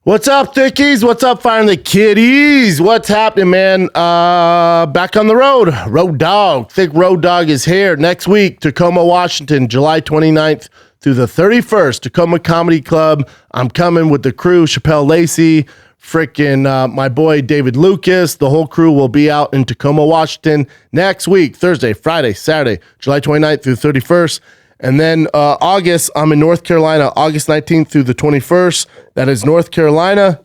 What's up, Thickies? What's up, Firing the Kiddies? What's happening, man? Back on the road. Road Dog. Thick Road Dog is here next week. Tacoma, Washington, July 29th through the 31st. Tacoma Comedy Club. I'm coming with the crew. Chappelle Lacey, freaking my boy David Lucas. The whole crew will be out in Tacoma, Washington next week. Thursday, Friday, Saturday, July 29th through 31st. And then August, I'm in North Carolina, August 19th through the 21st. That is North Carolina.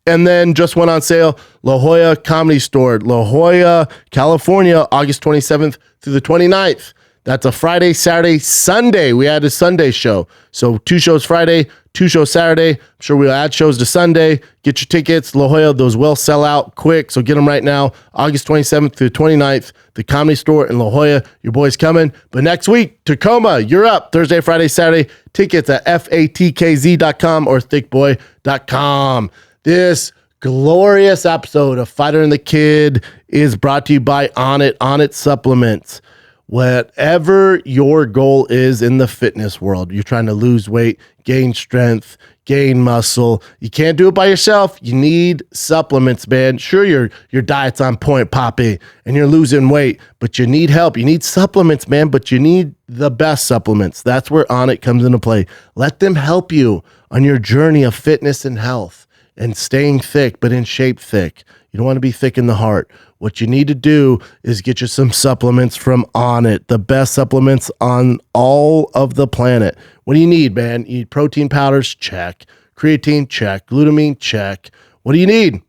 And then just went on sale, La Jolla Comedy Store, La Jolla, California, August 27th through the 29th. That's a Friday, Saturday, Sunday. We had a Sunday show. So 2 shows Friday, 2 shows Saturday. I'm sure we'll add shows to Sunday. Get your tickets. La Jolla, those will sell out quick. So get them right now. August 27th through 29th, the Comedy Store in La Jolla. Your boy's coming. But next week, Tacoma, you're up. Thursday, Friday, Saturday. Tickets at fatkz.com or thickboy.com. This glorious episode of Fighter and the Kid is brought to you by Onnit Supplements. Whatever your goal is in the fitness world, you're trying to lose weight, gain strength, gain muscle. You can't do it by yourself. You need supplements, man. Sure, your diet's on point, Poppy, and you're losing weight, but you need help. You need supplements, man, but you need the best supplements. That's where Onnit comes into play. Let them help you on your journey of fitness and health and staying thick, but in shape thick. You don't want to be thick in the heart. What you need to do is get you some supplements from Onnit, the best supplements on all of the planet. What do you need, man? You need protein powders? Check. Creatine? Check. Glutamine? Check. What do you need?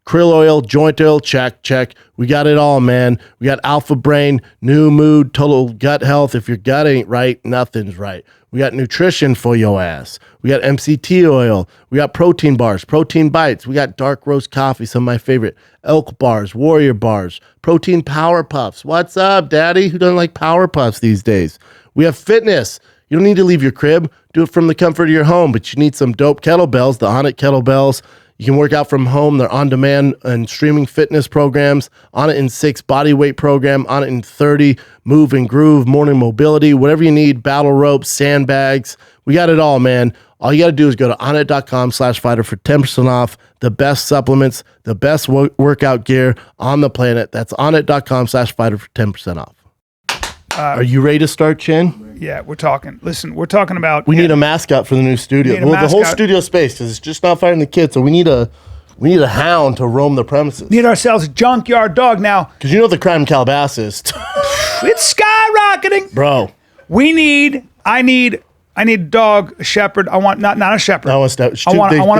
Krill oil, joint oil? Check, check. We got it all, man. We got Alpha Brain, New Mood, Total Gut Health. If your gut ain't right, nothing's right. We got nutrition for your ass. We got MCT oil. We got protein bars, protein bites. We got dark roast coffee, some of my favorite. Elk bars, Warrior bars, protein power puffs. What's up, daddy? Who doesn't like power puffs these days? We have fitness. You don't need to leave your crib. Do it from the comfort of your home, but you need some dope kettlebells, the Onnit kettlebells. You can work out from home. They're on-demand and streaming fitness programs. Onnit in 6 body weight program. Onnit in 30 move and groove, morning mobility, whatever you need, battle ropes, sandbags. We got it all, man. All you got to do is go to onnit.com/fighter for 10% off the best supplements, the best workout gear on the planet. That's onnit.com/fighter for 10% off. Are you ready to start, Chin? Yeah, we're talking. Listen, we're talking about... We need a mascot for the new studio. Well, the whole studio space, because it's just not Fighting the Kid, so we need a hound to roam the premises. Need ourselves a junkyard dog now. Because you know the crime in Calabasas. It's skyrocketing. Bro. I need a dog, a shepherd. I want, not a shepherd. I want a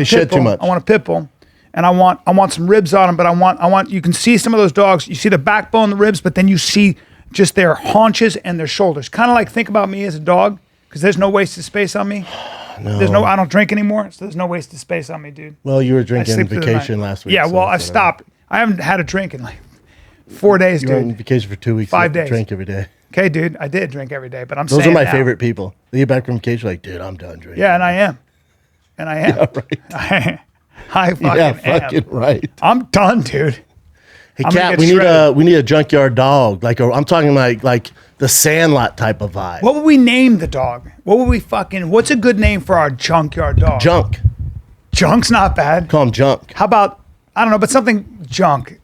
pit bull. I want a pit bull. And I want some ribs on them, but I want, you can see some of those dogs, you see the backbone, the ribs, but then you see just their haunches and their shoulders. Kind of like think about me as a dog, because there's no wasted space on me. No. I don't drink anymore, so there's no wasted space on me, dude. Well, you were drinking vacation last week. Yeah, well, I've stopped. I haven't had a drink in like 4 days, dude. You were on vacation for 2 weeks. 5 days. Drink every day. Okay, dude, I did drink every day, but Those are my favorite people. They get back from vacation like, dude, I'm done drinking. Yeah, and I am. Yeah, right. I fucking am. Right. I'm done, dude. Hey, Cat, we need a junkyard dog. I'm talking like the Sandlot type of vibe. What would we name the dog? What's a good name for our junkyard dog? Junk. Junk's not bad. Call him Junk. How about, I don't know, but something junk.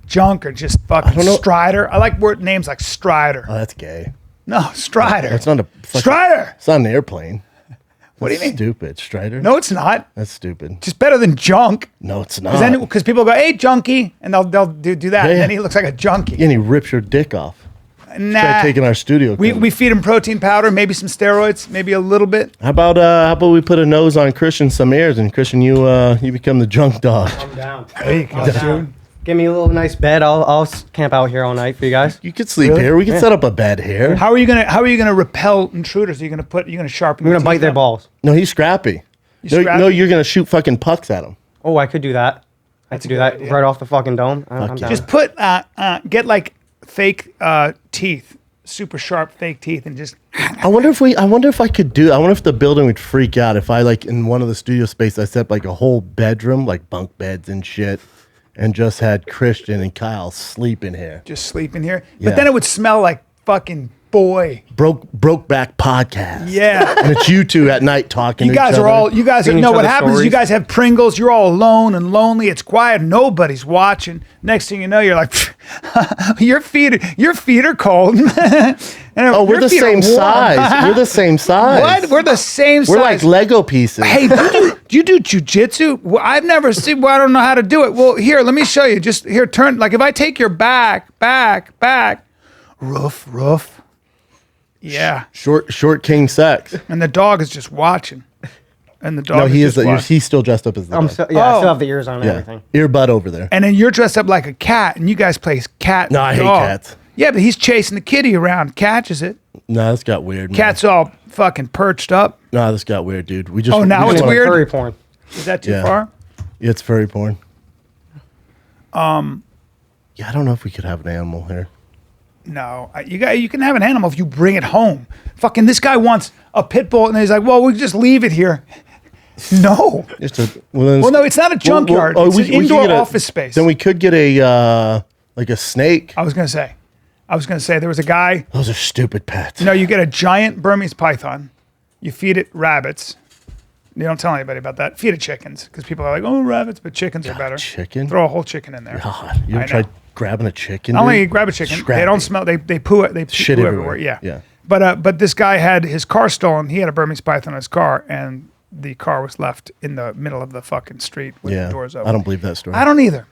Junk or just fucking Strider. I like word names like Strider. Oh, that's gay. No, Strider. That's not a Strider. It's not an airplane. What do you mean? Stupid. Strider? No, it's not. That's stupid. Just better than junk. No, it's not. Because people go, hey, junkie, and they'll do that, and then he looks like a junkie. Yeah, and he rips your dick off. Nah. Try taking our studio. We feed him protein powder, maybe some steroids, maybe a little bit. How about we put a nose on Christian some ears, and Christian, you become the junk dog. I'm down. There you go, dude. Give me a little nice bed. I'll camp out here all night for you guys. You could sleep here. We can set up a bed here. How are you gonna repel intruders? Are you gonna sharpen? I'm gonna bite their balls. No, he's scrappy. No, you're gonna shoot fucking pucks at him. Oh, I could do that. I could do that idea. right off the fucking dome. I'm down. Just put get like fake teeth, super sharp fake teeth, and just. I wonder if the building would freak out if I in one of the studio space I set up like a whole bedroom, like bunk beds and shit. And just had Christian and Kyle sleep in here. Just sleep in here. Yeah. But then it would smell like fucking boy. Brokeback podcast. Yeah. And it's you two at night talking. You to guys each are other. all, you guys are, Reading no, each what other's happens is you stories. guys have Pringles, you're all alone and lonely, it's quiet, nobody's watching. Next thing you know, you're like, your feet are cold. And Oh, we're your the feet are same warm. size. We're the same size. What? We're the same size. We're like Lego pieces. Hey, do you do jujitsu? Well, I've never seen. Well, I don't know how to do it. Well, here, let me show you. Just here, turn. Like if I take your back, roof. Yeah, Short king sex. and the dog is just watching. And the dog. No, he is is. just watching. He's still dressed up as the dog. I still Oh. have the ears on and Yeah, everything. earbud over there. And then you're dressed up like a cat, and you guys play cat. No, I hate dog. cats. Yeah, but he's chasing the kitty around, catches it. No, this got weird. Man. Cat's all fucking perched up. No, this got weird, dude. We just. Oh, now we it's just wanna- weird? Furry porn. Is that too Yeah. far? Yeah, it's furry porn. Yeah, I don't know if we could have an animal here. No, you can have an animal if you bring it home. Fucking this guy wants a pit bull, and he's like, well, we can just leave it here. No. Well, no, it's not a junkyard. It's an indoor office space. Then we could get like a snake. I was gonna say there was a guy. Those are stupid pets. No, you get a giant Burmese python. You feed it rabbits. You don't tell anybody about that. Feed it chickens because people are like, oh, rabbits, but chickens are better. chicken? Throw a whole chicken in there. God, you I ever tried know. grabbing a chicken? Not only dude? grab a chicken, Scrappy. they don't smell. They poo. They Shit poo everywhere. Yeah. Yeah. But this guy had his car stolen. He had a Burmese python in his car, and the car was left in the middle of the fucking street with the doors open. I don't believe that story. I don't either.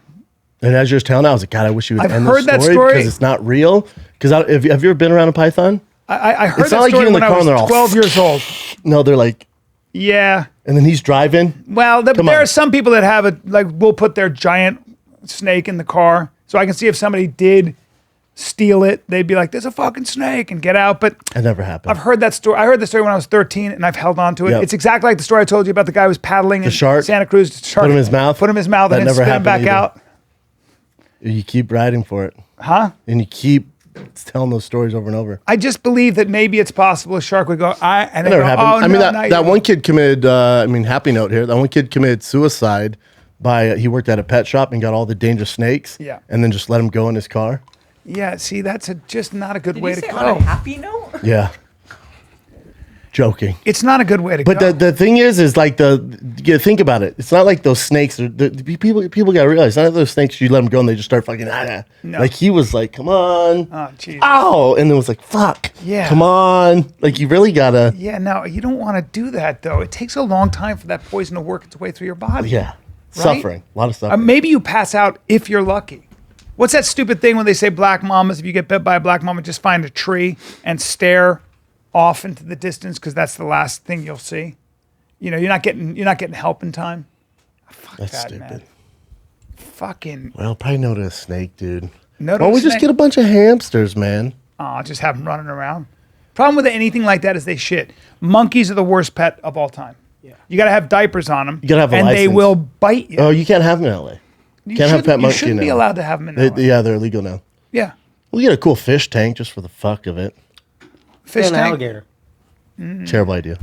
And as you were telling, I was like, God, I wish you would I've end heard this that story story. because it's not real. Because have you ever been around a python? I heard It's that not like story you're in the when I car was and they're all 12 years old. No, they're like, Yeah. and then he's driving. Well, there on. are some people that have it, like, will put their giant snake in the car. So I can see if somebody did steal it, they'd be like, there's a fucking snake and get out. But It never happened. I've heard that story. I heard the story when I was 13 and I've held on to it. Yep. It's exactly like the story I told you about the guy who was paddling in shark? Santa Cruz. Shark, Put him in his mouth? Put him in his mouth That and then never spit him back happened either. out. You keep riding for it. Huh? And you keep telling those stories over and over. I just believe that maybe it's possible a shark would go, and That they never go, happened. oh, I mean, no, not that you." one kid committed, happy note here. That one kid committed suicide by, he worked at a pet shop and got all the dangerous snakes. Yeah. And then just let him go in his car. Yeah, see, that's just not a good Did way you to say go. on a happy note? Yeah. Joking. It's not a good way to But go. the thing is like you think about it. It's not like those snakes. People got to realize, it's not like those snakes, you let them go and they just start fucking, No. Like he was like, come on. Oh, jeez. Ow. And then was like, fuck. Yeah. Come on. Like you really got to. Yeah, no, you don't want to do that, though. It takes a long time for that poison to work its way through your body. Yeah. Right? Suffering. A lot of suffering. Maybe you pass out if you're lucky. What's that stupid thing when they say black mamas, if you get bit by a black mama, just find a tree and stare off into the distance because that's the last thing you'll see? You know, you're not getting help in time. Fuck That's that, stupid. man. Fucking Well, probably no to a snake, dude. no. Why don't we just get a bunch of hamsters, man? Just have them running around. Problem with anything like that is they shit. Monkeys are the worst pet of all time. Yeah. You got to have diapers on them. You gotta have a and they license. will bite you. Oh, you can't have them in LA. You Can't have pet you monkey shouldn't be now. allowed to have them in LA. Yeah, they're illegal now. Yeah. We'll get a cool fish tank just for the fuck of it. Fish An tank. alligator. Terrible idea.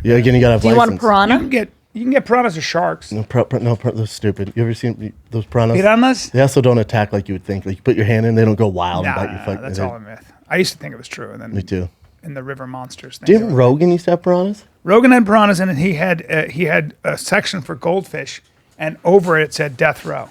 Yeah, again, you gotta have Do you want a license. piranha? You can get piranhas or sharks. No, those stupid. You ever seen those piranhas? Piranhas? They also don't attack like you would think. Like you put your hand in, they don't go wild Nah, and bite your fucking. that's all a myth. I used to think it was true, and then Me too. in the river monsters thing. Didn't Rogan used to have piranhas? Rogan had piranhas, and he had a section for goldfish, and over it said death row,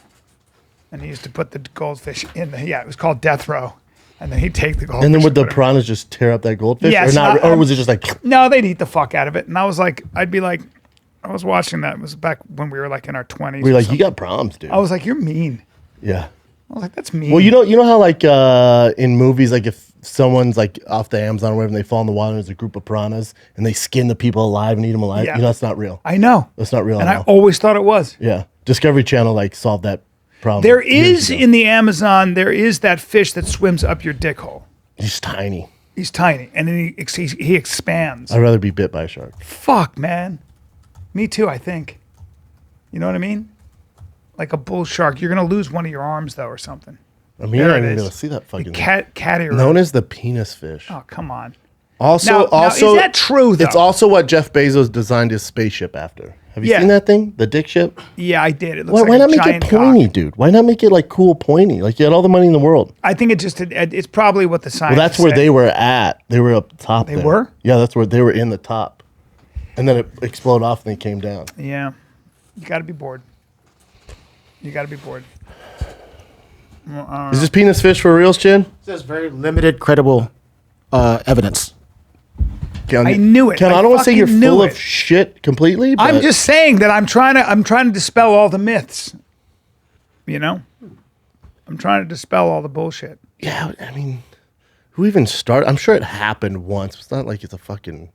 and he used to put the goldfish in the it was called death row, and then he'd take the goldfish. And then would the put it- piranhas just tear up that goldfish, Yeah, or it's not? not- Or was it just like? No, they'd eat the fuck out of it, and I was like, I was watching that. It was back when we were like in our 20s. We're or like, you something. got problems, dude. I was like, you're mean. Yeah. I was like, that's mean. Well, you know how like in movies, like if someone's like off the Amazon or whatever, and they fall in the water, and there's a group of piranhas, and they skin the people alive and eat them alive. Yeah. You know, that's not real. I know. That's not real And at I all. always thought it was. Yeah. Discovery Channel like solved that problem. There years is ago. in the Amazon, there is that fish that swims up your dick hole. He's tiny. He's tiny, and then he expands. I'd rather be bit by a shark. Fuck, man. Me too, I think. You know what I mean? Like a bull shark. You're going to lose one of your arms, though, or something. I mean, There you're not it even is. able to see that fucking thing. Cat ear. Known as the penis fish. Oh, come on. Also, Now, is that true, though? It's also what Jeff Bezos designed his spaceship after. Have you seen that thing? The dick ship? Yeah, I did. It looks Why like not a make it giant pointy, cock. dude? Why not make it like cool pointy? Like you had all the money in the world. I think it's probably what the science. Well, that's where they were at. They were up top. They were? Yeah, that's where they were in the top. And then it exploded off and they came down. Yeah. You got to be bored. You got to be bored. Is this penis fish for reals, Chin? It says very limited credible evidence. I knew it. I don't want to say you're fucking knew full it. of shit completely. But I'm just saying that I'm trying to dispel all the myths. You know? I'm trying to dispel all the bullshit. Yeah, I mean, who even started? I'm sure it happened once. It's not like it's a fucking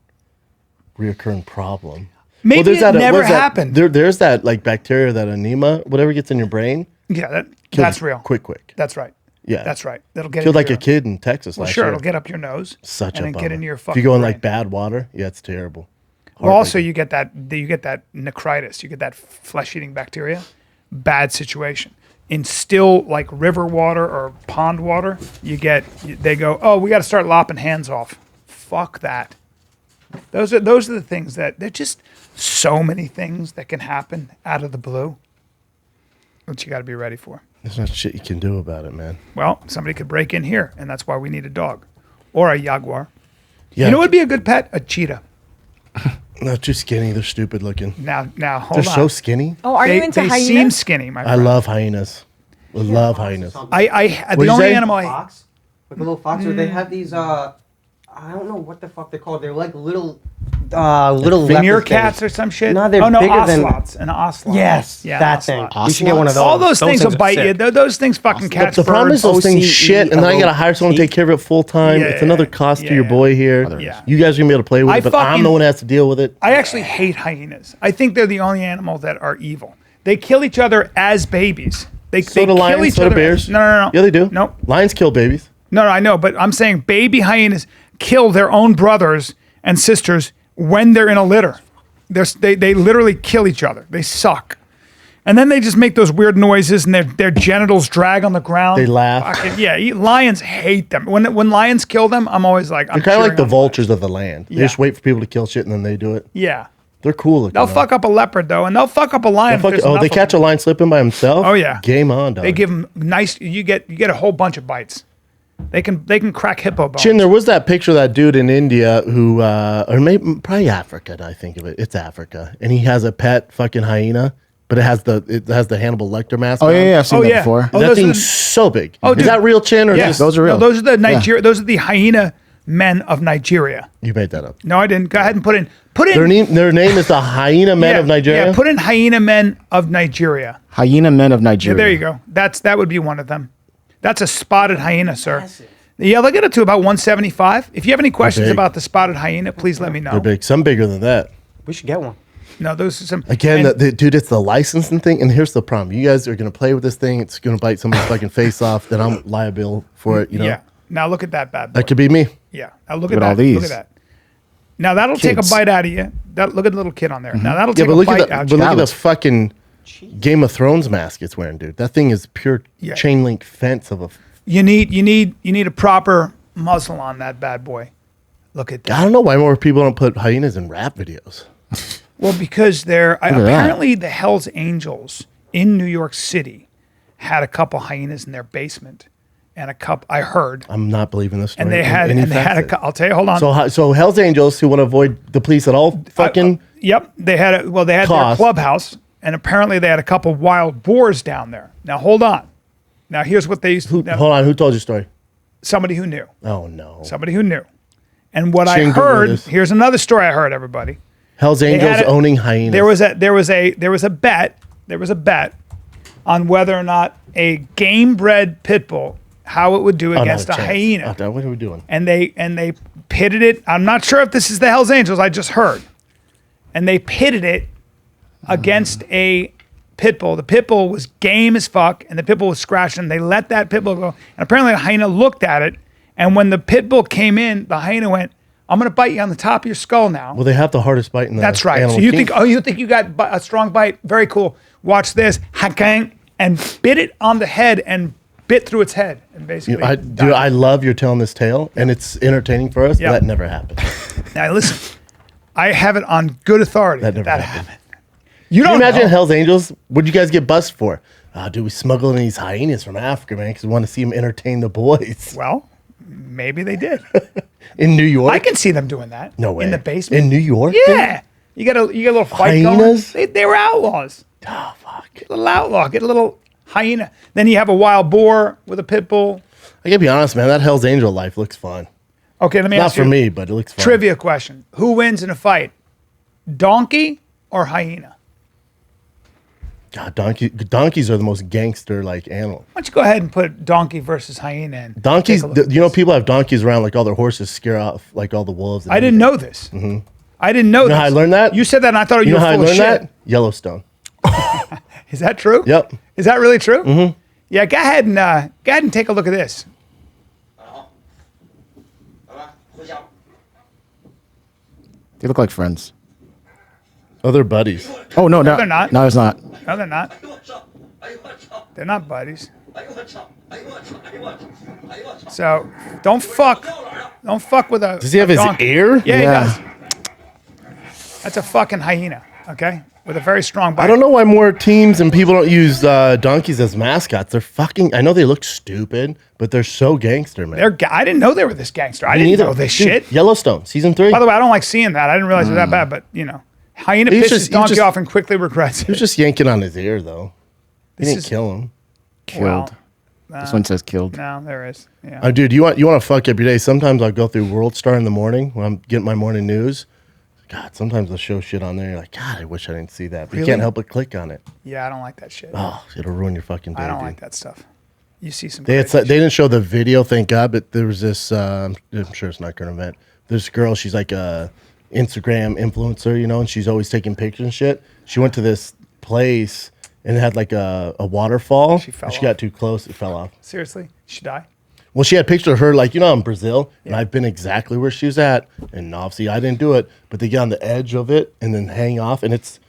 reoccurring problem. Maybe there's it never what is that? happened. There's that like bacteria, that anema, whatever gets in your brain. Yeah, kills that's you real. Quick. That's right. Yeah. That's right. That'll get Killed into like your, a kid in Texas Well, last sure, year. it'll get up your nose. Such and a then bummer. get into your fucking. If you go in brain. like bad water, yeah, it's terrible. Well, also you get that necritis. You get that flesh-eating bacteria. Bad situation. In still like river water or pond water, they go, oh, we got to start lopping hands off. Fuck that. Those are the things that they're just so many things that can happen out of the blue. That you got to be ready for. There's not shit you can do about it, man. Well, somebody could break in here, and that's why we need a dog or a jaguar. Yeah, You know what would be a good pet? A cheetah. No, too skinny. They're stupid looking. Now, hold They're on. so skinny. Oh, are they you into they hyenas? seem skinny, my I friend. love hyenas. I love hyenas. The What'd you only say? animal Fox, like a little fox. Or they have these. I don't know what the fuck they're called. They're like little leopard meerkats things. or some shit. No, they're oh no, bigger than- ocellots. An ocelot. Yes, yeah, that thing. ocelot. You should get one of those. All those things will things are bite you. sick. Those things fucking catch The problem is birds. those things OCE, shit, and then I gotta hire someone to take care of it full time. Yeah, It's another cost to your yeah. boy here. Yeah. You guys are gonna be able to play with it, but I'm the one that has to deal with it. I actually hate hyenas. I think they're the only animal that are evil. They kill each other as babies. They So do kill lions, each so do other. bears. No. Yeah, they do. No. Lions kill babies. No, I know, but I'm saying baby hyenas kill their own brothers and sisters when they're in a litter. They literally kill each other. They suck. And then they just make those weird noises and their genitals drag on the ground. They laugh. Lions hate them. When lions kill them, I'm always like, I'm They're kind of like cheering the on vultures of the land. They Yeah. just wait for people to kill shit and then they do it. Yeah. They're cool looking. They'll though. fuck up a leopard though, and they'll fuck up a lion. if there's They enough of catch a them. lion slipping by himself. Oh, yeah. Game on, dog. They give them nice. You get a whole bunch of bites. They can crack hippo bones. Chin, there was that picture of that dude in India who, or maybe probably Africa. Now I think of it, it's Africa, and he has a pet fucking hyena, but it has the Hannibal Lecter mask. Oh on. yeah, I've seen Oh, that yeah. before. Oh, That those are thing's the- so big. Oh, Is dude. that real, Chin? Or Yes, just, those are real. No, those are the Nigeria. Those are the hyena men of Nigeria. You made that up. No, I didn't. Go ahead and put in. Their name is the Hyena Men of Nigeria. Yeah, put in hyena men of Nigeria. Hyena men of Yeah, Nigeria. there you go. That would be one of them. That's a spotted hyena, sir. Yeah, they'll get it to about 175. If you have any questions big. about the spotted hyena, please let me know. They're big. Some bigger than that. We should get one. No, those are some. Again, and- dude, it's the licensing thing. And here's the problem: you guys are gonna play with this thing. It's gonna bite somebody's fucking face off. Then I'm liable for it. You know. Yeah. Now look at that bad boy. That could be me. Yeah. Now look Look at at all that. Look these. at that. Now that'll take a Kids. bite out of you. Look at the little kid on there. Now that'll Yeah, take but a look bite at out the of you. look at the fucking Game of Thrones mask it's wearing, dude. That thing is pure Yeah. chain link fence of a. You need a proper muzzle on that bad boy. Look at that. I don't know why more people don't put hyenas in rap videos. Well, because they're at that. apparently the Hell's Angels in New York City had a couple hyenas in their basement, and a couple I heard, I'm not believing this story. and they had in any a. facet. I'll tell you. Hold on. So Hell's Angels who want to avoid the police at all fucking. Yep, they had their Cost. clubhouse, and apparently they had a couple wild boars down there. Now hold on. Now here's what they used to. now, Hold on, who told you the story? somebody who knew. Oh no. Somebody who knew. And what I Shane Google heard, this. here's another story I heard, everybody. Hell's They Angels had a- owning hyenas. There was a bet on whether or not a game bred pit bull, how it would do Oh, against not a chance. hyena. Oh, what are we doing? And they pitted it. I'm not sure if this is the Hell's Angels, I just heard. And they pitted it against a pit bull. The pit bull was game as fuck, and the pit bull was scratching. They let that pit bull go. And apparently the hyena looked at it, and when the pit bull came in, the hyena went, I'm going to bite you on the top of your skull now. Well, they have the hardest bite in the. That's right. So animal you kingdom. think you got a strong bite? Very cool. Watch this. Hakang, and bit it on the head and bit through its head and basically. I love you're telling this tale, and it's entertaining for us. Yeah. But that never happened. Now listen, I have it on good authority That that never that happened. happened. You Can don't you imagine know. Hell's Angels? What'd you guys get busted for? Dude, we smuggled in these hyenas from Africa, man, because we want to see them entertain the boys. Well, maybe they did. In New York? I can see them doing that. No way. In the basement. In New York? Yeah. You get a little fight Hyenas? going. They were outlaws. Oh, fuck. Get a little outlaw. Get a little hyena. Then you have a wild boar with a pit bull. I gotta be honest, man. That Hell's Angel life looks fun. Okay, let me Not ask you. for me, but it looks fun. Trivia question. Who wins in a fight? Donkey or hyena? God, donkeys are the most gangster like animal. Why don't you go ahead and put donkey versus hyena in? Donkeys, Take a look. you know, people have donkeys around like all their horses scare off like all the wolves. And I didn't know this. I didn't know You this. know how I learned that? You said that and I thought You you know were how I full of learned shit. that? Yellowstone. Is that true? Yep. Is that really true? Mm-hmm. Yeah, go ahead and take a look at this. They look like friends. Other buddies. Oh, no, they're not. No, it's not. No, they're not. They're not buddies. So don't fuck with a. Does he have his donkey. ear? Yeah, he Yeah. does. That's a fucking hyena. Okay, with a very strong bite. I don't know why more teams and people don't use donkeys as mascots. They're fucking. I know they look stupid, but they're so gangster, man. I didn't know they were this gangster. I Me didn't neither. know this Dude, shit. Yellowstone, season 3. By the way, I don't like seeing that. I didn't realize it was that bad, but you know, hyena He was pisses just- he donkey just- off and quickly regrets He was it. just yanking on his ear, though. He didn't is- kill him. Killed. Well, This one says killed. no, there is. Yeah. Dude, you want to fuck up your day? Sometimes I'll go through World Star in the morning when I'm getting my morning news. God, sometimes they'll show shit on there. You're like, God, I wish I didn't see that. But you Really? can't help but click on it. Yeah, I don't like that shit. Oh, it'll ruin your fucking day, I don't dude. like that stuff. You see some. They crazy didn't show the video, thank God, but there was this, I'm sure it's not current event. This girl, she's like a Instagram influencer, you know, and she's always taking pictures and shit. She went to this place and it had like a waterfall. She fell She off. got too close, it fell off. Seriously, she die? Well, she had a picture of her, like, you know, in Brazil, and I've been exactly where she was at, and obviously I didn't do it, but they get on the edge of it and then hang off, and it's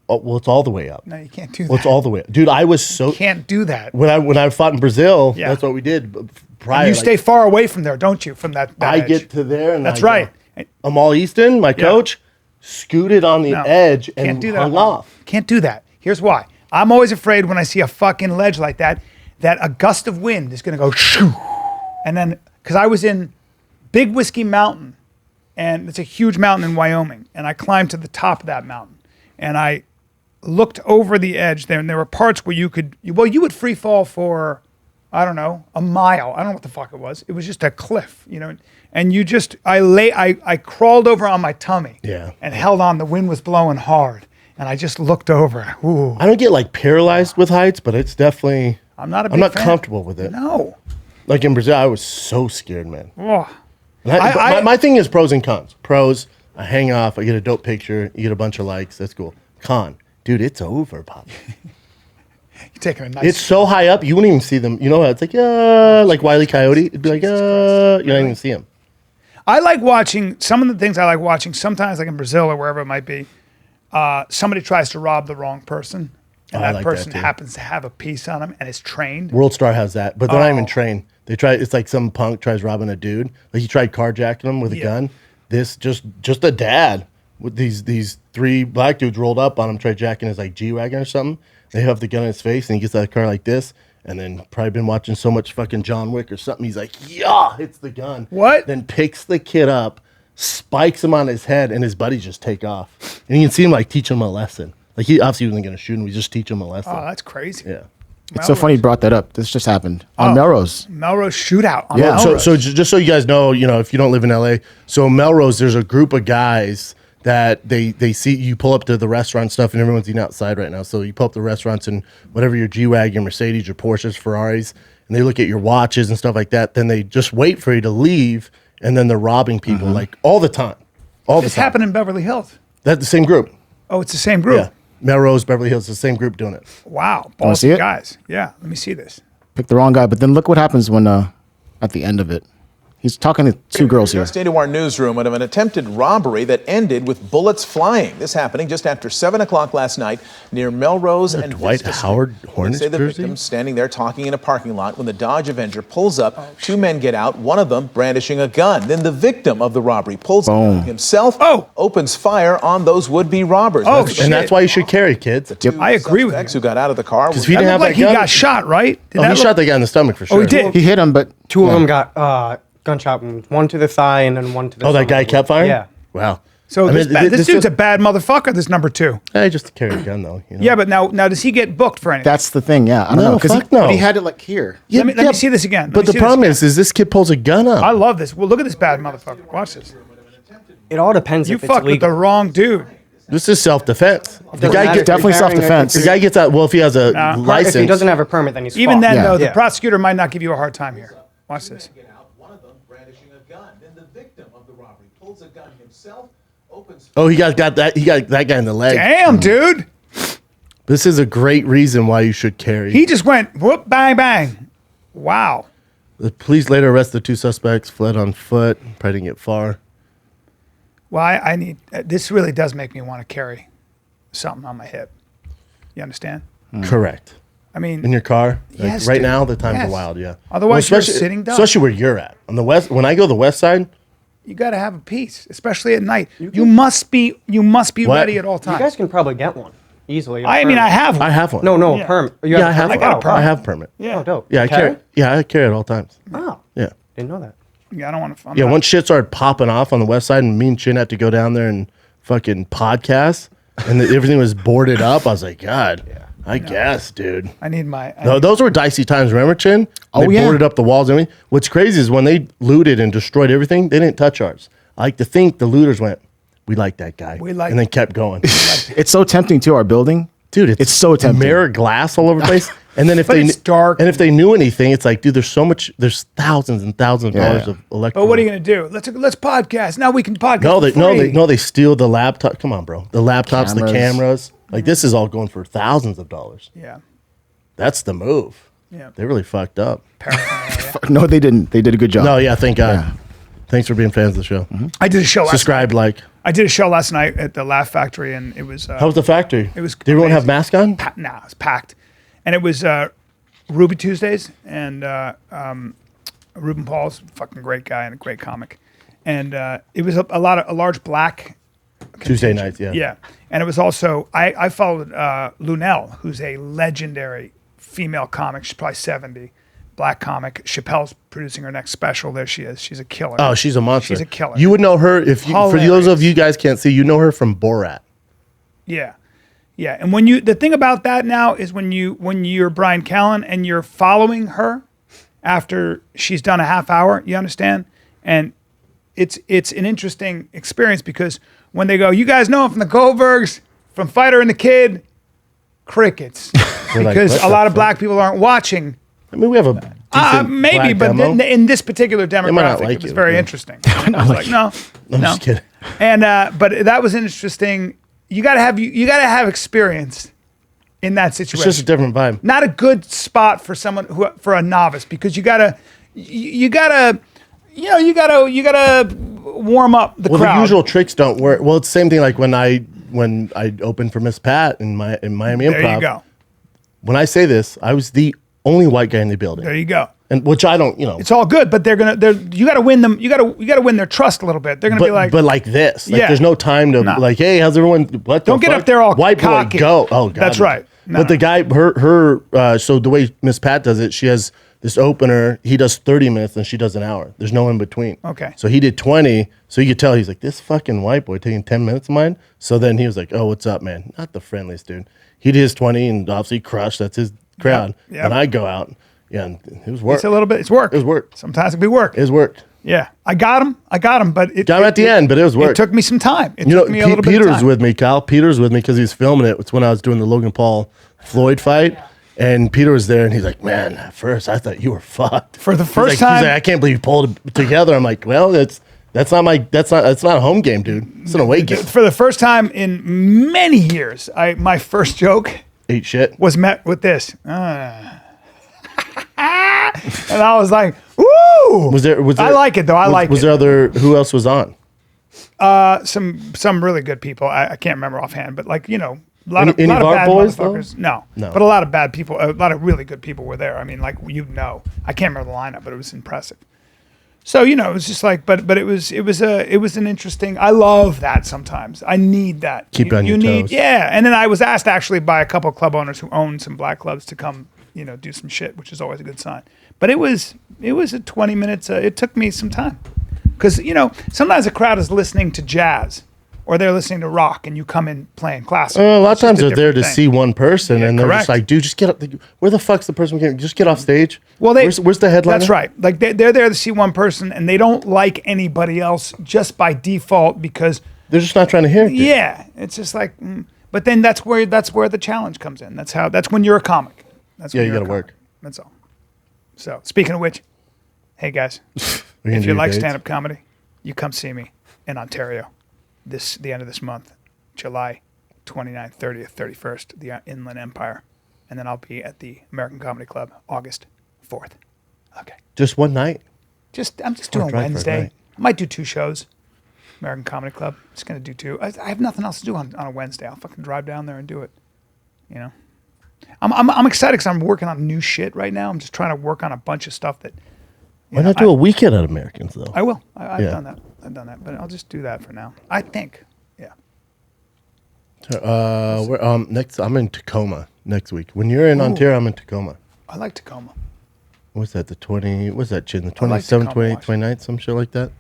all the way up. No, you can't do that. Well, it's all the way up. Dude, I was so... Can't do that. When I fought in Brazil, Yeah. that's what we did. Prior, And you like, stay far away from there, don't you? From that. I edge. get to there, and That's I right. go, Amal Easton, my coach, scooted on the No, edge and can't do that. hung off. Can't do that. Here's why. I'm always afraid when I see a fucking ledge like that a gust of wind is going to go shoo. And then, because I was in Big Whiskey Mountain, and it's a huge mountain in Wyoming, and I climbed to the top of that mountain, and I looked over the edge there, and there were parts where you would free fall for, I don't know, a mile. I don't know what the fuck it was. It was just a cliff, you know, and I crawled over on my tummy, Yeah. and held on. The wind was blowing hard, and I just looked over. Ooh, I don't get like paralyzed with heights, but it's definitely... I'm not a big I'm not fan. comfortable with it. No. Like in Brazil, I was so scared, man. Oh. And but my thing is pros and cons. Pros, I hang off, I get a dope picture, you get a bunch of likes, that's cool. Con, dude, it's over, Pop. You're taking a nice. It's so high up, you wouldn't even see them. You know, it's like Wile E. Coyote. It'd be like, you don't even see him. I like watching some of the things I like watching. Sometimes, like in Brazil or wherever it might be, somebody tries to rob the wrong person, and I that like that person too. happens to have a piece on him and is trained. World Star has that, but they're not even Oh. trained. They try. It's like some punk tries robbing a dude. Like he tried carjacking him with a Yeah. gun. This just a dad with these 3 black dudes rolled up on him, tried jacking his like G-Wagon or something. They have the gun in his face, and he gets out of the car like this, and then probably been watching so much fucking John Wick or something. He's like, yeah, hits the gun. What? Then picks the kid up, spikes him on his head, and his buddies just take off. And you can see him like teach him a lesson. Like he obviously wasn't going to shoot him. We just teach him a lesson. Oh, that's crazy. Yeah. It's so funny you brought that up. This just happened on Oh. Melrose. Melrose Shootout. On Yeah. Melrose. So just so you guys know, you know, if you don't live in LA, so Melrose, there's a group of guys that they see you pull up to the restaurant and stuff, and everyone's eating outside right now. So you pull up the restaurants and whatever your G-Wagon, your Mercedes, your Porsches, Ferraris, and they look at your watches and stuff like that. Then they just wait for you to leave, and then they're robbing people like all the time. All this the time. happened in Beverly Hills. That's the same group. Oh, it's the same group. Yeah. Melrose, Beverly Hills, the same group doing it. Wow. Wanna Ballsy see it? guys. Yeah. Let me see this. Pick the wrong guy, but then look what happens when at the end of it. He's talking to two girls here. Just into our newsroom of an attempted robbery that ended with bullets flying. This happening just after 7 o'clock last night near Melrose and Dwight Vista Howard Street. Hornets They say the jersey? victim standing there talking in a parking lot when the Dodge Avenger pulls up. Two men get out, one of them brandishing a gun. Then the victim of the robbery pulls out himself, opens fire on those would-be robbers. And that's why you should carry, kids. I agree with Suspects you. who got out of the car. Because if he That didn't have looked that like he gun, got shot, right? Did he that look- shot the guy in the stomach for sure. he did. He hit him, but Two of them got gunshot wounds. One to the thigh and then one to the Oh, that stomach. guy kept firing? Yeah. Wow. So I this, mean, this dude's a bad motherfucker, this number 2. Hey, just to carry a gun, though. You know? Yeah, but now does he get booked for anything? that's the thing. Yeah, I don't No, know. 'Cause fuck no. But he had it like here. Yeah, Let me see this again. Let But me the see this problem again. is this kid pulls a gun up. I love this. Well, look at this bad motherfucker. Watch this. It all depends You if it's fucked with legal. the wrong dude. This is self-defense. The Doesn't guy matter gets if you're definitely carrying self-defense. the guy gets out. Well, if he has a Nah. license, If he doesn't have a permit, then he's Even fucked. then, Yeah. though, the Yeah. prosecutor might not give you a hard time here. Watch this. One of them brandishing a gun. Then the victim of the robbery pulls a gun himself, opens oh, he got that. He got that guy in the leg. Damn, dude. This is a great reason why you should carry. He just went whoop, bang, bang. Wow. The police later arrested the two suspects, fled on foot, probably didn't get far. Well, I need, this really does make me want to carry something on my hip. You understand? Correct. I mean, In your car, Yes, right dude. now, the times Yes. are wild. Yeah. Otherwise, you're a especially, sitting duck. especially where you're at on the west. When I go to the west side, you got to have a piece, especially at night. You must be What? ready at all You times. guys can probably get one easily. I mean, I have one. I have one. No, Yeah. permit. You Yeah, I have. a I got a Oh, permit. I have a permit. Yeah. Oh, dope. Yeah, I Carry? carry. Yeah, I carry at all times. Oh, Yeah. didn't know that. Yeah, I don't want to. Yeah, once shit started popping off on the west side, and me and Chin had to go down there and fucking podcast, and everything was boarded up. I was like, God, I guess, dude. I need my. No, those were dicey times. Remember, Chin? Oh, They yeah. boarded up the walls and everything. What's crazy is when they looted and destroyed everything, they didn't touch ours. I like to think the looters went, we like that guy. We like- and then kept going. It's so tempting to our building. Dude, It's so tempting. mirror glass all over the place. And then if But they it's dark. and if they knew anything, it's like, dude, there's thousands and thousands of dollars Yeah. of electrical. But what are you gonna do? Let's podcast. Now we can podcast. No, for free. they steal the laptop. Come on, bro. The laptops, Cameras. the cameras. Like this is all going for thousands of dollars. Yeah. That's the move. Yeah. They really fucked up. Paraphernalia. No, they didn't. They did a good job. No, yeah, thank God. Thanks for being fans of the show. I did a show last. Subscribe, like. I did a show last night at the Laugh Factory, and it was. How was the factory? It was Did everyone have amazing. masks on? Nah, it was packed, and it was Ruby Tuesdays, and Ruben Paul's a fucking great guy and a great comic, and it was a large black Tuesday nights, yeah. Yeah, and it was also I followed Lunell, who's a legendary female comic. She's probably 70, black comic. Chappelle's producing her next special. There she is. She's a killer. Oh, she's a monster. She's a killer. You would know her if you, for those Hilarious. of you guys can't see, you know her from Borat. Yeah. Yeah. And the thing about that now is when you're Bryan Callen and you're following her after she's done a half hour, you understand? And it's an interesting experience because when they go, you guys know him from the Goldbergs, from Fighter and the Kid, crickets. We're like, Because what a the lot of fuck? black people aren't watching. I mean, we have a decent Maybe, black but demo. in this particular might not demographic, like it was you, very yeah. interesting. I was like, no. I'm just kidding. And but that was interesting. You gotta have experience in that It's situation. just a different vibe. Not a good spot for someone for a novice because you gotta warm up the Well, crowd. the usual tricks don't work. Well, it's the same thing like when I opened for Miss Pat in Miami Improv. There you go. When I say this, I was the only white guy in the building. There you go. And which I don't, It's all good, but you got to win them. You got to win their trust a little bit. They're gonna be like, but like this, like Yeah. there's no time to No. like, hey, how's everyone? What the Don't get fuck? up there all white cocky. boy, go! Oh, God, That's no. right. No, but no. the guy, her, so the way Miss Pat does it, she has this opener. He does 30 minutes and she does an hour. There's no in between. Okay. So he did 20. So you could tell he's like, this fucking white boy taking 10 minutes of mine. So then he was like, oh, what's up, man? Not the friendliest dude. He did his 20 and obviously crushed. That's his crowd. Yep. And I go out. Yeah, and it was work. it's a little bit. It's work. It was work. Sometimes it can be work. It was work. Yeah, I got him, but it Got him at the end, but it was work. It took me some time. It You know, took me a little bit of Peter's time. with me, Kyle. Peter's with me because he's filming it. It's when I was doing the Logan Paul Floyd fight. And Peter was there and he's like, man, at first I thought you were fucked. For the He's first like, time- he's like, I can't believe you pulled it together. I'm like, well, that's not a home game, dude. It's an away game. For the first time in many years, my first joke Ate shit. was met with this. And I was like, "Woo!" Ooh. Was there? I like it though. I like it. Was there other? Who else was on? Some really good people. I can't remember offhand, but like, you know, a lot of Any of our bad boys, motherfuckers. No. But a lot of bad people. A lot of really good people were there. I mean, like, you know, I can't remember the lineup, but it was impressive. So, you know, it was just like, but it was an interesting. I love that sometimes. I need that. Keep on your toes. Yeah. And then I was asked actually by a couple of club owners who own some black clubs to come, you know, do some shit, which is always a good sign. But it was a 20 minutes. It took me some time. Because, you know, sometimes a crowd is listening to jazz or they're listening to rock and you come in playing classical. A lot of times they're there to see one person and they're correct. just like, dude, just get up. Where the fuck's the person? Just get off stage. Well, where's the headliner? That's right. Like they're there to see one person and they don't like anybody else just by default because they're just not trying to hear it. Yeah. It's just like, but then that's where the challenge comes in. That's when you're a comic. That's when you you're got to work. That's all. So speaking of which, hey guys, if you like stand-up comedy, you come see me in Ontario the end of this month, July 29th, 30th, 31st, the Inland Empire. And then I'll be at the American Comedy Club August 4th. Okay. Just one night? I'm just doing Wednesday. I might do 2 shows. American Comedy Club. Just going to do 2. I have nothing else to do on a Wednesday. I'll fucking drive down there and do it. You know? I'm excited because I'm working on new shit right now. I'm just trying to work on a bunch of stuff that... Why not do a weekend at Americans, though? I will. I've done that. But I'll just do that for now. I think. Yeah. Next, I'm in Tacoma next week. When you're in Ontario, I'm in Tacoma. I like Tacoma. What's that? What's that, Chin? The 27th, 28th, 29th, some shit like that?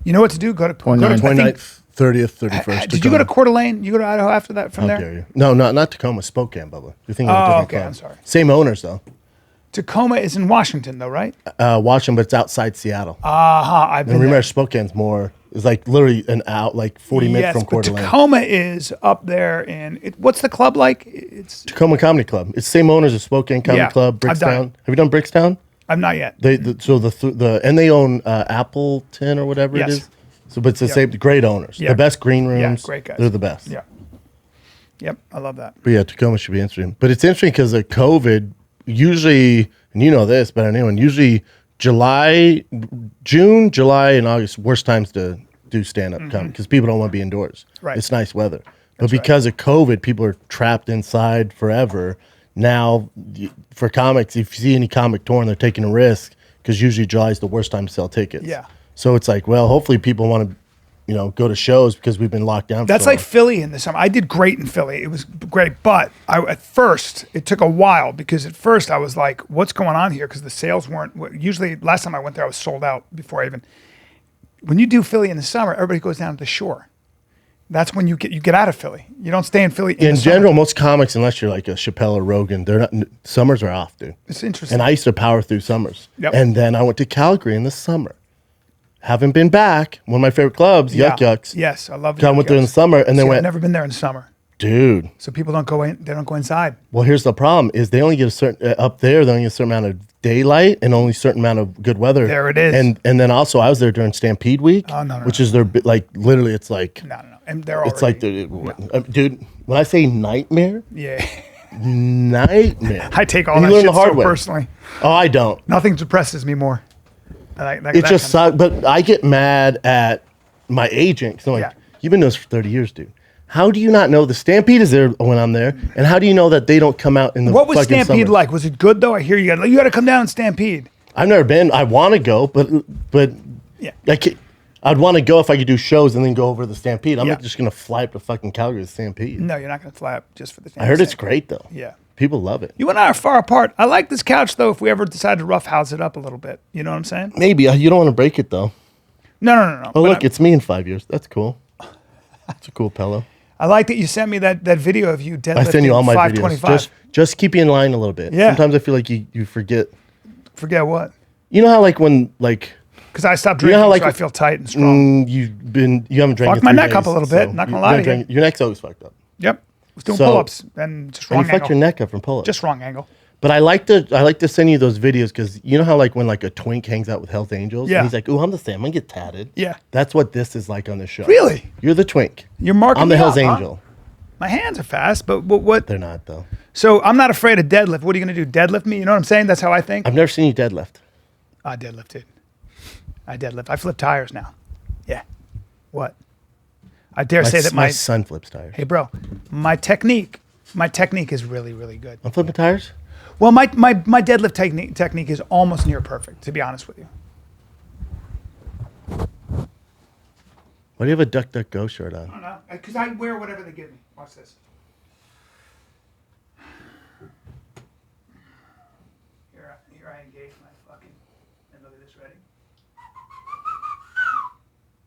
You know what to do? Go to 29th, 30th, 31st. Did you go to Coeur d'Alene? You go to Idaho after that from there? How dare you? No, not Tacoma, Spokane, Bubba. You're thinking of a different club. I'm sorry. Same owners, though. Tacoma is in Washington, though, right? Washington, but it's outside Seattle. I've been remember, there. Spokane's more, it's like literally an out, like 40 minutes from Coeur d'Alene. Tacoma is up there in, what's the club like? It's Tacoma Comedy Club. It's same owners as Spokane Comedy Club, Brickstown. Have you done Brickstown? I've not yet. And they own Appleton or whatever it is. So, but it's the same, great owners. The best green rooms. Great guys. They're the best. Yeah. Yep, I love that. But yeah, Tacoma should be interesting. But it's interesting because of COVID, usually, and you know this, but anyone, usually June, July, and August, worst times to do stand-up comedy because people don't want to be indoors. Right. It's nice weather. But because of COVID, people are trapped inside forever. Now, for comics, if you see any comic touring, they're taking a risk because usually July is the worst time to sell tickets. Yeah. So it's like, well, hopefully people want to, go to shows because we've been locked down. That's like Philly in the summer. I did great in Philly. It was great, but at first it took a while because at first I was like, "What's going on here?" Because the sales weren't. Usually, last time I went there, I was sold out before I even. When you do Philly in the summer, everybody goes down to the shore. That's when you get out of Philly. You don't stay in Philly. In general, most comics, unless you're like a Chappelle or Rogan, they're not. Summers are off, dude. It's interesting. And I used to power through summers. Yep. And then I went to Calgary in the summer. Haven't been back. One of my favorite clubs, Yuck Yucks. Yes, I love. I went there in the summer, and then I've never been there in the summer. Dude. So people don't go in. They don't go inside. Well, here's the problem: is they only get a certain up there. They only get a certain amount of daylight and only a certain amount of good weather. There it is. And then also I was there during Stampede Week. Oh no, which is their like literally it's like no. And they're already, it's like dude. When I say nightmare, nightmare. I take all that shit so personally. Oh, I don't. Nothing depresses me more. It just sucks. But I get mad at my agent because I'm like, you've been doing this for 30 years, dude. How do you not know the Stampede is there when I'm there? And how do you know that they don't come out in the What was Stampede summer? like? Was it good though? I hear you got to come down and Stampede. I've never been. I want to go, but yeah, I'd want to go if I could do shows and then go over to the Stampede. I'm not just gonna fly up to fucking Calgary to the Stampede. No, you're not gonna fly up just for the Stampede. I heard it's great though. Yeah. People love it. You and I are far apart. I like this couch though. If we ever decide to roughhouse it up a little bit, you know what I'm saying? Maybe you don't want to break it though. No. Oh look, it's me in 5 years. That's cool. It's a cool pillow. I like that you sent me that video of you deadlifting. I send you all my videos. Just keep you in line a little bit. Yeah. Sometimes I feel like you forget. Forget what? You know how like when like. Because I stopped drinking, so I feel tight and strong. You haven't drank. Fucked my neck up a little bit. Not gonna lie to you. Your neck's always fucked up. Yep. I was doing pull-ups and just wrong angle. You fucked your neck up from pull-ups. Just wrong angle. But I like to send you those videos because you know how like when like a twink hangs out with Hells Angels, yeah, and he's like, "Ooh, I'm the same. I'm gonna get tatted." Yeah, that's what this is like on this show. Really? You're the twink. You're marking. I'm the Hells up, Angel. Huh? My hands are fast, but what? They're not though. So I'm not afraid of deadlift. What are you gonna do? Deadlift me? You know what I'm saying? That's how I think. I've never seen you deadlift. I deadlifted. I deadlift. I flip tires now. Yeah. What? I dare say that my son flips tires. Hey, bro, my technique is really, really good. I'm flipping tires? Well, my deadlift technique is almost near perfect, to be honest with you. Why do you have a Duck Duck Go shirt on? I don't know, because I wear whatever they give me. Watch this. Here I engage my fucking, and look at this, ready?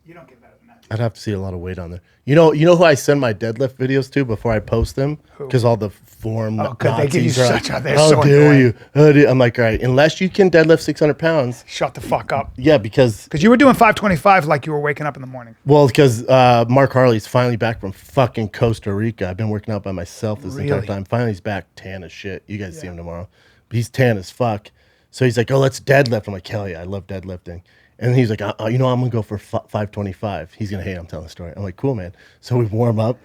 You don't get better than that. I'd have to see a lot of weight on there. You know who I send my deadlift videos to before I post them? Because all the form good. They give you Nazis such are a. They're how so dare annoying. you? How dare, I'm like, all right, unless you can deadlift 600 pounds. Shut the fuck up. Yeah, because you were doing 525 like you were waking up in the morning. because Mark Harley's finally back from fucking Costa Rica. I've been working out by myself this entire time. Finally, he's back tan as shit. You guys see him tomorrow. But he's tan as fuck. So he's like, oh, let's deadlift. I'm like, hell yeah, I love deadlifting. And he's like, I'm going to go for 525. He's going to hate I'm telling the story. I'm like, cool, man. So we warm up.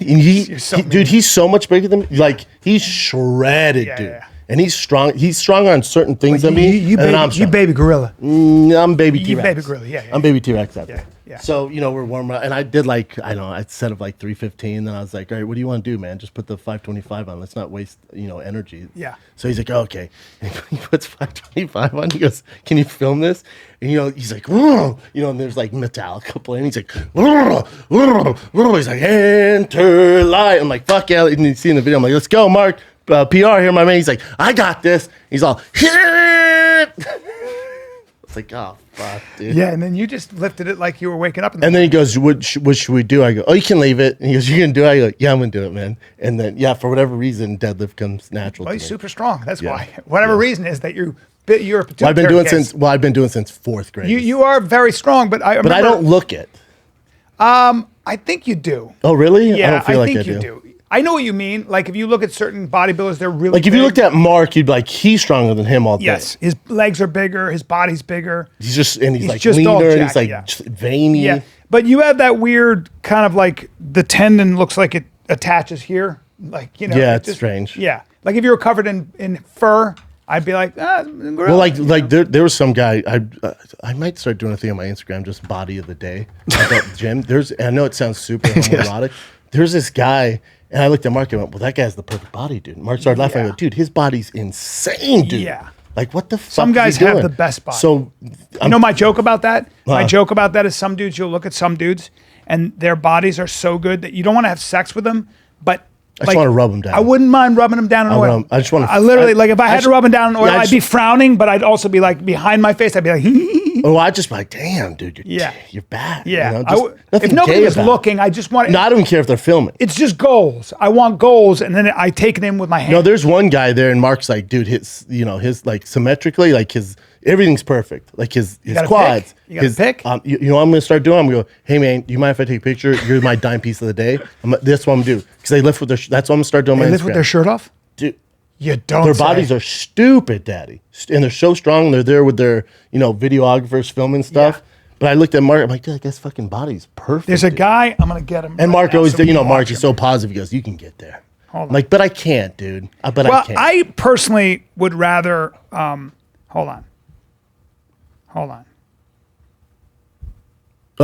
And dude, he's so much bigger than me. Like, he's shredded, dude. Yeah. And he's strong. He's strong on certain things than me. You baby gorilla. I'm baby T-Rex. You baby gorilla, yeah. I'm baby T-Rex out there. Yeah. So, we're warming up. And I did I set up like 315. Then I was like, all right, what do you want to do, man? Just put the 525 on. Let's not waste, energy. Yeah. So he's like, oh, okay. And he puts 525 on. He goes, can you film this? And, he's like, and there's like Metallica playing. He's like, he's like, enter light. I'm like, fuck yeah. And you see in the video, I'm like, let's go, Mark. PR here, my man. He's like, I got this. He's all, hit. It's like, oh, fuck, dude. Yeah, and then you just lifted it like you were waking up. And then he goes, what should we do? I go, oh, you can leave it. And he goes, you're going to do it? I go, yeah, I'm going to do it, man. And then, for whatever reason, deadlift comes natural. Well, he's super strong. That's why. Whatever reason is that you're a pituitary I've been doing since fourth grade. You are very strong, but I don't look it. I think you do. Oh, really? Yeah, I don't feel like think you do. I know what you mean. Like, if you look at certain bodybuilders, they're really like, if you looked at Mark, you'd be like, he's stronger than him all day. Yes, his legs are bigger, his body's bigger. He's like just leaner, and he's like veiny. Yeah, but you have that weird kind of like the tendon looks like it attaches here. Like, Yeah, it's strange. Yeah. Like if you were covered in fur, I'd be like, gorilla. Well, like there was some guy, I might start doing a thing on my Instagram, just body of the day at that gym. I know it sounds super homoerotic. There's this guy, and I looked at Mark and went, well, that guy's the perfect body, dude. Mark started laughing. I go, dude, his body's insane, dude. Yeah. Like, what the fuck? Some guys have the best body. So, my joke about that? My joke about that is some dudes, you'll look at some dudes, and their bodies are so good that you don't want to have sex with them, but I just want to rub them down. I wouldn't mind rubbing them down in oil. I just want to. I literally, if I had to rub them down in oil, I'd be frowning, but I'd also be like, behind my face, I'd be like, oh, I'd just be like, damn, dude, you're bad. Yeah. If nobody was looking, I just want. No, I don't care if they're filming. It's just goals. I want goals, and then I take it in with my hand. No, there's one guy there, and Mark's like, dude, his like symmetrically, like everything's perfect. Like his quads. You got to pick? You know what I'm going to start doing? I'm going to go, hey, man, do you mind if I take a picture? You're my dime piece of the day. That's what I'm going to do. Because they lift with their, that's what I'm going to start doing. They lift with their shirt off? Dude. You don't Their bodies are stupid, daddy. And they're so strong. They're there with their, videographers filming stuff. Yeah. But I looked at Mark, I'm like, dude, that guy's fucking body's perfect. There's a guy, I'm going to get him. And Mark always did, Mark is so positive. He goes, you can get there. Hold on. I'm like, but I can't, dude. I can't. I personally would rather, hold on.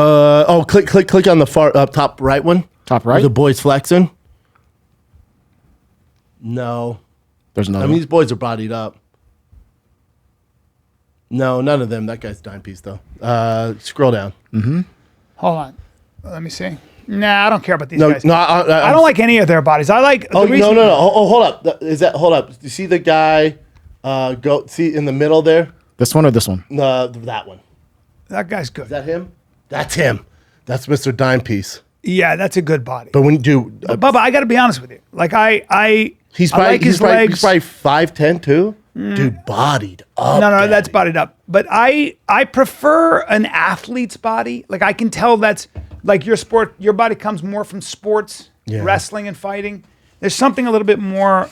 Click on the far top right one. Top right? Where the boys flexing. No. There's none. I mean, these boys are bodied up. No, none of them. That guy's dime piece, though. Scroll down. Mm-hmm. Hold on. Let me see. Nah, I don't care about these guys. No, I don't like any of their bodies. I like. No. Oh, hold up. Hold up. You see the guy? See in the middle there. This one or this one? No, that one. That guy's good. Is that him? That's him. That's Mr. Dime Piece. Yeah, that's a good body. But when you do, Bubba, I got to be honest with you. Like he's probably 5'10" too. Dude, bodied up. No, that's bodied up. But I prefer an athlete's body. Like I can tell that's like your sport. Your body comes more from sports, wrestling and fighting. There's something a little bit more.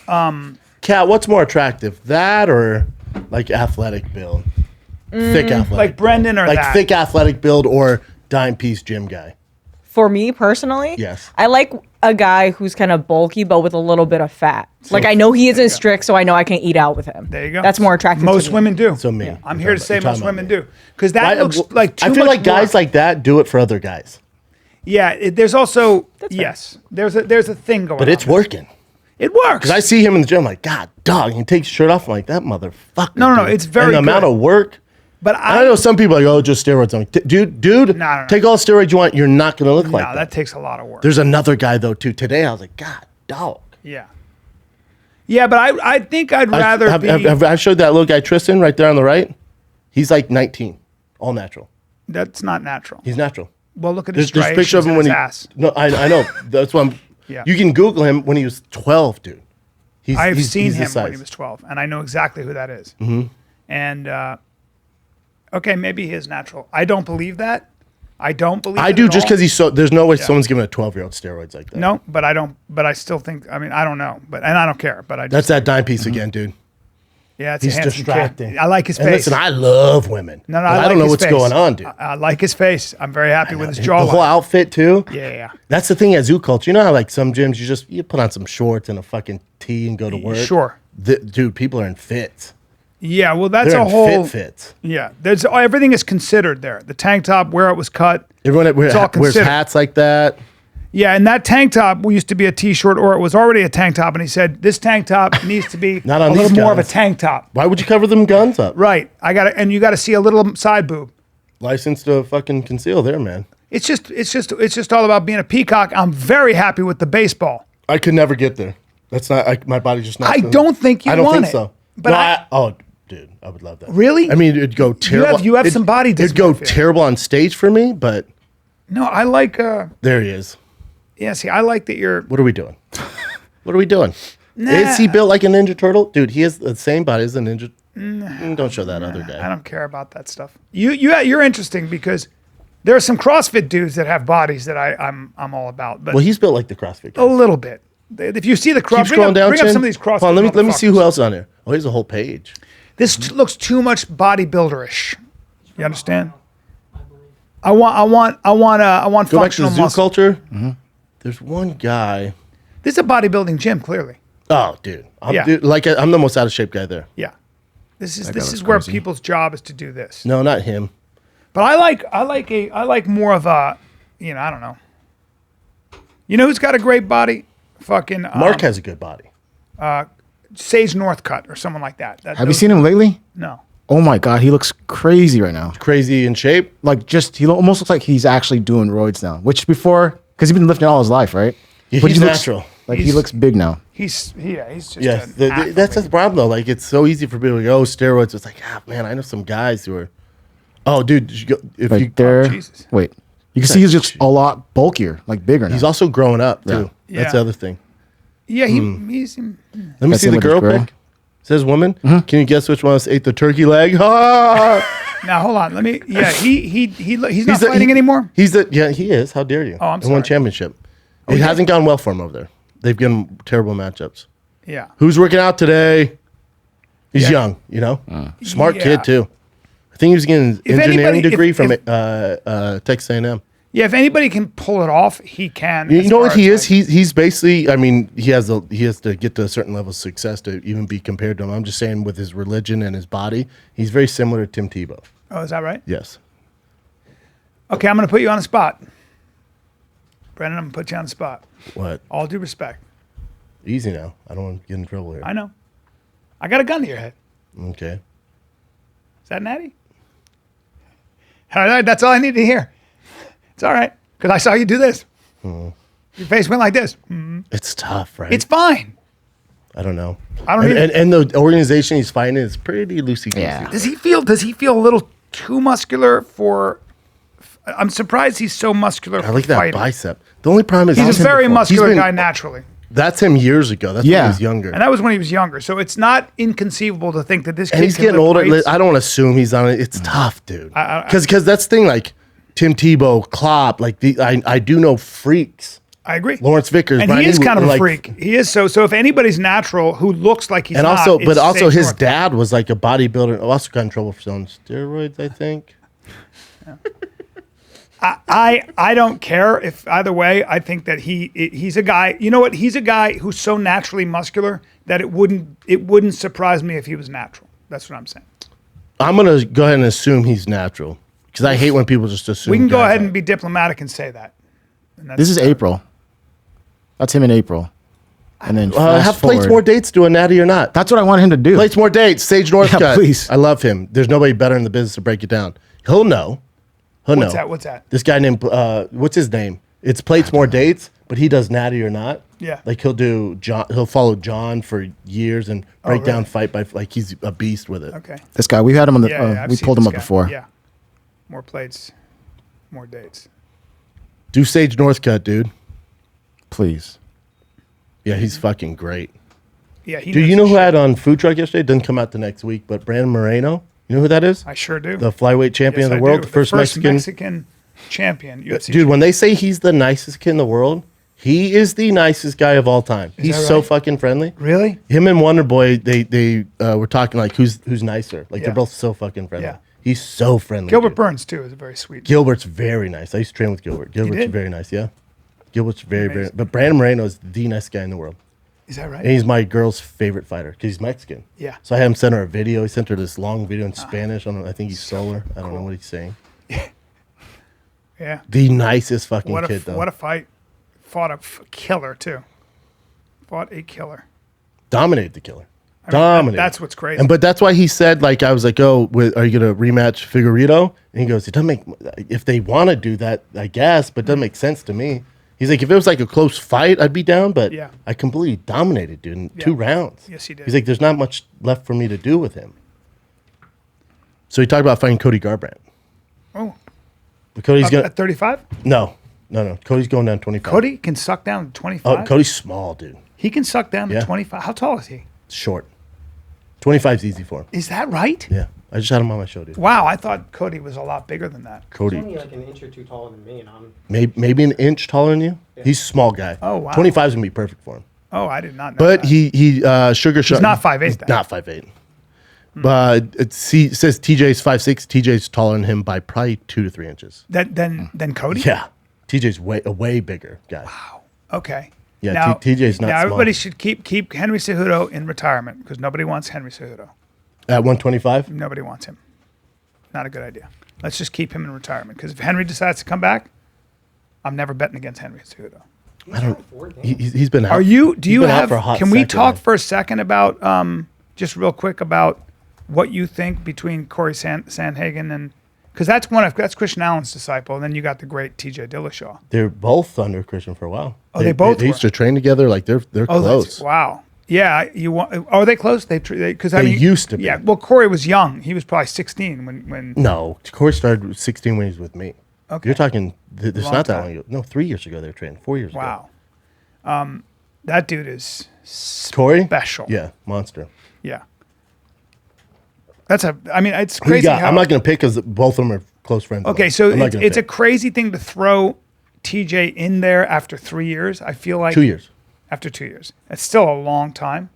Kat, what's more attractive, that or like athletic build? Thick athletic. Like Brendan or like that. Thick athletic build or dime piece gym guy. for me personally, Yes. I like a guy who's kind of bulky but with a little bit of fat. Like I know he isn't strict, so I know I can eat out with him. There you go. That's more attractive. Most to me. women do. So me. I'm here to say You're talking most about women me. do because that looks like too I feel much like guys work. like that do it for other guys, Yeah, there's also yes, there's a thing going on. but it's working. It works. Because I see him in the gym, I'm like, God, dog, he takes his shirt off. I'm like, that motherfucker. No, dude. it's very And the amount good. of work. But I know some people are like, oh, just steroids. I'm like, dude, No. take all the steroids you want. You're not going to look like no, that takes a lot of work. There's another guy, though, too. Today, I was like, God, dog. Yeah. Yeah, but I think I'd rather be. I showed that little guy, Tristan, right there on the right. He's like 19, all natural. That's not natural. He's natural. Well, look at his There's picture of him when he. ass. No, I know. That's what I'm. Yeah. You can Google him when he was 12, dude. I've seen he's him this when size. he was 12, and I know exactly who that is. Mm-hmm. And okay, maybe he is natural. I don't believe that. I don't believe. I do just because he's so. There's no way someone's giving a 12-year-old steroids like that. No, but I don't. But I still think. I mean, I don't know. But and I don't care. But I just. That's that dime piece again, dude. Yeah, it's He's a handsome distracting. kid. I like his And face. listen, I love women. No, But I I like don't know his what's face. going on, dude. I like his face. I'm very happy with his The whole jawline. outfit too. Yeah. That's the thing at zoo culture. You know how like some gyms you put on some shorts and a fucking tee and go to work. Sure. Dude, people are in fits. Yeah. Well, that's They're a in whole. fits. Yeah. There's everything is considered there. The tank top, where it was cut. Everyone wears all considered. hats like that. Yeah, and that tank top used to be a t-shirt, or it was already a tank top. And he said this tank top needs to be Not on a little these more of a guns. tank top. Why would you cover them guns up? Right. And you got to see a little side boob. License to fucking conceal there, man. It's just all about being a peacock. I'm very happy with the baseball. I could never get there. That's not my body's just not. I don't think you I don't want think it. so. But No, dude, I would love that. Really? I mean, it'd go terrible. You have some body It'd go dysmorphia. terrible on stage for me, but No, I like. there he is. Yeah, see, I like that you're. What are we doing? What are we doing? Nah. Is he built like a Ninja Turtle? Dude, he has the same body as a Ninja. Don't show that other I guy. don't care about that stuff. You're interesting because there are some CrossFit dudes that have bodies that I'm all about, but Well, he's built like the CrossFit a guy. little bit. If you see the Keep CrossFit, scrolling down, bring up Chin. some of these CrossFit. Hold on, let me see who motherfuckers. else is on here. Oh, here's a whole page. This looks too much bodybuilderish. You understand? I want Go back to functional the zoo muscle. culture. There's one guy. This is a bodybuilding gym, clearly. Oh, dude. I'm the most out of shape guy there. Yeah. This is looks where crazy. people's job is to do this. No, not him. But I like more of a, I don't know. You know who's got a great body? Fucking Mark has a good body. Sage Northcutt or someone like that. Have you seen him lately? No. Oh my God, he looks crazy right now. Crazy in shape. Like he almost looks like he's actually doing roids now. Which before, because he's been lifting all his life, right? Yeah, But he's he looks- natural. Like he He's- looks big now. He's just Yes, an that's athlete. the problem though. Like it's so easy for people to go steroids. It's like, man, I know some guys who are. Oh, dude, did you go, if Right you, there. Jesus. Wait, you can see he's just a lot bulkier, like bigger now. he's also growing up too. Yeah. That's the other thing. Yeah, he's Let me That's see him the with his girl grill. pic. It says woman. Can you guess which one of us ate the turkey leg? Ah! now hold on. Let me. Yeah, he's not the- fighting anymore. He is. How dare you? Oh, I'm He won sorry. championship. It hasn't gone well for him over there. They've given terrible matchups. Yeah. Who's working out today? He's Yeah. young, smart Yeah. kid too. I think he was getting an If engineering anybody- degree if- from if- Texas A&M. Yeah, if anybody can pull it off, he can. You as know far what he as, is? like- He's basically. I mean, he has to get to a certain level of success to even be compared to him. I'm just saying, with his religion and his body, he's very similar to Tim Tebow. Oh, is that right? Yes. Okay, I'm going to put you on the spot. Brendan, I'm going to put you on the spot. What? All due respect. Easy now. I don't want to get in trouble here. I know. I got a gun to your head. Okay. Is that natty? All right, that's all I need to hear. It's all right, because I saw you do this. Your face went like this. It's tough, right? It's fine. I don't know. I don't and, either. and the organization he's fighting is pretty loosey goosey. Yeah. Does he feel a little too muscular for? I'm surprised he's so muscular. I like for that fighting. bicep. The only problem is He's that's a him very before. muscular He's been- guy naturally, That's him years ago. That's when Yeah. he was younger. and that was when he was younger. So it's not inconceivable to think that this kid And he's can getting lift older. weights. I don't want to assume he's on it. It's tough, dude. I- Because that's the thing. Like Tim Tebow, Klopp. Like I do know freaks. I agree. Lawrence Vickers, and Bryan he is Eagle, kind of a like- freak. He is so. So if anybody's natural who looks like he's And not, also, it's but also Sage his North. dad was like a bodybuilder. Also got in trouble for selling steroids, I think. I don't care if either way. I think that he's a guy. You know what? He's a guy who's so naturally muscular that it wouldn't surprise me if he was natural. That's what I'm saying. I'm gonna go ahead and assume he's natural because I hate when people just assume. We can go ahead and be diplomatic and say that. This is April. That's him in April. And then have Plates more dates, do a natty or not. That's what I want him to do. Plates more dates. Sage Northcutt. Yeah, please. I love him. There's nobody better in the business to break it down. He'll know. What's that? This guy named what's his name? It's Plates more dates, but he does natty or not. Yeah. Like he'll do John. He'll follow John for years and break down fight by like he's a beast with it. Okay. This guy, we've had him on the. I've we seen pulled him this up guy. before. Yeah. More plates, more dates. Do Sage Northcutt, dude. Please. Yeah, he's fucking great. Yeah. Do you know who had on Food Truck yesterday? Doesn't come out the next week, but Brandon Moreno. You know who that is? I sure do. The flyweight champion Yes, of the I world, do. the first Mexican champion. UFC Dude, when they say he's the nicest kid in the world, he is the nicest guy of all time. He's that so right? fucking friendly. Really? Him and Wonder Boy, they were talking like who's nicer. Like Yeah. they're both so fucking friendly. Yeah. He's so friendly. Gilbert dude. Burns too is a very sweet. Gilbert's very nice. I used to train with Gilbert. Gilbert's did? very nice. Yeah. Gilbert's very Amazing. but Brandon Moreno is the nicest guy in the world. Is that right? And he's my girl's favorite fighter because he's Mexican. Yeah. So I had him send her a video. He sent her this long video in Spanish. I think he's solar. I don't know what he's saying. Yeah. The nicest fucking What kid though. a fight! Fought a killer too. Fought a killer. Dominated the killer. I mean, Dominated. that's what's crazy. But that's why he said, like, I was like, oh, are you going to rematch Figueiredo? And he goes, it doesn't make, if they want to do that, I guess, but it doesn't make sense to me. He's like, if it was like a close fight, I'd be down, but Yeah. I completely dominated, dude, in 2 rounds. Yes, he did. He's like, there's not much left for me to do with him. So he talked about fighting Cody Garbrandt. Oh, But Cody's going at 35, no. Cody's going down 25. Cody can suck down to 25. Oh, Cody's small, dude. He can suck down to Yeah. 25. How tall is he? Short. 25's easy for him. Is that right? Yeah. I just had him on my show, dude. Wow, I thought Cody was a lot bigger than that. He's Cody. only like an inch or two taller than me, and I'm. Maybe an inch taller than you. He's a small guy. Oh, wow. 25's gonna be perfect for him. Oh, I did not know But that. he sugar shot. He's not 5'8" then. Not 5'8". But it says TJ's 5'6". TJ's taller than him by probably 2 to 3 inches. Then Cody? Yeah, TJ's a way bigger guy. Okay. Yeah, Now, TJ's not Now small. everybody should keep Henry Cejudo in retirement because nobody wants Henry Cejudo. At 125. Nobody wants him. Not a good idea. Let's just keep him in retirement because if Henry decides to come back, I'm never betting against Henry Cejudo. He's been out. Are you? Do he's you been out have? for a hot Can we second, talk man. for a second about just real quick about what you think between Cory Sandhagen and because that's Christian Allen's disciple, and then you got the great T.J. Dillashaw. They're both under Christian for a while. Oh, they both They used to train together. Like they're close. Wow. Yeah, you want? Are they close? Because I They mean, used to be. Yeah. Well, Cory was young. He was probably 16 when. No, Corey started with 16 when he was with me. Okay. You're talking. There's Long not that time. long ago. No, 3 years ago they were training. 4 years ago. Wow. That dude is Corey. special. Yeah, monster. Yeah. That's a. I mean, it's Who you crazy. got? How, I'm not going to pick because both of them are close friends. of Okay, mine. so I'm not it's, gonna it's a pick. crazy thing to throw TJ in there after 3 years. I feel like 2 years. After 2 years, it's still a long time.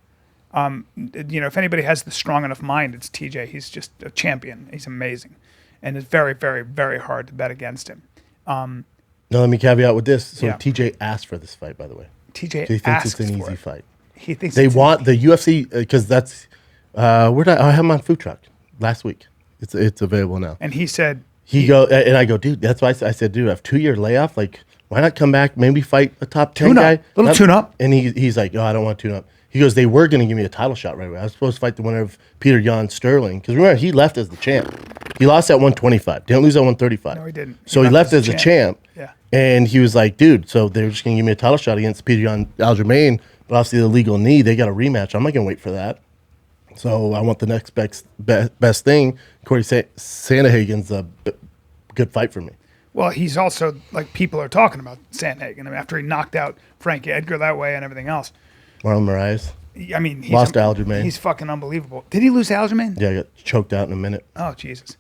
If anybody has the strong enough mind, it's TJ. He's just a champion. He's amazing, and it's very, very, very hard to bet against him. Now let me caveat with this. So Yeah. TJ asked for this fight, by the way. TJ He thinks asks it's an for easy it. fight. He thinks They it's want the UFC because that's where did I have him on Food Truck last week. It's available now. and he said, I go, dude. That's why I said, dude, I have 2 year layoff. Like, why not come back? Maybe fight a top 10 Tune up. guy. Little Not- tune up. And he's like, oh, I don't want to tune up. He goes, they were going to give me a title shot right away. I was supposed to fight the winner of Peter Yan Sterling because remember he left as the champ. He lost at 125. Didn't lose at 135. No, he didn't. So he left as the champ. Yeah. And he was like, dude, so they're just going to give me a title shot against Peter Yan Aljamain, but obviously the legal knee, they got a rematch. I'm not going to wait for that. So I want the next best thing. Cory Sandhagen's a good fight for me. well, he's also like people are talking about Sandhagen. I mean, after he knocked out Frankie Edgar that way and everything else. Marlon Moraes. I mean, he's Lost to Aljamain. He's fucking unbelievable. Did he lose to Aljamain? Yeah, I got choked out in a minute. Oh Jesus.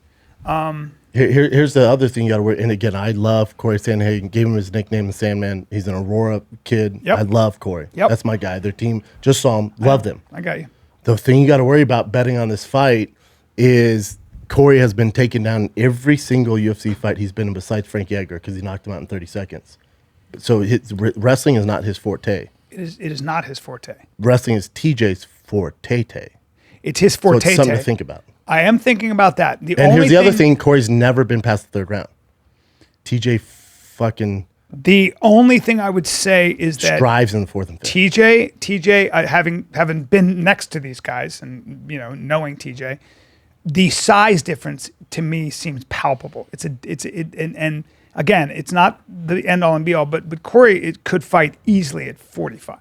Here's the other thing you got to worry. And again, I love Cory Sandhagen. Gave him his nickname, the Sandman. He's an Aurora kid. Yep. I love Cory. Yep. That's my guy. Their team just saw him. Loved him. I got you. The thing you got to worry about betting on this fight is Cory has been taken down in every single UFC fight he's been in besides Frankie Edgar because he knocked him out in 30 seconds. So wrestling is not his forte. It is not his forte. Wrestling is TJ's forte. It's his So forte. it's something to think about. I am thinking about that. And here's the other thing. Cory's never been past the third round. TJ fucking The only thing I would say is that strives in the fourth and fifth. TJ, having been next to these guys and knowing TJ, the size difference to me seems palpable. And again, it's not the end all and be all, but Cory could fight easily at 45.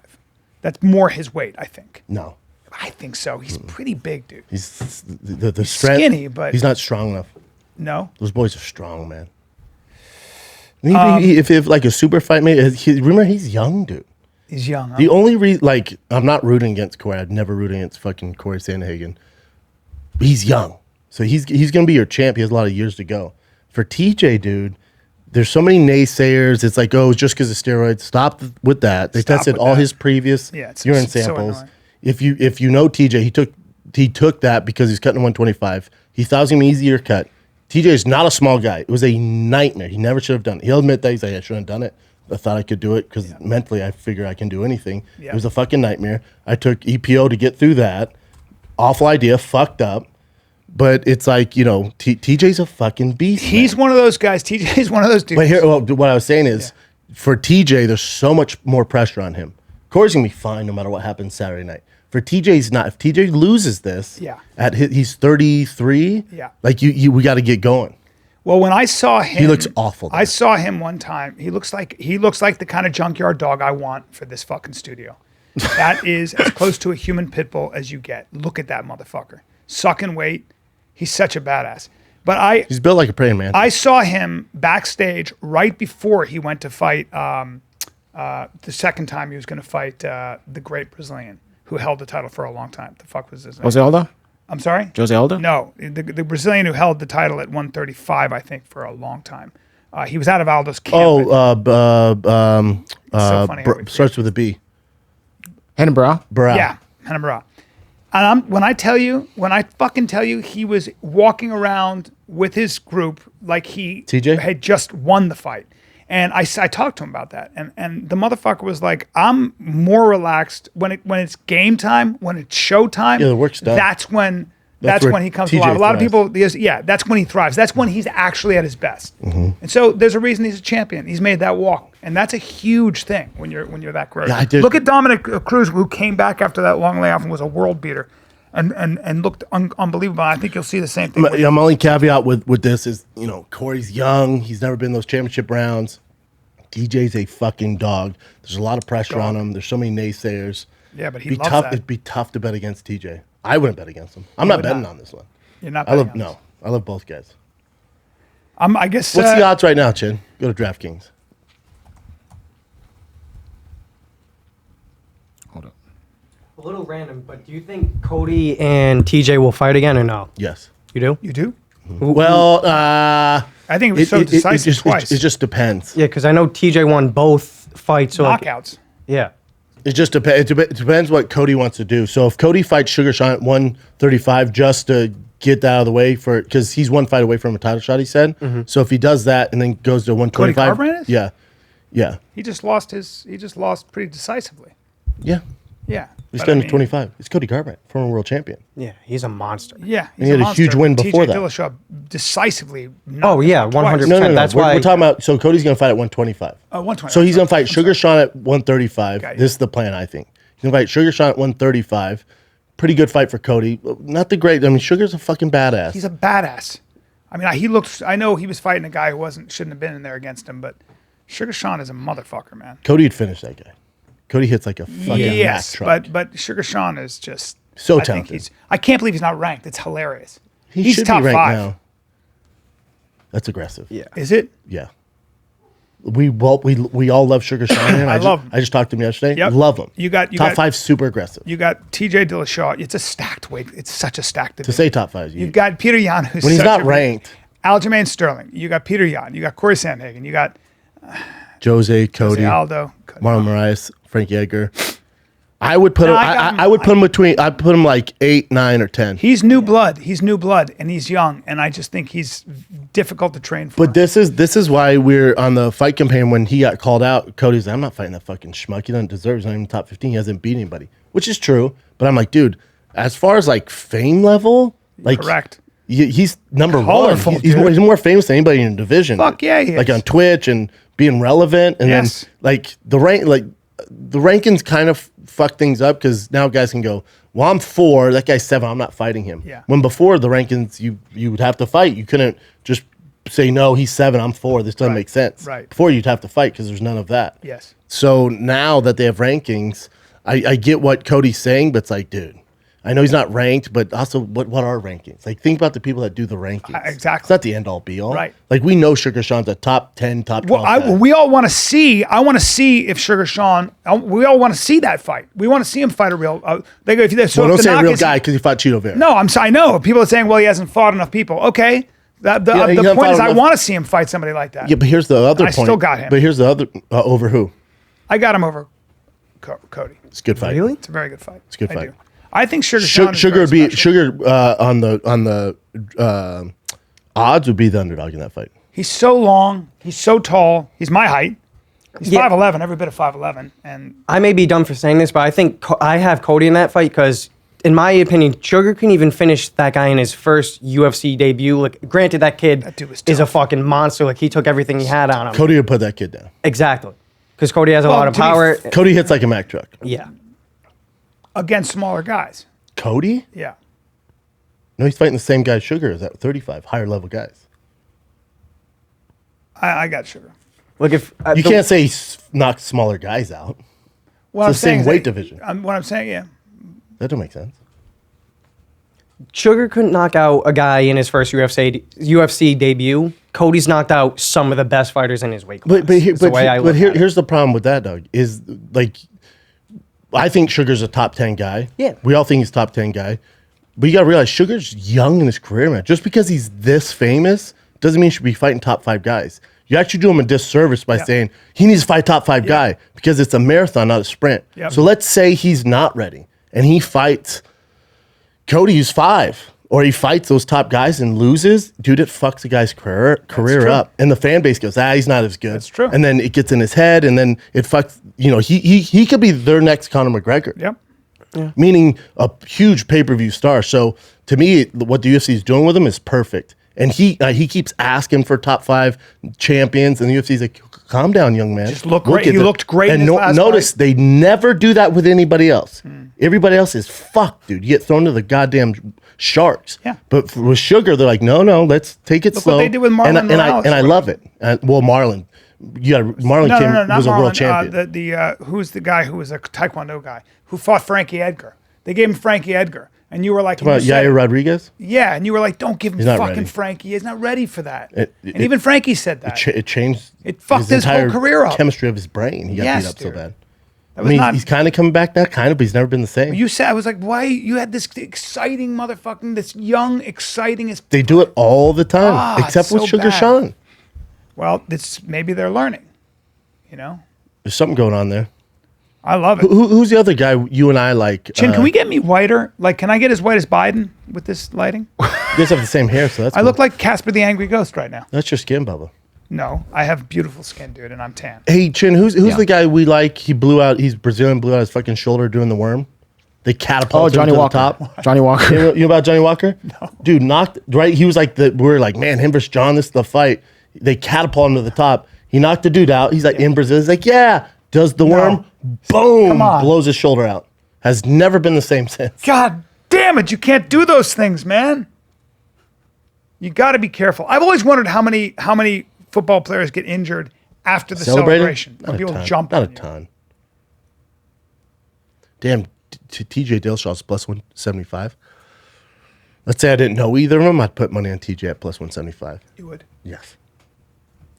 That's more his weight, I think. No. I think so. He's pretty big, dude. He's the strength. Skinny, but he's not strong enough. No. Those boys are strong, man. If like a super fight, remember he's young, dude. He's young. Huh? The only reason, I'm not rooting against Cory. I'd never root against fucking Cory Sandhagen. He's young, so he's gonna be your champ. He has a lot of years to go. For TJ, dude, there's so many naysayers. It's like, oh, just because of steroids. Stop with that. They tested all his previous urine samples. So if you know TJ, he took that because he's cutting 125. He thought it was gonna be an easier cut. TJ is not a small guy. It was a nightmare. He never should have done it. He'll admit that. He's like, I shouldn't have done it. I thought I could do it because mentally I figure I can do anything. Yeah. It was a fucking nightmare. I took EPO to get through that. Awful idea. Fucked up. But it's like, TJ's a fucking beast. He's one of those guys. TJ's one of those dudes. But what I was saying is, for TJ, there's so much more pressure on him. Cory's going to be fine no matter what happens Saturday night. For TJ's not. If TJ loses this, he's 33. Yeah. We got to get going. Well, when I saw him, he looks awful. I saw him one time. He looks like the kind of junkyard dog I want for this fucking studio. That is as close to a human pit bull as you get. Look at that motherfucker, sucking weight. He's such a badass. But he's built like a praying man. I saw him backstage right before he went to fight. The second time he was going to fight the great Brazilian who held the title for a long time. The fuck was his name? Jose Aldo? I'm sorry? Jose Aldo? No, the Brazilian who held the title at 135, I think, for a long time. He was out of Aldo's camp. Starts with a B. Hannibal. Yeah, Hannibal. And when I fucking tell you, he was walking around with his group like he TJ? had just won the fight. And I talked to him about that, and the motherfucker was like, "I'm more relaxed when it's game time, when it's show time. Yeah, the work's done. That's when he comes TJ alive. A lot of thrives. people, that's when he thrives. That's when he's actually at his best. Mm-hmm. And so there's a reason he's a champion. He's made that walk, and that's a huge thing when you're that great. Yeah, I did. Look at Dominic Cruz, who came back after that long layoff and was a world beater. And looked unbelievable. I think you'll see the same thing. My only caveat with this is, Cory's young. He's never been in those championship rounds. DJ's a fucking dog. There's a lot of pressure on him. There's so many naysayers. Yeah, but It'd be tough to bet against TJ. I wouldn't bet against him. I'm not betting on this one. You're not I betting on this. I love both guys. I guess. What's the odds right now, Chin? Go to DraftKings. Hold up. A little random, but do you think Cody and TJ will fight again or no? Yes. You do? You do? Well, I think it was so decisive twice. It just depends. Yeah, because I know TJ won both fights. So Knockouts. Yeah. It just depends. It depends what Cody wants to do. So if Cody fights Sugar Sean at 135 just to get that out of the way because he's one fight away from a title shot, he said. Mm-hmm. So if he does that and then goes to 125, Cody Cartwright is? Yeah. He just lost pretty decisively. Yeah. Yeah. He's done 25. It's Cody Cartwright, former world champion. Yeah, he's a monster. Yeah, he had a huge win before that. Dillashaw decisively. Oh yeah, 100%. No. That's We're talking about. So Cody's going to fight at 125. 125. So he's going to fight Sugar Sean at 135. Okay. This is the plan, I think. He's going to fight Sugar Sean at 135. Pretty good fight for Cody. Not the great. I mean, Sugar's a fucking badass. He's a badass. I mean, he looks. I know he was fighting a guy who shouldn't have been in there against him, but Sugar Sean is a motherfucker, man. Cody would finish that guy. Cody hits like a fucking Mack truck. but Sugar Sean is just so talented. I can't believe he's not ranked. It's hilarious. He's top be ranked 5 now. That's aggressive. Yeah. Is it? Yeah. We all love Sugar Sean. I love him. I just talked to him yesterday. Yep. Love him. You got top 5 super aggressive. You got TJ Dillashaw. It's a stacked weight. It's such a stacked division. To say top 5, You've got Peter Yan, who's when he's such not ranked. Aljamain Sterling. You got Peter Yan. You got Cory Sandhagen. You got Jose, Cody, Aldo, Marlon Moraes, Frankie Edgar. I would put No, him. I got him. I would put him between. I put him like 8, 9, or 10. He's new blood. He's new blood, and he's young. And I just think he's difficult to train for. But this is why we're on the fight campaign. When he got called out, Cody's like, I'm not fighting that fucking schmuck. He doesn't deserve. He's not even top 15. He hasn't beat anybody, which is true. But I'm like, dude, as far as like fame level, like Correct. He's number Colorful, one. He's more famous than anybody in the division. Fuck yeah, he like is. on Twitch and being relevant, and Yes. then like the rankings kind of fuck things up because now guys can go, well, I'm 4, that guy's 7, I'm not fighting him. Yeah. When before the rankings, you would have to fight. You couldn't just say, no, he's 7, I'm 4. This doesn't make sense. Right. Before you'd have to fight because there's none of that. Yes. So now that they have rankings, I get what Cody's saying, but it's like, dude, I know he's not ranked, but also what are rankings? Like, think about the people that do the rankings. Exactly. It's not the end all be all. Right. Like, we know Sugar Sean's a top 10, top 12 Well, guy. we all want to see. I want to see if Sugar Sean. We all want to see that fight. We want to see him fight a real. They go. So Well, if don't the say a knock real is- guy because he fought Cheeto Vera. No, I know. People are saying, well, he hasn't fought enough people. Okay. he The hasn't point is, fought I enough- want to see him fight somebody like that. Yeah, but here's the other I point. still got him. But here's the other over who? I got him over Cody. It's a good fight. Really? It's a very good fight. It's a good fight. I think Sugar Sean. Sugar is would very be special. Sugar on the odds would be the underdog in that fight. He's so long. He's so tall. He's my height. He's Yeah. 5'11", every bit of 5'11", and I may be dumb for saying this, but I think I have Cody in that fight because, in my opinion, Sugar couldn't even finish that guy in his first UFC debut. Like, granted, that kid dude was is a tough. fucking monster. Like, he took everything he had on him. Cody would put that kid down. Exactly. Because Cody has a lot of to be power. Cody hits like a Mack truck. Yeah. against smaller guys. Cody? Yeah. No, he's fighting the same guy Sugar is at 35, higher level guys. I got Sugar. Look, if You can't say he knocks smaller guys out. What It's the same is weight that- division. What I'm saying, yeah. That don't make sense. Sugar couldn't knock out a guy in his first UFC debut. Cody's knocked out some of the best fighters in his weight class. Is the way I look at it. here's the problem with that, Doug, is like, I think Sugar's a top 10 guy. Yeah. We all think he's top 10 guy. But you got to realize Sugar's young in his career, man. Just because he's this famous doesn't mean he should be fighting top 5 guys. You actually do him a disservice by saying he needs to fight top 5 guy because it's a marathon, not a sprint. Yep. So let's say he's not ready and he fights Cody, who's 5, or he fights those top guys and loses. Dude, it fucks the guy's career true. up. And the fan base goes, he's not as good. That's true. And then it gets in his head and then it fucks, he could be their next Conor McGregor. Yep. Meaning a huge pay-per-view star. So to me, what the UFC is doing with him is perfect. And he keeps asking for top 5 champions, and the UFC's like, calm down, young man. Just look We'll great. get He there." looked great in And his last notice fight. they never do that with anybody else. Everybody else is fucked, dude. You get thrown to the goddamn sharks. Yeah. But with Sugar, they're like, no, let's take it Look slow. what they did with Marlon and I Morales. love it. Marlon. Marlon Not was a world Marlon. champion. Who's the guy who was a Taekwondo guy who fought Frankie Edgar? They gave him Frankie Edgar, and you were like, About you said- Yair Rodriguez? yeah, and you were like, don't give him not fucking ready. Frankie. He's not ready for that. It- and even Frankie said that. It changed It fucked his whole entire career up. chemistry of his brain. He got Yes, beat up so dude. bad. That I was mean, not- he's kind of coming back now, but he's never been the same. You said, I was like, why? You had this exciting motherfucking, this young, exciting as. They do it all the time, Ah, except it's with so Sugar bad. Sean. Well, maybe they're learning. You know, There's something going on there. I love it. Who's the other guy you and I like? Chin, can we get me whiter? Like, can I get as white as Biden with this lighting? You guys have the same hair, so that's I cool. look like Casper the Angry Ghost right now. That's your skin, Bubba. No, I have beautiful skin, dude, and I'm tan. Hey, Chin, who's the guy we like? He's Brazilian, blew out his fucking shoulder doing the worm. They catapulted him Johnny to Walker. the top. Johnny Walker. You know about Johnny Walker? No. Dude, knocked, right? He was like, we're like, man, him versus John, this is the fight. They catapult him to the top. He knocked the dude out. He's like, in Brazil. He's like, yeah. Does the worm. Boom. Come on. Blows his shoulder out. Has never been the same since. God damn it, you can't do those things, man. You got to be careful. I've always wondered how many football players get injured after the Celebrating? celebration. Not When a people ton. jump Not on a you. ton. Damn, TJ Dillashaw's plus 175. Let's say I didn't know either of them. I'd put money on TJ at plus 175. You would. Yes.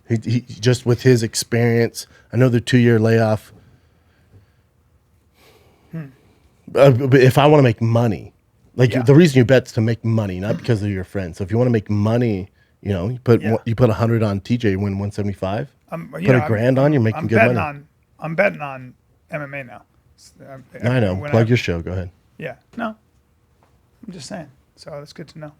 He just with his experience, I know the 2-year layoff. But if I want to make money, like Yeah. the reason you bet's to make money, not because of your friends. So if you want to make money, you put Yeah. you put 100 on TJ, you win 175. You Put know, a grand on, you're making good money. I'm betting on MMA now. I know. when Plug your show. Go ahead. Yeah. No. I'm just saying. So that's good to know.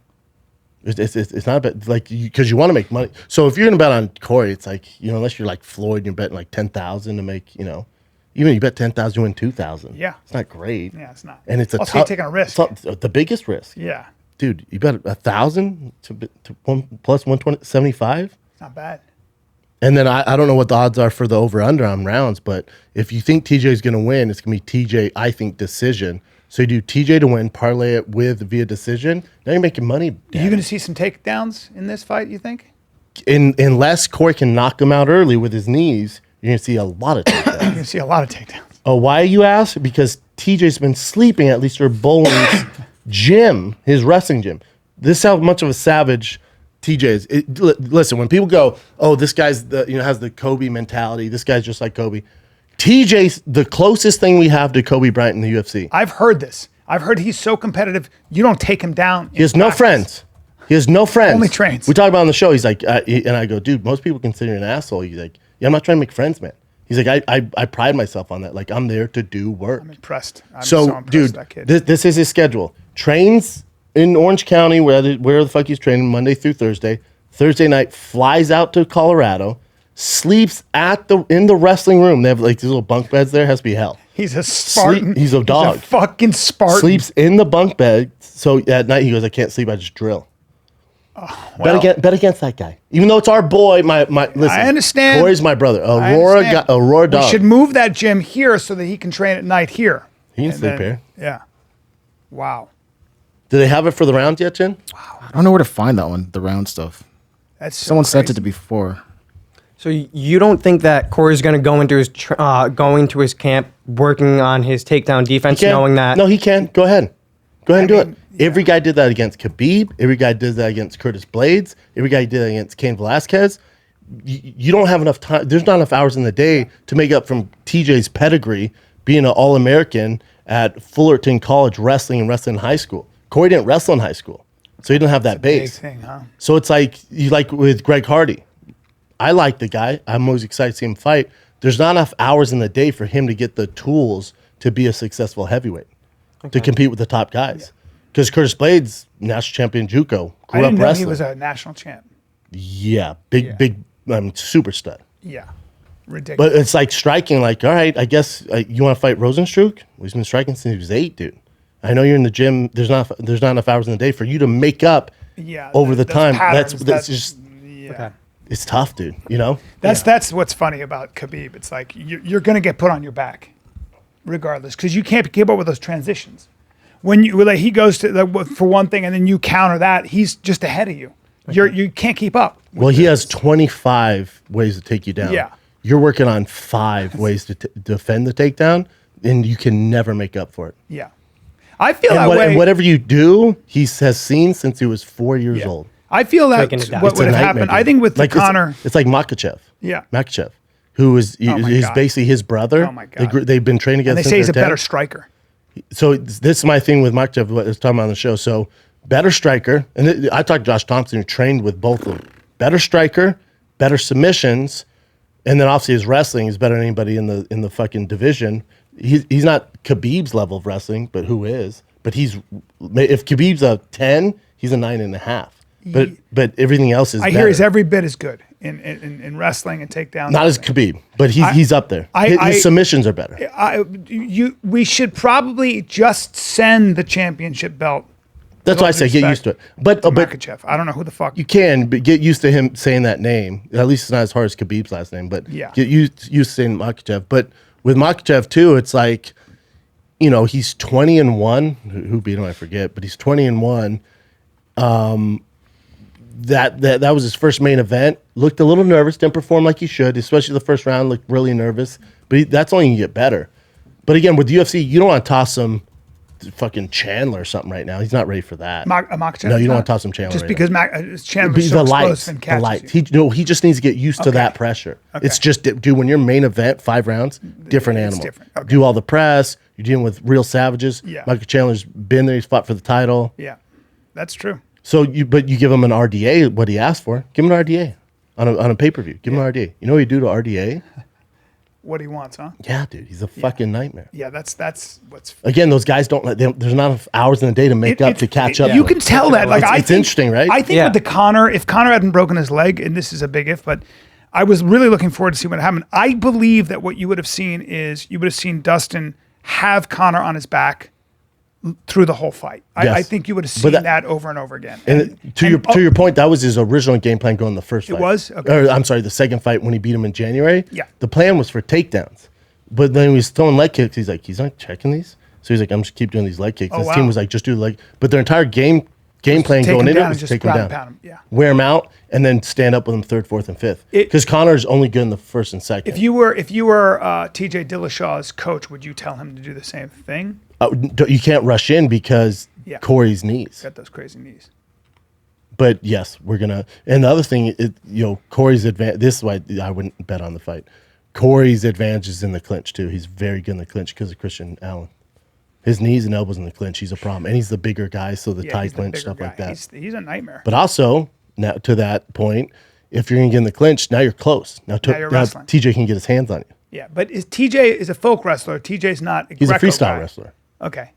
It's not about like because you want to make money. So if you're gonna bet on Cory, it's like unless you're like Floyd, and you're betting like 10,000 to make even you bet 10,000, you win 2,000. Yeah. It's not great. Yeah, it's not. And it's a also, you're taking a risk. It's the biggest risk. Yeah. Dude, you bet 1,000 to one plus 120 75. It's not bad. And then I don't know what the odds are for the over under on rounds, but if you think TJ is gonna win, it's gonna be TJ. I think decision. So you do TJ to win, parlay it with via decision. Now you're making money. Are you going to see some takedowns in this fight, you think? Unless Cory can knock him out early with his knees, you're going to see a lot of takedowns. You're going to see a lot of takedowns. Oh, why you ask? Because TJ's been sleeping at least Boland's gym, his wrestling gym. This is how much of a savage TJ is. Listen, when people go, oh, this guy's has the Kobe mentality. This guy's just like Kobe. TJ's the closest thing we have to Kobe Bryant in the UFC. I've heard this. I've heard he's so competitive, you don't take him down. He has no friends. He has no friends. Only trains. We talk about it on the show. He's like, and I go, dude, most people consider you an asshole. He's like, yeah, I'm not trying to make friends, man. He's like, I pride myself on that. Like, I'm there to do work. I'm impressed. I'm so impressed dude, with that kid. This is his schedule. Trains in Orange County, where the fuck he's training, Monday through Thursday. Thursday night, flies out to Colorado. Sleeps in the wrestling room. They have like these little bunk beds there. Has to be hell. He's a Spartan. He's a dog. He's a fucking Spartan. Sleeps in the bunk bed. So at night he goes, I can't sleep. I just drill. Well, bet against that guy. Even though it's our boy. Listen. I understand. Cory's my brother. I Aurora understand. dog. We should move that gym here so that he can train at night here. He can And sleep then- here. Yeah. Wow. Do they have it for the rounds yet, Jen? I don't know where to find that one, the round stuff. That's so Someone sent it crazy. to me before. So you don't think that Cory's going to go into his going to his camp, working on his takedown defense, knowing that? No, he can. Go ahead. Go ahead and do it. Yeah. Every guy did that against Khabib. Every guy did that against Curtis Blades. Every guy did that against Cain Velasquez. You don't have enough time. There's not enough hours in the day to make up from TJ's pedigree being an All-American at Fullerton College wrestling and wrestling in high school. Cory didn't wrestle in high school, so he didn't have that base. Big thing, huh? So it's like with Greg Hardy. I like the guy. I'm always excited to see him fight. There's not enough hours in the day for him to get the tools to be a successful heavyweight, to compete with the top guys. Because Curtis Blades, national champion JUCO, I grew up didn't know wrestling. he was a national champ. Yeah, big, super stud. Yeah. Ridiculous. But it's like striking. Like, all right, I guess you want to fight Rosenstruck? Well, he's been striking since he was 8, dude. I know you're in the gym. There's not enough hours in the day for you to make up over the time. That's just it's tough, dude. That's what's funny about Khabib. It's like you're going to get put on your back, regardless, because you can't keep up with those transitions. When he goes to for one thing, and then you counter that, he's just ahead of you. You can't keep up. Well, he has 25 ways to take you down. Yeah. You're working on 5 ways to defend the takedown, and you can never make up for it. Yeah. I feel that way. And whatever you do, he has seen since he was 4 years old. I feel that Breaking it down. what It's would a have nightmare, happened. I dude. think with Connor. It's like Makhachev. Yeah. Makhachev, who is God. basically his brother. Oh my God. They've been training And together. they say he's a since they're better 10. striker. So this is my thing with Makhachev, what I was talking about on the show. So better striker, and I talked to Josh Thompson, who trained with both of them. Better striker, better submissions, and then obviously his wrestling is better than anybody in the fucking division. He's not Khabib's level of wrestling, but who is? But if Khabib's a 10, he's a 9.5. But everything else is. I hear he's every bit as good in wrestling and takedowns. Not as Khabib, but he's up there. His submissions are better. We should probably just send the championship belt. That's why I say get used to it. But Makhachev. I don't know who the fuck. you can get used to him saying that name. At least it's not as hard as Khabib's last name. But Yeah. get used to saying Makhachev. But with Makhachev too, it's like, he's 20-1. Who beat him? I forget. But he's 20-1. That was his first main event. Looked a little nervous. Didn't perform like he should, especially the first round. Looked really nervous. But that's only going to get better. But again, with the UFC, you don't want to toss him fucking Chandler or something right now. He's not ready for that. Makhachev. No, you don't want to toss him Chandler. Just right because now. Chandler's so explosive and catches you. He just needs to get used to that pressure. Okay. It's just, dude, when you're main event, 5 rounds, different It's animal. different. Okay. Do all the press. You're dealing with real savages. Yeah. Michael Chandler's been there. He's fought for the title. Yeah, that's true. So you give him an RDA, what he asked for. Give him an RDA on a pay-per-view. Give him an RDA. You know what you do to RDA? what he wants, huh? Yeah, dude, he's a fucking nightmare. Yeah, that's what's. Again, those guys don't. There's not enough hours in the day to make up to catch up. You can tell that. Like it's interesting, right? I think with the Conor, if Conor hadn't broken his leg, and this is a big if, but I was really looking forward to see what happened. I believe that what you would have seen is you would have seen Dustin have Conor on his back through the whole fight. I think you would have seen that over and over again. And to your point, that was his original game plan going the first fight. It was? Okay. Or, I'm sorry, the second fight when he beat him in January. Yeah. The plan was for takedowns. But then he was throwing leg kicks. He's like, he's not checking these. So he's like, I'm just keep doing these leg kicks. His team was like, just do the leg. But their entire game plan going into it was take him down. Wear him out and then stand up with him third, fourth, and fifth. Because Conor's only good in the first and second. If you were TJ Dillashaw's coach, would you tell him to do the same thing? You can't rush in because Cory's knees. Got those crazy knees. But yes, we're gonna. And the other thing, Cory's advantage. This is why I wouldn't bet on the fight. Cory's advantage is in the clinch too. He's very good in the clinch because of Christian Allen. His knees and elbows in the clinch, he's a problem, and he's the bigger guy, so the tie clinch stuff like that. He's a nightmare. But also, now to that point, if you're gonna get in the clinch, now you're close. Now TJ can get his hands on you. Yeah, but TJ is a folk wrestler. TJ's not. He's a freestyle wrestler. Okay,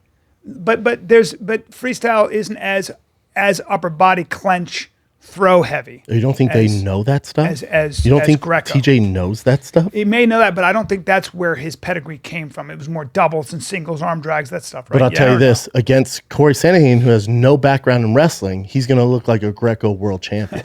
but freestyle isn't as upper body clench throw heavy. You don't think they know that stuff? You don't think Greco. TJ knows that stuff? He may know that, but I don't think that's where his pedigree came from. It was more doubles and singles, arm drags, that stuff, right? But I'll tell you this, against Cory Sandhagen, who has no background in wrestling, he's going to look like a Greco world champion.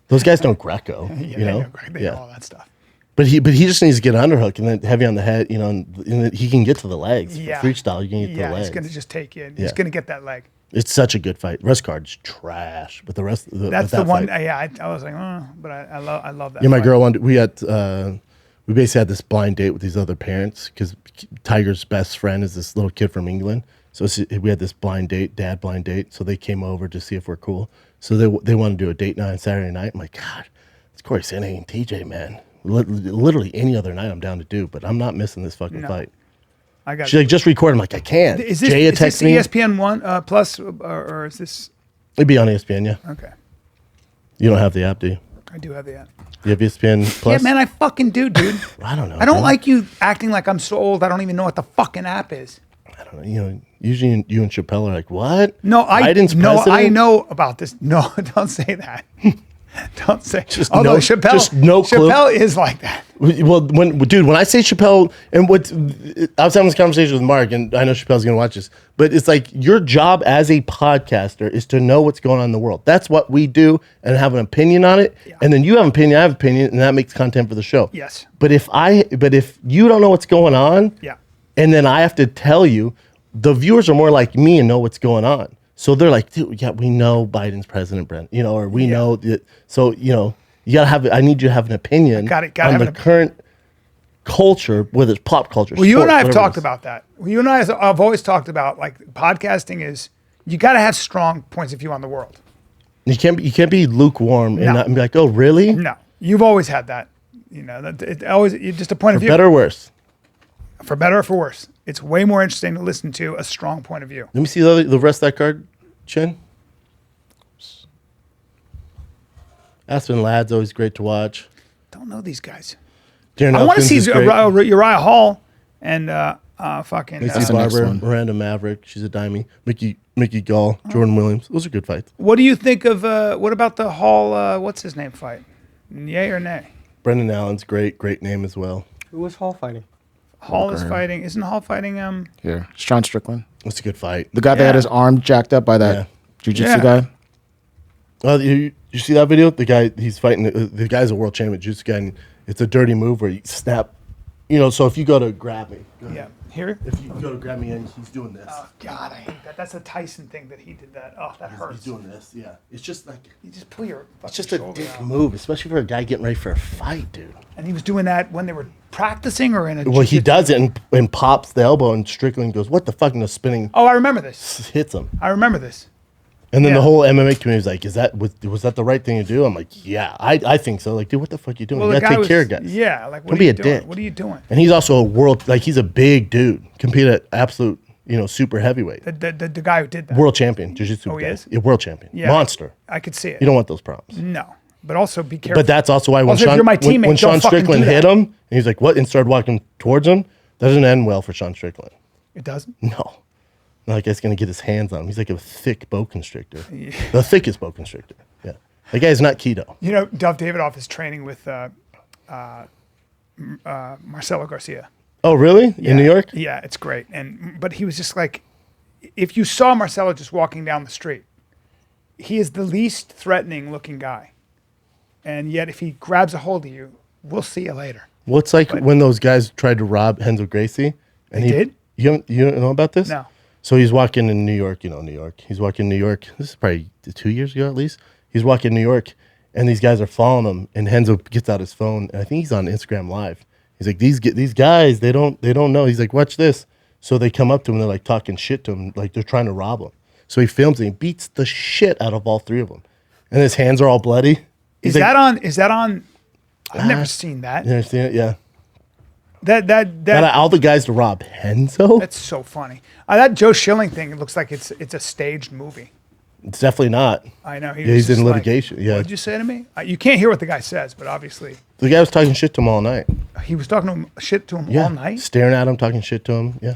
Those guys know Greco, They know all that stuff. But he just needs to get an underhook and then heavy on the head, and he can get to the legs. Yeah. Freestyle, you can get to the legs. He's going to just take you in. He's going to get that leg. It's such a good fight. Rest card's trash, but the rest of that's the one. Fight, I was like, but I love that. Yeah, my girl wanted. We basically had this blind date with these other parents because Tiger's best friend is this little kid from England. So we had this blind date, dad blind date. So they came over to see if we're cool. So they want to do a date night on Saturday night. I'm like, God, it's Cory Sandhagen, TJ, man. Literally any other night I'm down to do, but I'm not missing this fucking fight. I got. She's like, just record. I'm like, I can't. Is this ESPN One Plus or is this? It'd be on ESPN, yeah. Okay. You don't have the app, do you? I do have the app. You have ESPN Plus? Yeah, man, I fucking do, dude. I don't know. I don't like you acting like I'm so old. I don't even know what the fucking app is. I don't know. Usually you and Chappelle are like, what? No, I know about this. No, don't say that. Don't say. Chappelle is like that. Well, when I say Chappelle, and I was having this conversation with Mark, and I know Chappelle's going to watch this, but it's like your job as a podcaster is to know what's going on in the world. That's what we do and have an opinion on it. Yeah. And then you have an opinion, I have an opinion, and that makes content for the show. Yes. But if you don't know what's going on, and then I have to tell you, the viewers are more like me and know what's going on. So they're like, dude, we know Biden's president, Brent, or we know that. So, you gotta have. I need you to have an opinion on the current culture, whether it's pop culture. Well, you and I have talked about that. You and I have always talked about like podcasting is you got to have strong points of view on the world. You can't be lukewarm and not be like, oh, really? No, you've always had that. It's just a point of view. For better or worse. For better or for worse, it's way more interesting to listen to a strong point of view. Let me see the rest of that card, Chen. Aspen Ladd's always great to watch. Don't know these guys. Darren I want to see Uriah Hall and fucking Lacey Barber, Miranda Maverick. She's a dimey. Mickey Gall, Jordan Williams. Those are good fights. What do you think of? What about the Hall? What's his name fight? Yay or nay? Brendan Allen's great name as well. Who was Hall fighting? Hall is fighting. Isn't Hall fighting? Here, Sean Strickland. That's a good fight. The guy that had his arm jacked up by that jiu-jitsu guy. Oh, you see that video? The guy he's fighting. The guy's a world champion jiu-jitsu guy. And it's a dirty move where you snap. So if you go to grab me. Here. If you go to grab me and he's doing this. Oh God, I hate that. That's a Tyson thing that he did that. Oh, that hurts. He's doing this. Yeah, it's just like you just pull your. It's just a dick move, especially for a guy getting ready for a fight, dude. And he was doing that when they were practicing or in a. Well, he does it and pops the elbow, and Strickland goes, "What the fuck?" And the spinning. Oh, I remember this. Hits him. I remember this. And then the whole MMA community was like, was that the right thing to do? I'm like, yeah, I think so. Like, dude, what the fuck are you doing? You gotta take care of guys. Yeah, like, don't be a dick. What are you doing? And he's also he's a big dude. Compete at absolute, super heavyweight. The guy who did that. World champion, jiu-jitsu. Oh, he is? Yeah, world champion. Yeah. Monster. I could see it. You don't want those problems. No. but also be careful. But that's also why when Also, if Sean, you're my teammate, when Sean don't fucking Strickland do hit that. him, and he's like, what? And started walking towards him, doesn't end well for Sean Strickland. It doesn't. No. Not like he's going to get his hands on him. He's like a thick boa constrictor. The thickest boa constrictor. Yeah. That guy's not keto. You know, Dov Davidoff is training with Marcelo Garcia. Oh, really? In New York? Yeah, it's great. But he was just like, if you saw Marcelo just walking down the street, he is the least threatening looking guy. And yet if he grabs a hold of you, we'll see you later. Well, it's like when those guys tried to rob Renzo Gracie. And They did? You don't know about this? No. So he's walking in New York, New York. He's walking in New York. This is probably 2 years ago at least. He's walking in New York, and these guys are following him. And Renzo gets out his phone, and I think he's on Instagram Live. He's like, these guys, they don't know. He's like, watch this. So they come up to him, and they're like talking shit to him, like they're trying to rob him. So he films it. He beats the shit out of all three of them, and his hands are all bloody. Is that on? I've never seen that. You understand it? Yeah. That All the guys to rob Renzo. that's so funny. That Joe Schilling thing, it looks like it's a staged movie. It's definitely not. I know. Yeah, he's in litigation. Yeah. What'd you say to me? You can't hear what the guy says, but obviously The guy was talking shit to him all night. he was talking to him shit to him Yeah. all night. Staring at him, talking shit to him. Yeah.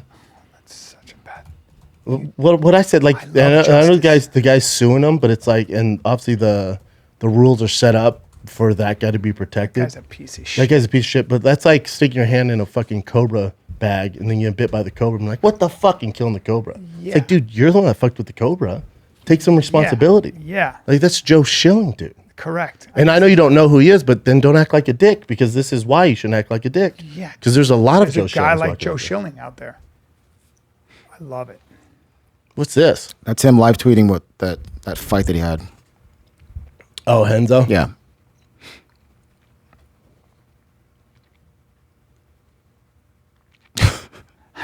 Such a bad. What I said, like, I love I know justice. the guy's suing him, but it's like, and obviously the rules are set up for that guy to be protected. Guy's a piece of That shit. guy's a piece of shit, but that's like sticking your hand in a fucking cobra bag and then you get bit by the cobra. I'm like, what the fuck? And killing the cobra. Yeah. It's like, dude, you're the one that fucked with the cobra. Take some responsibility. Yeah. Like, that's Joe Schilling, dude. Correct. And I know you don't know who he is, but then don't act like a dick, because this is why you shouldn't act like a dick. Yeah. Because there's a lot of Joe There's a guy Schillings like walking Joe out there. Schilling out there. I love it. What's this? That's him live tweeting what that fight that he had. Oh, Renzo? Yeah.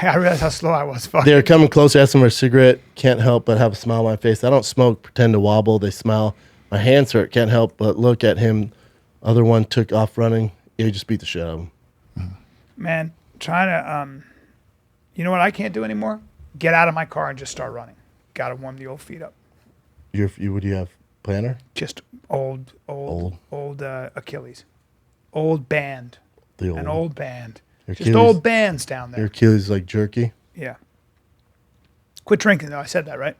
I realized how slow I was. Fuck. They're coming closer, ask them for a cigarette. Can't help but have a smile on my face. I don't smoke, pretend to wobble. They smile. My hands hurt. Can't help but look at him. Other one took off running. Yeah, he just beat the shit out of him. Man, trying to, you know what I can't do anymore? Get out of my car and just start running. Got to warm the old feet up. What do you have? Planner? Just old Achilles. Old band. An old band. Your Just Achilles- old bands down there. Your Achilles like jerky? Yeah. Quit drinking, though. I said that, right?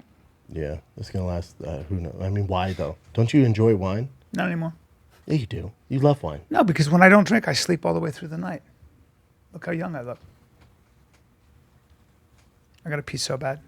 Yeah, it's going to last. Who knows? I mean, why, though? Don't you enjoy wine? Not anymore. Yeah, you do. You love wine. No, because when I don't drink, I sleep all the way through the night. Look how young I look. I got to pee so bad.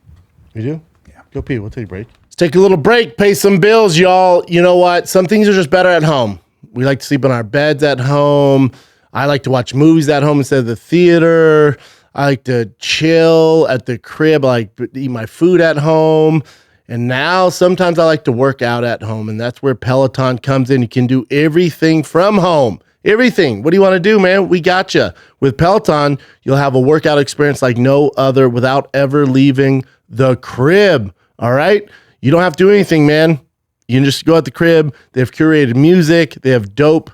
You do? Yeah. Go pee. We'll take a break. Let's take a little break. Pay some bills, y'all. You know what? Some things are just better at home. We like to sleep in our beds at home. I like to watch movies at home instead of the theater. I like to chill at the crib. I like to eat my food at home. And now sometimes I like to work out at home. And that's where Peloton comes in. You can do everything from home. Everything. What do you want to do, man? We got you. With Peloton, you'll have a workout experience like no other without ever leaving the crib. All right? You don't have to do anything, man. You can just go at the crib. They have curated music. They have dope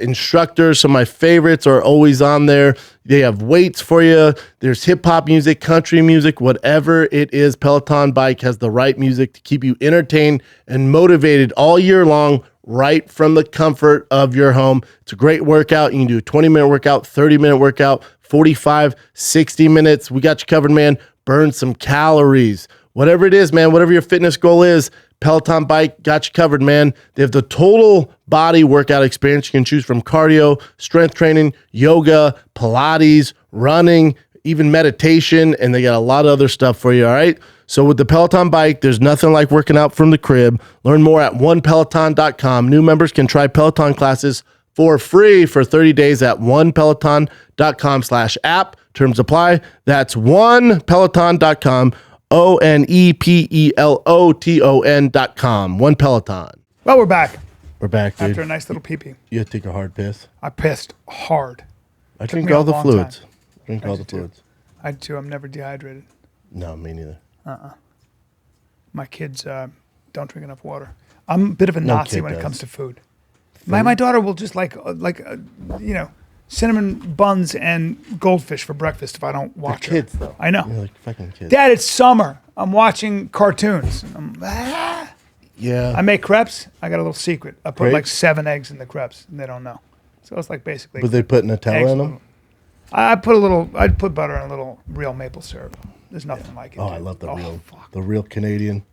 instructors. Some of my favorites are always on there. They have weights for you. There's hip hop music, country music, whatever it is. Peloton Bike has the right music to keep you entertained and motivated all year long, right from the comfort of your home. It's a great workout. You can do a 20-minute workout, 30-minute workout, 45, 60 minutes. We got you covered, man. Burn some calories. Whatever it is, man, whatever your fitness goal is, Peloton Bike got you covered, man. They have the total body workout experience. You can choose from cardio, strength training, yoga, Pilates, running, even meditation, and they got a lot of other stuff for you, all right? So with the Peloton Bike, there's nothing like working out from the crib. Learn more at onepeloton.com. New members can try Peloton classes for free for 30 days at onepeloton.com/app. Terms apply. That's onepeloton.com. ONEPELOTON.com. One Peloton. Well, we're back We're back, dude. after a nice little pee-pee. You had to take a hard piss. I pissed hard. I drink me a all the long fluids. time. Drink all the fluids. I do. I'm never dehydrated. No, me neither. My kids don't drink enough water. I'm a bit of a Nazi kid when it does. comes to food. My daughter will just cinnamon buns and goldfish for breakfast if I don't watch her. Kids, though. I know. You're like fucking kids. Dad, it's summer. I'm watching cartoons. Yeah. I make crepes. I got a little secret. I put like Crepes? 7 eggs in the crepes, and they don't know. So it's like basically. But they put Nutella eggs in with them? I'd put butter and a little real maple syrup. There's nothing like it. Oh, dude. I love fuck. the real Canadian.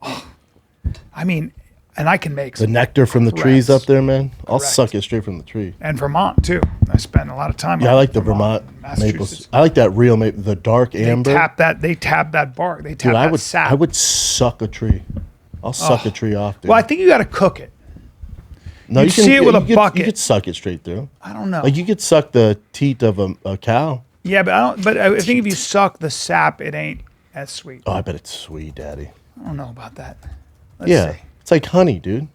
I mean, and I can make The some. nectar from the trees Correct. up there, man. I'll Correct. suck it straight from the tree. And Vermont too. I spend a lot of time. Yeah, I on like the Vermont maples. Massachusetts. I like that real maple, the dark amber. They tap that bark. They tap Dude, that sap. I would suck a tree. I'll suck a tree off, dude. Well, I think you got to cook it. No, you'd see it with a you bucket. You could suck it straight through. I don't know. Like you could suck the teat of a cow. Yeah, but I don't. But I think if you suck the sap, it ain't as sweet. Oh, I bet it's sweet, Daddy. I don't know about that. Let's Yeah, see. it's like honey, dude.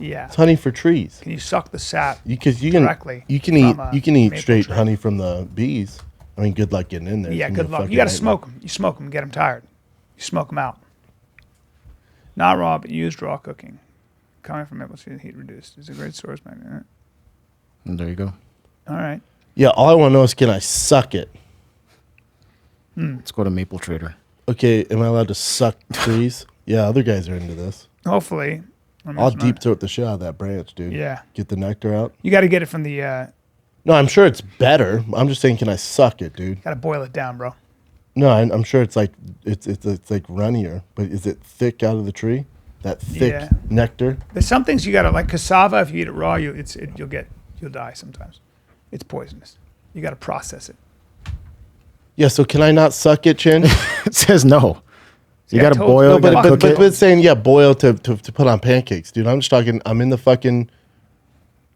Yeah. It's honey for trees. Can you suck the sap? You can directly you can eat from a you can eat maple straight tree? honey from the bees. I mean, good luck getting in there. Yeah, It's gonna good be a luck. fucking You got to nightmare. smoke them. You smoke them, get them tired. You smoke them out. Not raw, but used raw cooking. Coming from maple syrup, heat reduced. It's a great source. Man. And there you go. All right. Yeah, all I want to know is can I suck it? Let's go to Maple Trader. Okay, am I allowed to suck trees? Yeah, other guys are into this. Hopefully. I'll deep throat the shit out of that branch, dude. Yeah. Get the nectar out. You got to get it from the. No, I'm sure it's better. I'm just saying, can I suck it, dude? Got to boil it down, bro. No, I'm sure it's like it's like runnier, but is it thick out of the tree? That thick Yeah. nectar. There's some things you got to like cassava. If you eat it raw, you'll die sometimes. It's poisonous. You got to process it. Yeah, so can I not suck it, Chin? It says no. You I got to told boil, you. you got to cook but it. it's saying boil to put on pancakes, dude. I'm just talking. I'm in the fucking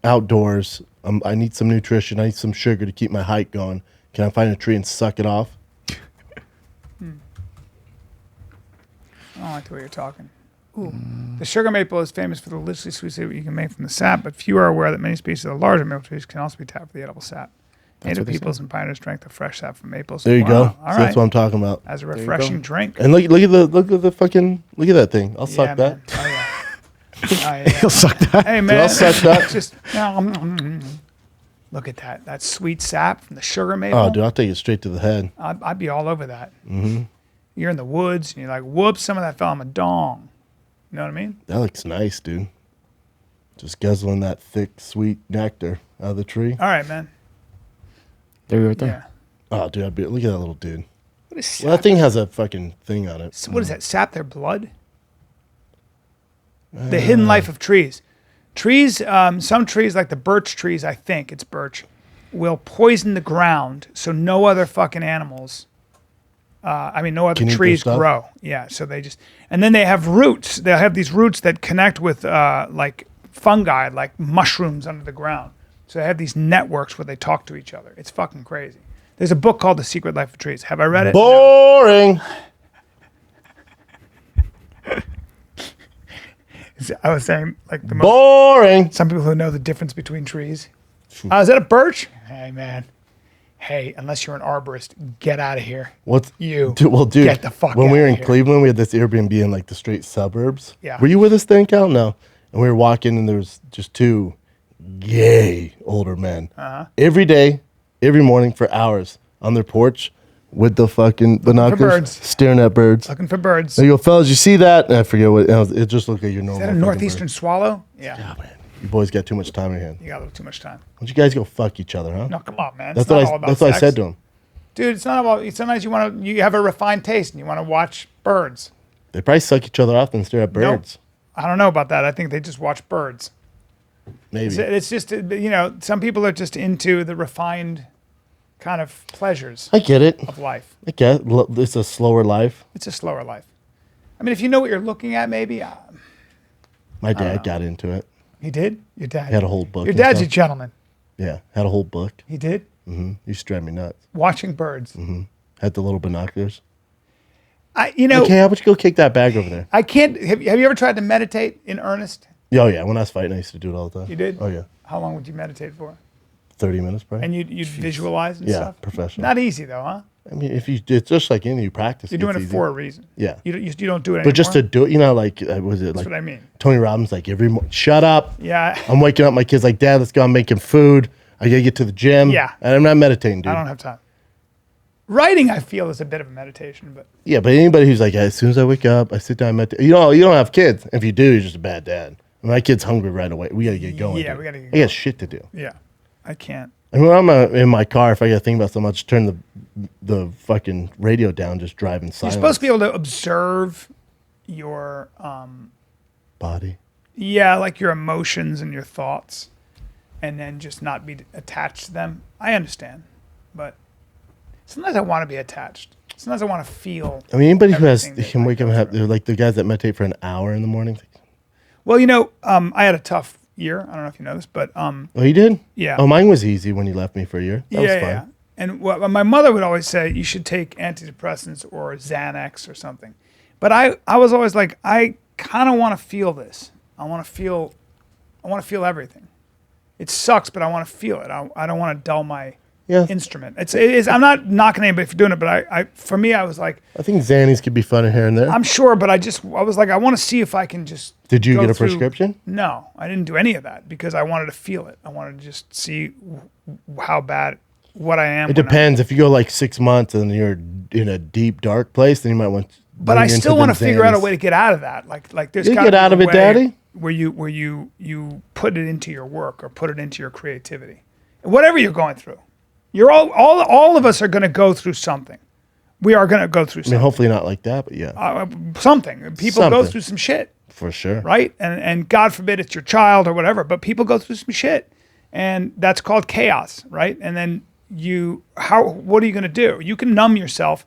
outdoors. I need some nutrition. I need some sugar to keep my height going. Can I find a tree and suck it off? I don't like the way you're talking. Ooh. The sugar maple is famous for the deliciously sweet syrup you can make from the sap, but few are aware that many species of the larger maple trees can also be tapped for the edible sap. Native what they peoples and pioneers drank the fresh sap from maples. There you go. All So right. that's what I'm talking about. As a refreshing drink. And look at that thing. I'll suck that. Man. Oh, yeah. Oh, yeah. He'll suck that. Hey, man. I'll suck that. Just, look at that. That sweet sap from the sugar maple. Oh, dude, I'll take it straight to the head. I'd be all over that. Mm-hmm. You're in the woods, and you're like, whoops, some of that fell on my dong. You know what I mean? That looks nice, dude. Just guzzling that thick, sweet nectar out of the tree. All right, man. There you right there. Yeah. Oh, dude, look at that little dude. What is Well, that sap? thing has a fucking thing on it. What is that? Sap their blood? The hidden life of trees. Trees, some trees like the birch trees, I think it's birch, will poison the ground so no other fucking animals, no other Can eat their trees stuff? grow. Yeah, so they just, and then they have roots. They'll have these roots that connect with like fungi, like mushrooms under the ground. So they have these networks where they talk to each other. It's fucking crazy. There's a book called The Secret Life of Trees. Have I read it? Boring. I was saying, like the most, Boring. some people who know the difference between trees. Is that a birch? Hey, man. Hey, unless you're an arborist, get out of here. What's You Dude, get the fuck when we were outta in here. Cleveland, we had this Airbnb in like the straight suburbs. Yeah. Were you with us then, Cal? No. And we were walking, and there was just two gay older men every day, every morning for hours on their porch with the fucking binoculars, birds. staring at birds. Looking for birds. They go, fellas, you see that? And I forget what. It just looked like your normal. Is that a fucking northeastern bird. swallow? Yeah. Yeah, man. You boys got too much time in your hand. You got a little too much time. Why don't you guys go fuck each other, huh? No, come on, man. That's It's not what all I. about That's what I sex. said to him. Dude, it's not about. Sometimes you have a refined taste and you want to watch birds. They probably suck each other off and stare at birds. I don't know about that. I think they just watch birds. Maybe. It's just, some people are just into the refined kind of pleasures I get it. of life. I get it. It's a slower life. It's a slower life. I mean, if you know what you're looking at, maybe. My dad got into it. He did? Your dad. Had a whole book Your and dad's a stuff. gentleman. Yeah, had a whole book. He did? Used to drive me nuts. Watching birds. Had the little binoculars. Okay, Okay, how about you go kick that bag over there? I can't. Have you ever tried to meditate in earnest? Oh, yeah. When I was fighting, I used to do it all the time. You did? Oh, yeah. How long would you meditate for? 30 minutes, probably. And you'd visualize and Yeah, stuff? professional. Not easy, though, huh? I mean, it's just like any you practice. You're doing it's it easy. for a reason. Yeah. You don't do it anymore? But just to do it, like, was it That's like what I mean. Tony Robbins, like every morning, shut up. Yeah. I'm waking up my kids like, Dad, let's go. I'm making food. I got to get to the gym. Yeah. And I'm not meditating, dude. I don't have time. Writing, I feel, is a bit of a meditation, but Yeah, but anybody who's like, as soon as I wake up, I sit down, and meditate. You don't have kids. If you do, you're just a bad dad. My kid's hungry right away. We gotta get going. Yeah, dude. we gotta get I going. got shit to do. yeah, I can't. And when I'm in my car, if I gotta think about something, I'll just turn the fucking radio down, just driving silence. You're supposed to be able to observe your Body. yeah, like your emotions and your thoughts, and then just not be attached to them. I understand, but sometimes I want to be attached. Sometimes I want to feel. I mean, anybody who everything that can wake up and have, through. they're like the guys that meditate for an hour in the morning. Well, I had a tough year. I don't know if you know this, but Oh, you did? Yeah. Oh, mine was easy when you left me for a year. That was fun. yeah. And what my mother would always say, you should take antidepressants or Xanax or something. But I was always like, I kind of want to feel this. I want to feel everything. It sucks, but I want to feel it. I don't want to dull my Yeah. instrument. It is. I'm not knocking anybody for doing it, but for me, I was like, I think Xannies could be fun here and there. I'm sure, but I was like, I want to see if I can just. Did you go get a through- prescription? No, I didn't do any of that because I wanted to feel it. I wanted to just see how bad, what I am. It depends. If you go like 6 months and you're in a deep, dark place, then you might want. But I still want to figure out a way to get out of that. Like there's You gotta get be out a of it, way Daddy? Where you put it into your work or put it into your creativity, whatever you're going through. You're all of us are going to go through something. We are going to go through I mean, something. hopefully not like that, but yeah, Something. People go Something. through some shit, for sure. right? And God forbid it's your child or whatever, but people go through some shit, and that's called chaos, right? And then what are you going to do? You can numb yourself,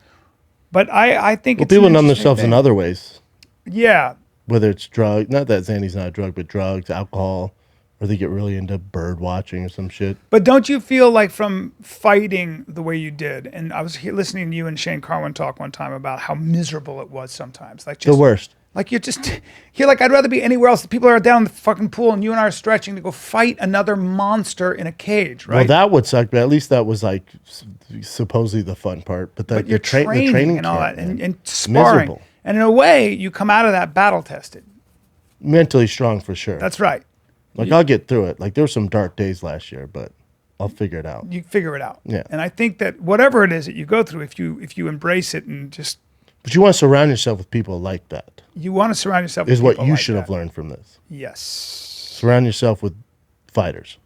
but I think Well, it's an people numb interesting themselves in thing. other ways, Yeah. whether it's drug. Not that Xanny's not a drug, but drugs, alcohol, or they get really into bird watching or some shit. But don't you feel like from fighting the way you did, and I was listening to you and Shane Carwin talk one time about how miserable it was sometimes, like just The worst. Like you're like, I'd rather be anywhere else. The people are down in the fucking pool, and you and I are stretching to go fight another monster in a cage, right? Well, that would suck, but at least that was like supposedly the fun part. But but you're the training and all camp, that, and man, sparring, miserable. and in a way, you come out of that battle tested. Mentally strong for sure. That's right. Like I'll get through it. Like there were some dark days last year, but I'll figure it out. You figure it out. Yeah. And I think that whatever it is that you go through, if you embrace it and just But you want to surround yourself with people like that. you want to surround yourself Is with what people you like should have that. learned from this. Yes. Surround yourself with fighters.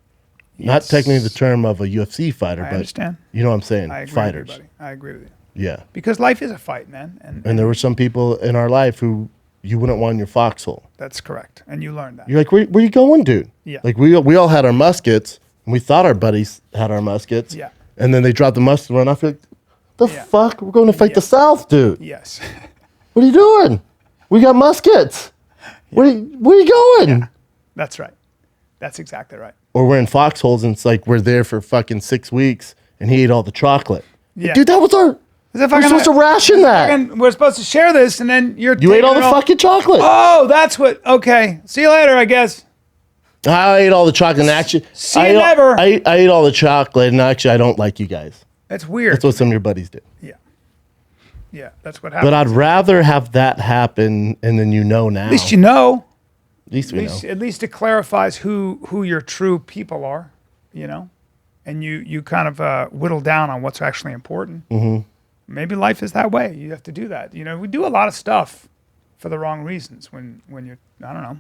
Not technically the term of a UFC fighter, I but understand. you know what I'm saying? I agree Fighters. with you, buddy. I agree with you. Yeah. Because life is a fight, man. And there were some people in our life who you wouldn't want in your foxhole. That's correct. And you learned that. You're like, where you going, dude? Yeah. Like we all had our muskets, and we thought our buddies had our muskets. Yeah. And then they dropped the musket and I feel like, the Yeah. fuck? We're going to fight the South, dude. Yes. What are you doing? We got muskets. Where are you going? That's right. That's exactly right. Or we're in foxholes and it's like we're there for fucking 6 weeks and he ate all the chocolate. Yeah. Dude, that was our. We're supposed to ration that. And we're supposed to share this, and then You ate all the fucking chocolate. Oh, that's what. Okay. See you later, I guess. I ate all the chocolate and actually. See I you ate- never. I ate all the chocolate and actually I don't like you guys. That's weird. That's what some of your buddies do. Yeah. Yeah, that's what happened. But I'd rather have that happen and then you know now. At least you know. At least we know. At least it clarifies who your true people are, you know, and you kind of whittle down on what's actually important. Mm-hmm. Maybe life is that way. You have to do that. You know, we do a lot of stuff for the wrong reasons when you're, I don't know,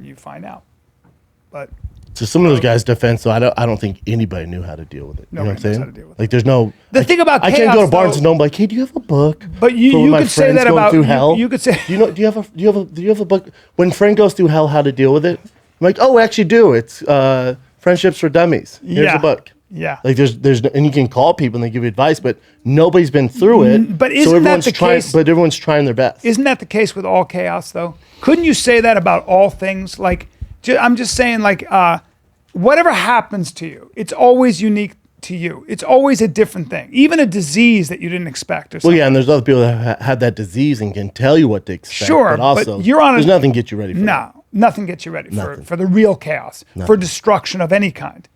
you find out. But So some of those guys' defense, though, I don't think anybody knew how to deal with it. You know what I'm Nobody knows saying? how to deal with Like, there's no. The thing about I can't go chaos, to Barnes though- and Noble like, hey, do you have a book? But you- for when you my could say friend's that going about- through you- hell? you could say- Do you have a book when friend goes through hell? How to deal with it? I'm like, oh, I actually do. It's Friendships for Dummies. Here's Yeah. a book. yeah. Like there's and you can call people and they give you advice, but nobody's been through it. But so isn't that everyone's the trying, case- But everyone's trying their best. Isn't that the case with all chaos, though? Couldn't you say that about all things? Like, I'm just saying, like, whatever happens to you, it's always unique to you. It's always a different thing. Even a disease that you didn't expect or something. Well, yeah, and there's other people that had that disease and can tell you what to expect. Sure, but also but you're on a- there's nothing to get you ready for. No, nothing gets you ready Nothing. for the real chaos, for destruction of any kind.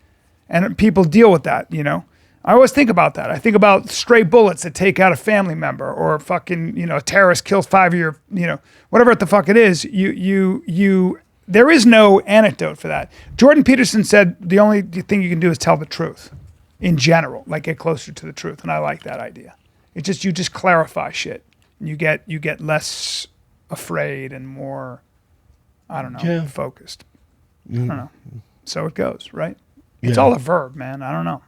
And people deal with that, you know. I always think about that. I think about stray bullets that take out a family member, or fucking, you know, a terrorist kills 5 of your, you know, whatever the fuck it is. There is no antidote for that. Jordan Peterson said the only thing you can do is tell the truth. in general, like get closer to the truth. And I like that idea. It's just, you just clarify shit. You get less afraid and more, I don't know, focused. I don't know. So it goes, right? It's all a verb, man. I don't know.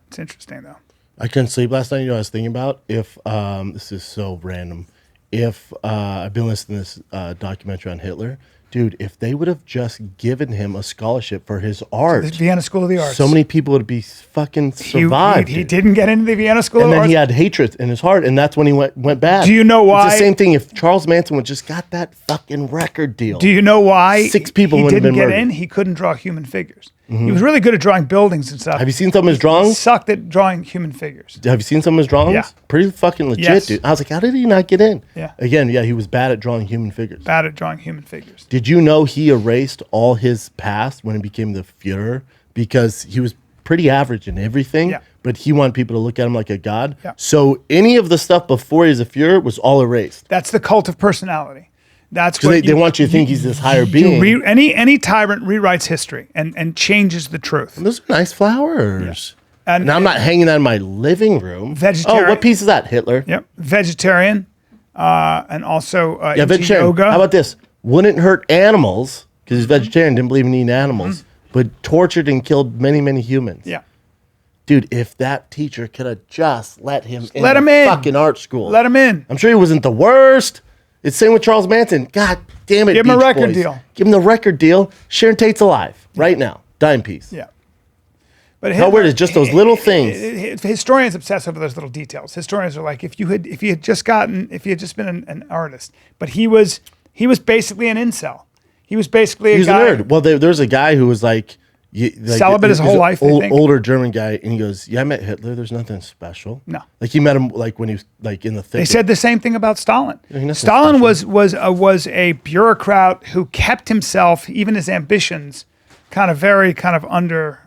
It's interesting though. I couldn't sleep last night. You know what I was thinking about? If this is so random. If I've been listening to this documentary on Hitler, dude, if they would have just given him a scholarship for his art, The Vienna School of the Arts. so many people would be fucking survived. He didn't get into the Vienna School and of the then Arts. he had hatred in his heart, and that's when he went bad. Do you know why? It's the same thing. If Charles Manson would just got that fucking record deal. Do you know why 6 people he wouldn't have didn't been get in? murdered. He couldn't draw human figures. He was really good at drawing buildings and stuff. Have you seen some of his He drawings? sucked at drawing human figures. Have you seen some of his drawings? Yeah. Pretty fucking legit, Yes. dude. I was like, how did he not get in? Yeah. Again, he was bad at drawing human figures. Bad at drawing human figures. Did you know he erased all his past when he became the Führer because he was pretty average in everything, Yeah. but he wanted people to look at him like a god? Yeah. So any of the stuff before he was a Führer was all erased. That's the cult of personality. That's Because what they want you to think he's this higher being. Any tyrant rewrites history and changes the truth. Those are nice flowers. Yeah. And I'm not hanging out in my living room. Vegetarian- Oh, what piece is that? Hitler? Yep, vegetarian, and also Yeah, into vegetarian. yoga. How about this? Wouldn't hurt animals because he's vegetarian, didn't believe in eating animals, but tortured and killed many, many humans. Yeah, Dude, if that teacher could have just let him in let the him in. fucking art school. let him in. I'm sure he wasn't the worst. It's same with Charles Manson. God damn it. Give him a Beach record Boys. deal. Give him the record deal. Sharon Tate's alive right now. Dime piece. Yeah. But How weird is just those little things. Historians obsess over those little details. Historians are like, if you had just been an artist, but he was basically an incel. He was basically He was a guy. nerd. Well, there's a guy who was like Celibate his he's whole an life, they think. older German guy, and he goes, "Yeah, I met Hitler. There's nothing special." No. Like he met him like when he was like in the thick. They said the same thing about Stalin. nothing Stalin was a bureaucrat who kept himself, even his ambitions, kind of under.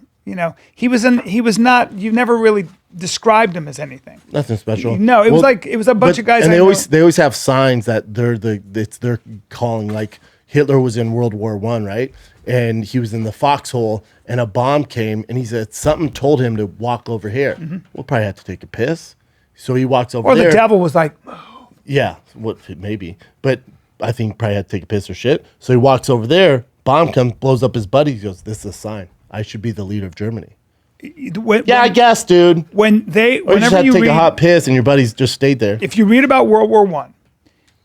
He was not. You never really described him as anything. nothing special. No, it was a bunch of guys. and I they always have signs that it's their calling. Like Hitler was in World War I, right? And he was in the foxhole, and a bomb came, and he said something told him to walk over here. We'll probably have to take a piss, so he walks over Or there. the devil was like, Yeah, maybe, but I think probably had to take a piss or shit. So he walks over there. Bomb comes, blows up his buddy. He goes, "This is a sign. I should be the leader of Germany." I guess, dude. Or you just whenever had to you take read, a hot piss, and your buddies just stayed there. if you read about World War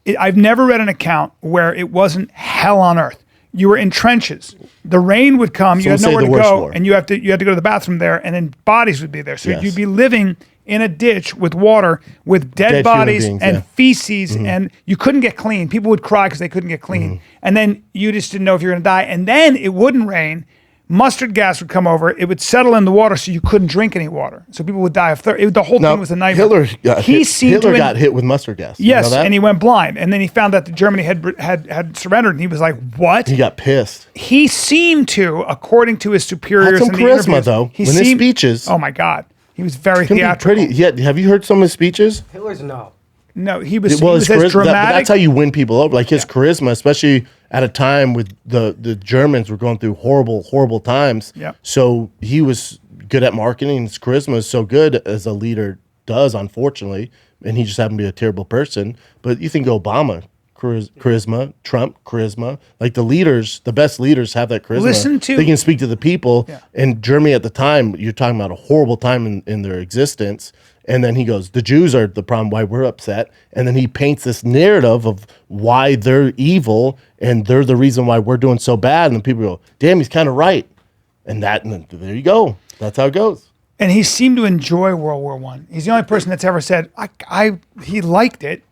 I, I've never read an account where it wasn't hell on earth. You were in trenches. The rain would come. You had Some say nowhere the to worst go, war. and you had to go to the bathroom there, and then bodies would be there. So Yes. you'd be living in a ditch with water, with dead human bodies beings, and yeah. feces, and you couldn't get clean. People would cry because they couldn't get clean, and then you just didn't know if you were going to die. And then it wouldn't rain. Mustard gas would come over. It would settle in the water, so you couldn't drink any water. So people would die of thirst. The whole Now, thing was a nightmare. Hitler got hit with mustard gas. You Yes, know that? and he went blind, and then he found out that Germany had surrendered, and he was like, "What?" He got pissed. He seemed to, according to his superiors, Had some in the charisma, interviews, though. He When his speeches- oh my god, he was very Can be theatrical. pretty. Yeah, have you heard some of his speeches? Hitler's no. No, he was. Well, he his was as charisma. dramatic. That's how you win people over. Like his charisma, especially at a time with the Germans were going through horrible times. Yeah. So he was good at marketing. His charisma is so good as a leader does, unfortunately, and he just happened to be a terrible person. But you think Obama, charisma, Trump, charisma, like the leaders, the best leaders have that charisma. They can speak to the people. Yeah. And Germany at the time, you're talking about a horrible time in their existence. And then he goes, the Jews are the problem, why we're upset. And then he paints this narrative of why they're evil and they're the reason why we're doing so bad. And then people go, damn, he's kind of right. And then there you go. That's how it goes. And he seemed to enjoy World War I. He's the only person that's ever said, he liked it.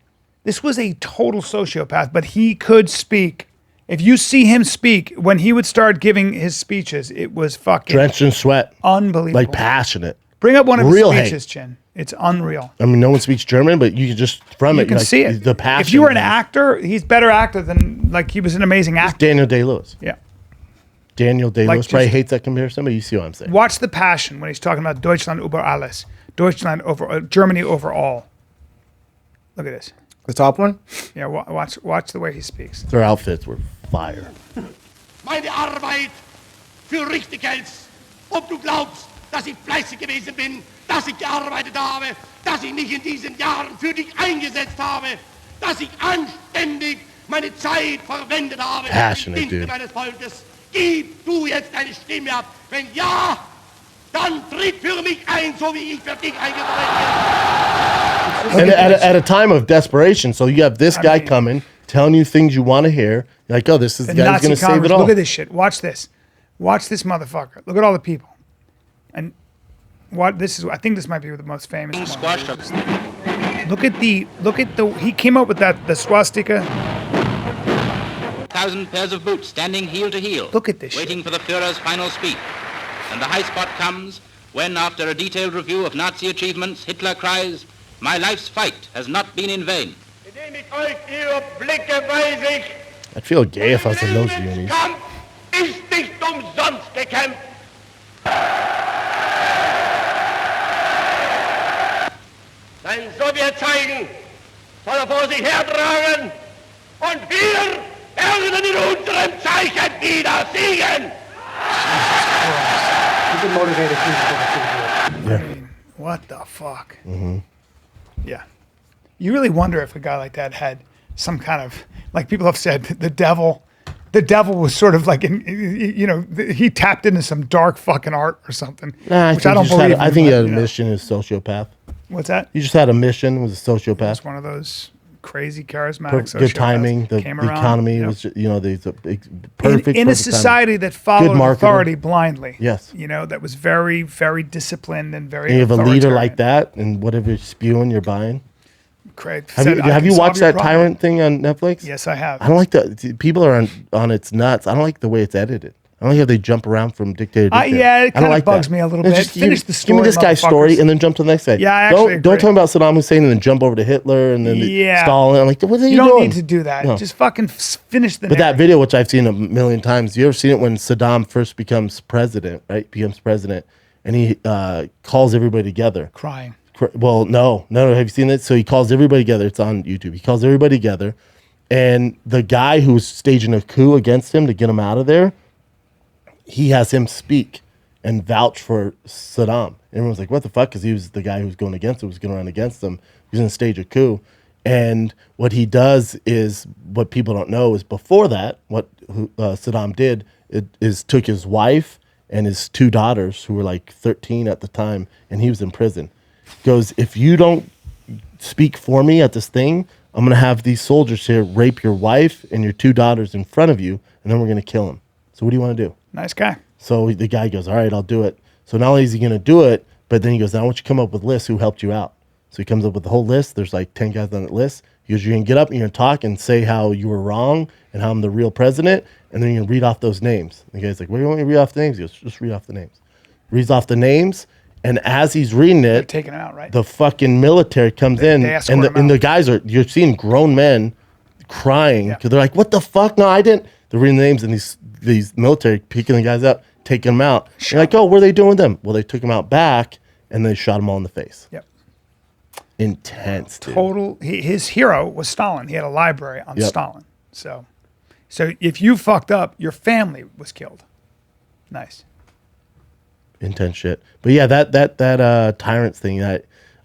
This was a total sociopath, but he could speak. If you see him speak, when he would start giving his speeches, it was fucking Drenched in sweat. unbelievable. Like passionate. Bring up one of his Real speeches, hate. Chin. It's unreal. I mean, no one speaks German, but you can just, from it, You can like, see it. The passion. If you were an actor, he's a better actor than, like, he was an amazing actor. Daniel Day-Lewis. Yeah. Daniel Day-Lewis Like, probably just- hates that comparison, but you see what I'm saying. Watch the passion when he's talking about Deutschland über alles. Deutschland over, Germany over all. Look at this. The top one? Yeah, watch the way he speaks. Their outfits were fire. Meine Arbeit für richtig hältst, ob du glaubst dass ich fleißig gewesen bin, dass ich gearbeitet habe, dass ich mich in diesen Jahren für dich eingesetzt habe, dass ich anständig meine Zeit verwendet habe. Passionate, dude. Meines Volkes. Gib du jetzt deine Stimme ab. Wenn ja, dann tritt für mich ein, so wie ich für dich eingetreten bin. And at a time of desperation, so you have this guy coming, telling you things you want to hear. You're like, oh, this is the guy who's going to save it all. Look at this shit. Watch this. Watch this motherfucker. Look at all the people. And what this is, I think this might be the most famous one. Look at the, he came up with the swastika. 1,000 pairs of boots standing heel to heel. Look at this waiting for the Führer's final speech. And the high spot comes when, after a detailed review of Nazi achievements, Hitler cries, "My life's fight has not been in vain." I'd feel gay if I was in those unis. Kampf ist nicht umsonst gekämpft. Sein Sowjetzeichen soll er vor sich hertragen und wir werden in unserem Zeichen wieder siegen. Yeah. What the fuck? Yeah. You really wonder if a guy like that had some kind of, like people have said, the devil was sort of like, he tapped into some dark fucking art or something. Nah, which I don't believe. I think he had a mission as a sociopath. What's that? He just had a mission, was a sociopath. It's one of those crazy charismatic Good timing. The economy was, perfect. In a society that followed authority blindly. Yes. That was very, very disciplined and very. And you have a leader like that, and whatever you're spewing, you're buying. Craig, have you watched that Tyrant thing on Netflix? Yes, I have. I don't like people are on its nuts. I don't like the way it's edited. I don't like how they jump around from dictator to dictator. Yeah, it kind of bugs that. me a little bit. Just Finish the story. Give me this guy's story and then jump to the next guy. Yeah, I actually agree. Don't talk about Saddam Hussein and then jump over to Hitler and then Stalin. I'm like, what are you doing? You don't need to do that. No. Just fucking finish the. But that video, which I've seen a million times, you ever seen it when Saddam first becomes president? Right, becomes president, and he calls everybody together, crying. Well, no. Have you seen it? So he calls everybody together. It's on YouTube. He calls everybody together, and the guy who's staging a coup against him to get him out of there, he has him speak and vouch for Saddam. Everyone's like, what the fuck? Because he was the guy who's going against him, was going around against them. He's going to stage a coup. And what he does is, what people don't know is before that, what Saddam did is took his wife and his two daughters, who were like 13 at the time, and he was in prison. Goes, if you don't speak for me at this thing, I'm going to have these soldiers here rape your wife and your two daughters in front of you, and then we're going to kill him. So what do you want to do? Nice guy. So the guy goes, all right, I'll do it. So not only is he going to do it, but then he goes, I want you to come up with lists who helped you out. So he comes up with the whole list. There's like 10 guys on that list. He goes, you're going to get up and you're going to talk and say how you were wrong and how I'm the real president, and then you're going to read off those names. And the guy's like, where do you want me to read off the names? He goes, just read off the names. Reads off the names. And as he's reading it, taking it out, right? The fucking military comes in, and the guys you're seeing grown men crying because they're like, "What the fuck? No, I didn't." They're reading the names, and these military picking the guys up, taking them out. You're like, "Oh, what are they doing with them?" Well, they took them out back, and they shot them all in the face. Yep. Intense. Dude. Total. His hero was Stalin. He had a library on Stalin. So if you fucked up, your family was killed. Nice. Intense shit. But yeah, that Tyrants thing,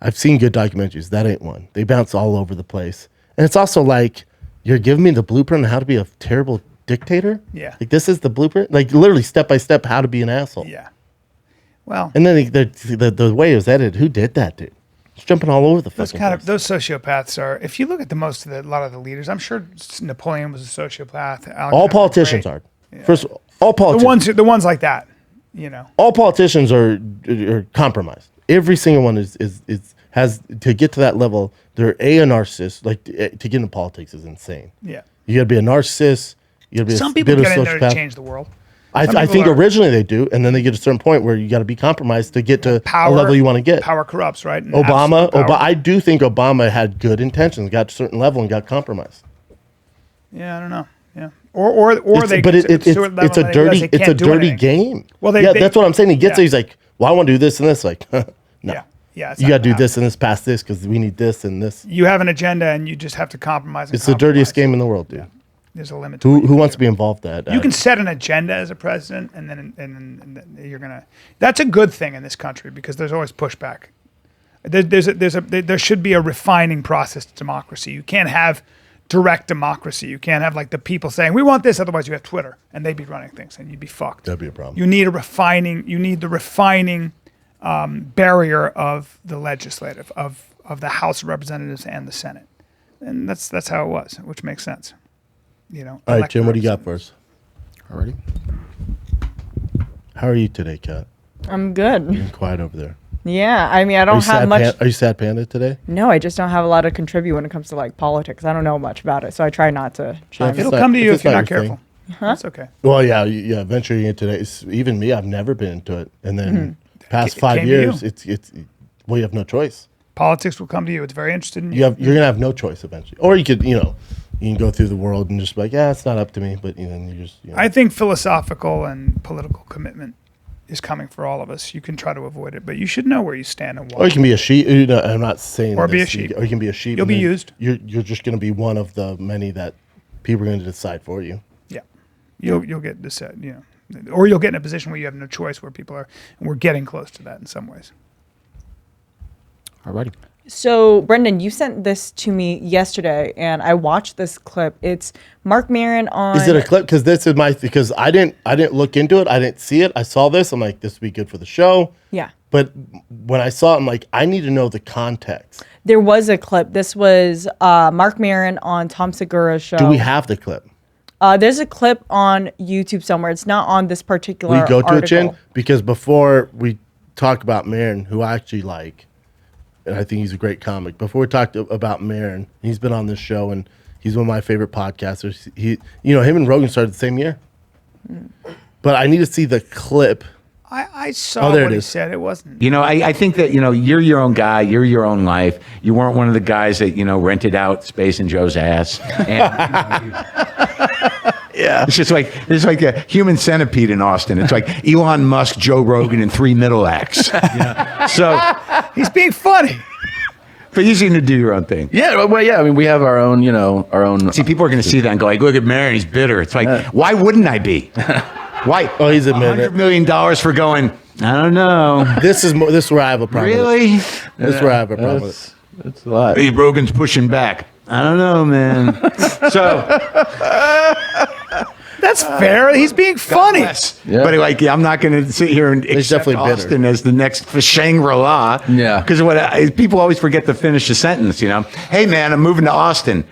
I've seen good documentaries. That ain't one. They bounce all over the place. And it's also like, you're giving me the blueprint on how to be a terrible dictator? Yeah. Like, this is the blueprint? Like, literally step by step how to be an asshole. Yeah. Well. And then the way it was edited, who did that, dude? It's jumping all over the fucking place. Those sociopaths are, if you look at a lot of the leaders, I'm sure Napoleon was a sociopath. All politicians are. Yeah. First, all politicians. The ones like that. All politicians are compromised. Every single one has to get to that level. They're a narcissist. Like to get into politics is insane. Yeah, you got to be a narcissist. You got to be some people get in there to change the world. I think originally they do, and then they get to a certain point where you got to be compromised to get to power, a level you want to get. Power corrupts, right? Obama. I do think Obama had good intentions, got to a certain level, and got compromised. Yeah, I don't know. Yeah. Or it's a dirty game. Well, that's what I'm saying. He gets it. He's like, well, I want to do this and this. Like, no. Yeah. You got to do this and this past this because we need this and this. You have an agenda and you just have to compromise. It's the dirtiest game in the world, dude. There's a limit to what you Who can wants do. to be involved in that? You can set an agenda as a president, and then you're gonna. That's a good thing in this country because there's always pushback. There should be a refining process to democracy. You can't have direct democracy. You can't have like the people saying we want this, otherwise you have Twitter and they'd be running things and you'd be fucked. That'd be a problem. You need the refining barrier of the legislative of the House of Representatives and the Senate, and that's how it was, which makes sense. All right, Jim, what do you got for us? Already? How are you today, Kat? I'm good. You're quiet over there. Yeah, I mean, I don't have much. Are you sad panda today? No, I just don't have a lot to contribute when it comes to like politics. I don't know much about it, so I try not to. Chime It'll in. come to you it's if you're not not your careful. That's okay. Well, yeah, venturing into it. Even me, I've never been into it, and then past It 5 came to years, you. it's well, you have no choice. Politics will come to you. It's very interested in you. You're gonna have no choice eventually, or you could, you can go through the world and just be like, yeah, it's not up to me, but you just. I think philosophical and political commitment is coming for all of us. You can try to avoid it, but you should know where you stand and why. Or you can be a sheep. I'm not saying. Or be this. a sheep. Or you can be a sheep. You'll and be then used. You're just going to be one of the many that people are going to decide for you. Yeah, you'll get decided. Or you'll get in a position where you have no choice. Where people are, and we're getting close to that in some ways. Alrighty. So, Brendan, you sent this to me yesterday, and I watched this clip. It's Marc Maron on. Is it a clip? Because this is because I didn't look into it. I didn't see it. I saw this. I'm like, this would be good for the show. Yeah. But when I saw it, I'm like, I need to know the context. There was a clip. This was Marc Maron on Tom Segura's show. Do we have the clip? There's a clip on YouTube somewhere. It's not on this particular Will you go to article. it, Jen? Because before we talk about Maron, who I actually like, and I think he's a great comic. Before we talked about Maron, he's been on this show, and he's one of my favorite podcasters. Him and Rogan started the same year. But I need to see the clip. I saw there what it he is. said. It wasn't. I think that, you're your own guy. You're your own life. You weren't one of the guys that, rented out space in Joe's ass. And, yeah. It's like a human centipede in Austin. It's like Elon Musk, Joe Rogan, and 3 middle acts. So He's being funny. but you seem to do your own thing. Yeah, well, yeah. I mean, we have our own. See, people are going to see that and go like, look at Maron, he's bitter. It's like, why wouldn't I be? Why? Oh, he's admitted $100 million for going, I don't know. This is where I have a problem. Really? This is where I have a problem with it. That's a lot. Hey, Rogan's pushing back. I don't know, man. So That's fair. He's being funny. Yeah. But I'm not going to sit here and accept definitely bitter. Austin as the next Shangri-La. Yeah. Because people always forget to finish the sentence, Hey, man, I'm moving to Austin.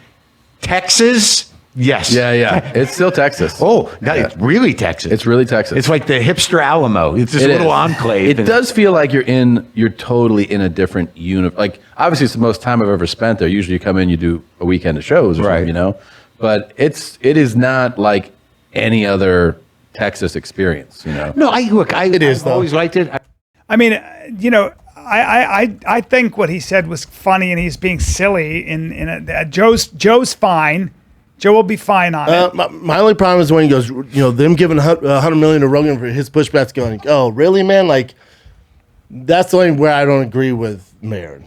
Texas? Yes. Yeah. It's still Texas. Oh, it's really Texas. It's really Texas. It's like the hipster Alamo. It's this little enclave. It does feel like you're totally in a different universe. Like, obviously, it's the most time I've ever spent there. Usually you come in, you do a weekend of shows or Right. something, But it is not like any other Texas experience, No, I've always liked it. I mean, I think what he said was funny, and he's being silly. Joe's fine. Joe will be fine on it. My only problem is when he goes, them giving $100 million to Rogan for his pushbacks going, oh, really, man? Like, that's the only where I don't agree with Maron.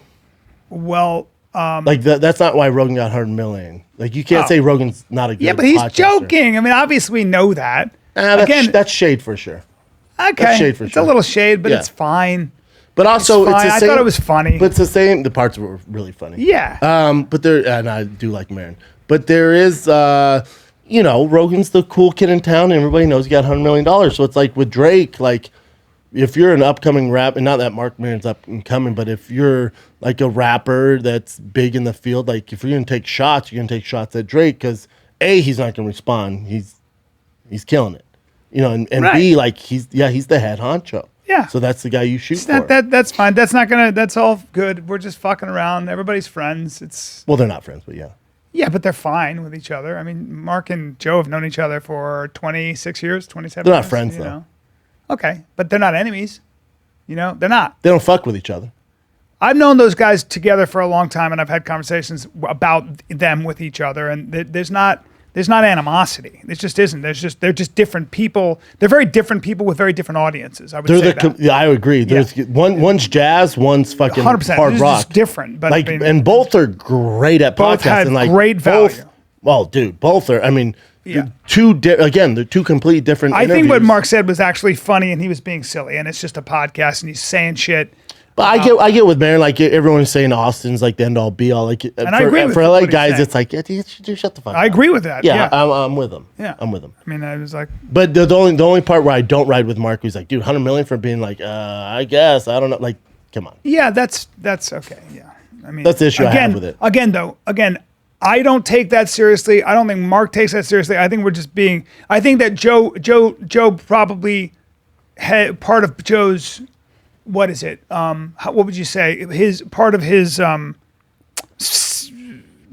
Well, that's not why Rogan got $100 million. Like, you can't say Rogan's not a good yeah, but he's podcaster. joking. I mean, obviously we know that. That's shade for sure. Okay, that's shade for it's sure. a little shade, but Yeah. it's fine. But also, It's it's fine. the I same. thought it was funny. But it's the same. The parts were really funny. Yeah. But and I do like Maron. But there is, Rogan's the cool kid in town, and everybody knows he got $100 million. So it's like with Drake, like, if you're an upcoming rap, and not that Marc Maron's up and coming, but if you're like a rapper that's big in the field, like if you're gonna take shots, you're gonna take shots at Drake because A, he's not gonna respond. He's killing it, and Right. B, like he's the head honcho. Yeah. So that's the guy you shoot It's for. not, that's fine. That's all good. We're just fucking around. Everybody's friends. Well, they're not friends, but yeah. Yeah, but they're fine with each other. I mean, Mark and Joe have known each other for 26 years, 27 They're years. not friends, though. Okay, but they're not enemies. They're not. They don't fuck with each other. I've known those guys together for a long time, and I've had conversations about them with each other, and there's not animosity. It just isn't. They're just different people. They're very different people with very different audiences. I would say that. Yeah, I agree. There's one's jazz, one's fucking 100%. hard It's rock. just different, but like, I mean, and both are great at both podcasting. had great value. Well, dude, both are. I mean, Yeah. they're two completely different. I think what interviews. Marc said was actually funny, and he was being silly, and it's just a podcast, and he's saying shit. But I get with Maron, like everyone's saying Austin's like the end all be all. Like, I agree with for what LA he's guys, saying. it's like, yeah, dude, shut the fuck up. I agree with that. Yeah, Yeah. I'm with him. Yeah. I'm with him. I mean, I was like, But the only part where I don't ride with Marc, who's like, dude, 100 million for being like, I guess, I don't know. Like, come on. yeah, that's okay. Yeah. I mean, That's the issue I have with it. Again, I don't take that seriously. I don't think Marc takes that seriously. I think we're just being. I think that Joe probably had part of Joe's. What is it? What would you say? His part of his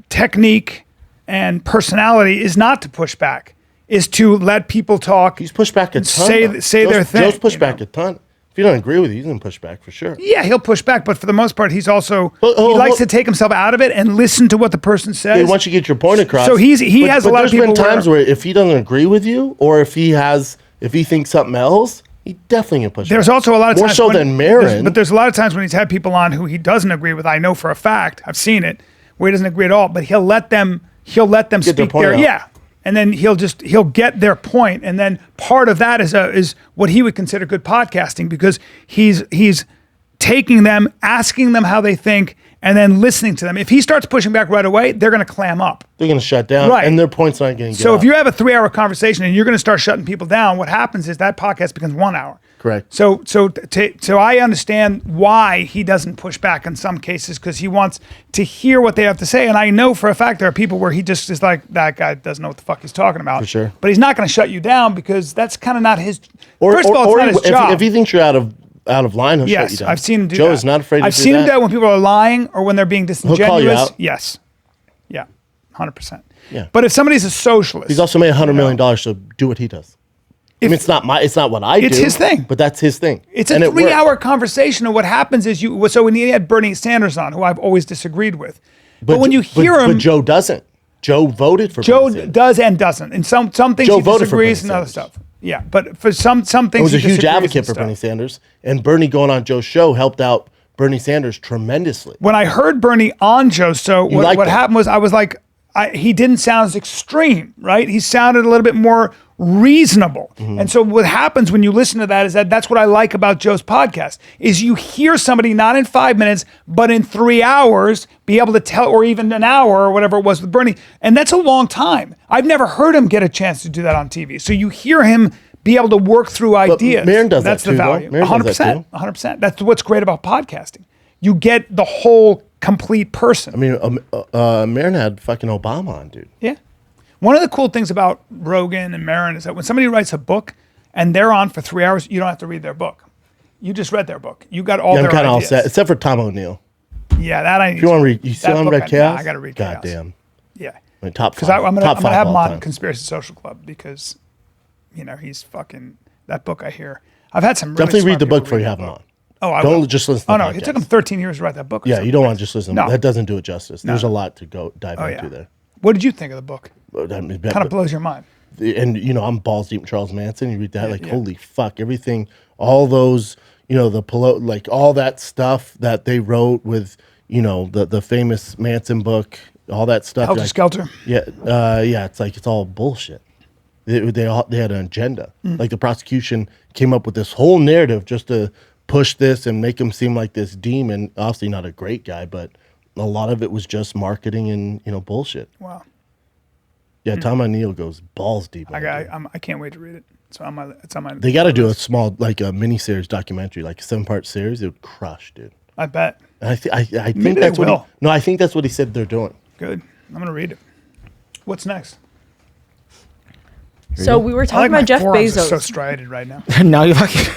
technique and personality is not to push back. Is to let people talk. He's pushed back a ton. Say their thing. Joe's pushed back a ton. If you don't agree with you, he's gonna push back for sure. Yeah, he'll push back, but for the most part, he's also But- he likes to take himself out of it and listen to what the person says. He wants you to get your point across. So he has a lot of people. There's been times where if he doesn't agree with you, or if he thinks something else, he definitely gonna push. There's back. also a lot of more times so than Maron. but there's a lot of times when he's had people on who he doesn't agree with. I know for a fact, I've seen it, where he doesn't agree at all. But he'll let them speak point their out. yeah, and then he'll get their point, and then part of that is what he would consider good podcasting, because he's taking them, asking them how they think, and then listening to them. If he starts pushing back right away, they're going to clam up. They're gonna shut down, Right. and their point's not getting. So if you have a 3-hour conversation and you're going to start shutting people down, what happens is that podcast becomes 1 hour. correct. So I understand why he doesn't push back in some cases, because he wants to hear what they have to say. And I know for a fact there are people where he just is like, that guy doesn't know what the fuck he's talking about. For sure. But he's not going to shut you down, because that's kind of not his. Or, first of all, it's not his job. if he thinks you're out of line, he'll shut you Yes, down. I've seen him do Joe that. is not afraid to I've do seen that. him do that when people are lying or when they're being disingenuous. call you out. Yes. Yeah. 100%. Yeah. But if somebody's a socialist, He's also made $100 million, so do what he does. I mean, it's not what I do. It's his thing. But that's his thing. it's And a it works. 3-hour conversation, and what happens is so when he had Bernie Sanders on, who I've always disagreed with, but when you hear him, but Joe doesn't. Joe voted for Joe Bernie Sanders. does and doesn't, and some things Joe he voted for disagrees and Bernie other Sanders. stuff. Yeah, but for some things He was a he huge disagrees advocate and for stuff. Bernie Sanders, and Bernie going on Joe's show helped out Bernie Sanders tremendously. When I heard Bernie on Joe's show, liked what him. happened was I was like, he didn't sound as extreme, right? He sounded a little bit more reasonable. Mm-hmm. And so what happens when you listen to that is that's what I like about Joe's podcast, is you hear somebody not in 5 minutes, but in 3 hours be able to tell, or even an hour or whatever it was with Bernie. And that's a long time. I've never heard him get a chance to do that on TV. So you hear him be able to work through ideas. Maron does That's that the too, though. value. Maron does that 100%. 100%. That's what's great about podcasting. You get the whole complete person. I mean, Maron had fucking Obama on, dude. Yeah. One of the cool things about Rogan and Maron is that when somebody writes a book and they're on for 3 hours, you don't have to read their book. You just read their book. You got all Yeah, their I'm kind of all ideas. set, except for Tom O'Neill. Yeah, that I need. If you want to read, you still haven't read Chaos? I got to read God Chaos. damn. Yeah. I mean, top Because five. I'm top gonna five have him all on time. Conspiracy Social Club, because, he's fucking, that book I hear. I've had some really Definitely read smart the book people before you read have that him book. on. Oh, I Don't will. just listen to Oh the no, it podcast. took him 13 years to write that book. or Yeah, something. you don't want to just listen. No. That doesn't do it justice. There's a lot to go dive Oh into yeah. there. What did you think of the book? I mean, Kind of blows your mind. and I'm balls deep in Charles Manson. You read that, Yeah. holy fuck, everything, all those, like all that stuff that they wrote with, the famous Manson book, all that stuff. Helter Skelter. Yeah, it's like it's all bullshit. They had an agenda. Like the prosecution came up with this whole narrative just to push this and make him seem like this demon. Obviously not a great guy, but a lot of it was just marketing and bullshit. Wow. Yeah, Tom O'Neill goes balls deep. on it, dude. I can't wait to read it. It's on my. They got to do a small, like a mini-series documentary, like a 7-part series. It would crush, dude. I bet. And I think Maybe that's they what. will. No, I think that's what he said they're doing. Good. I'm gonna read it. What's next? So we were I talking like my about Jeff forearms are Bezos. so striated right now. Now you're fucking.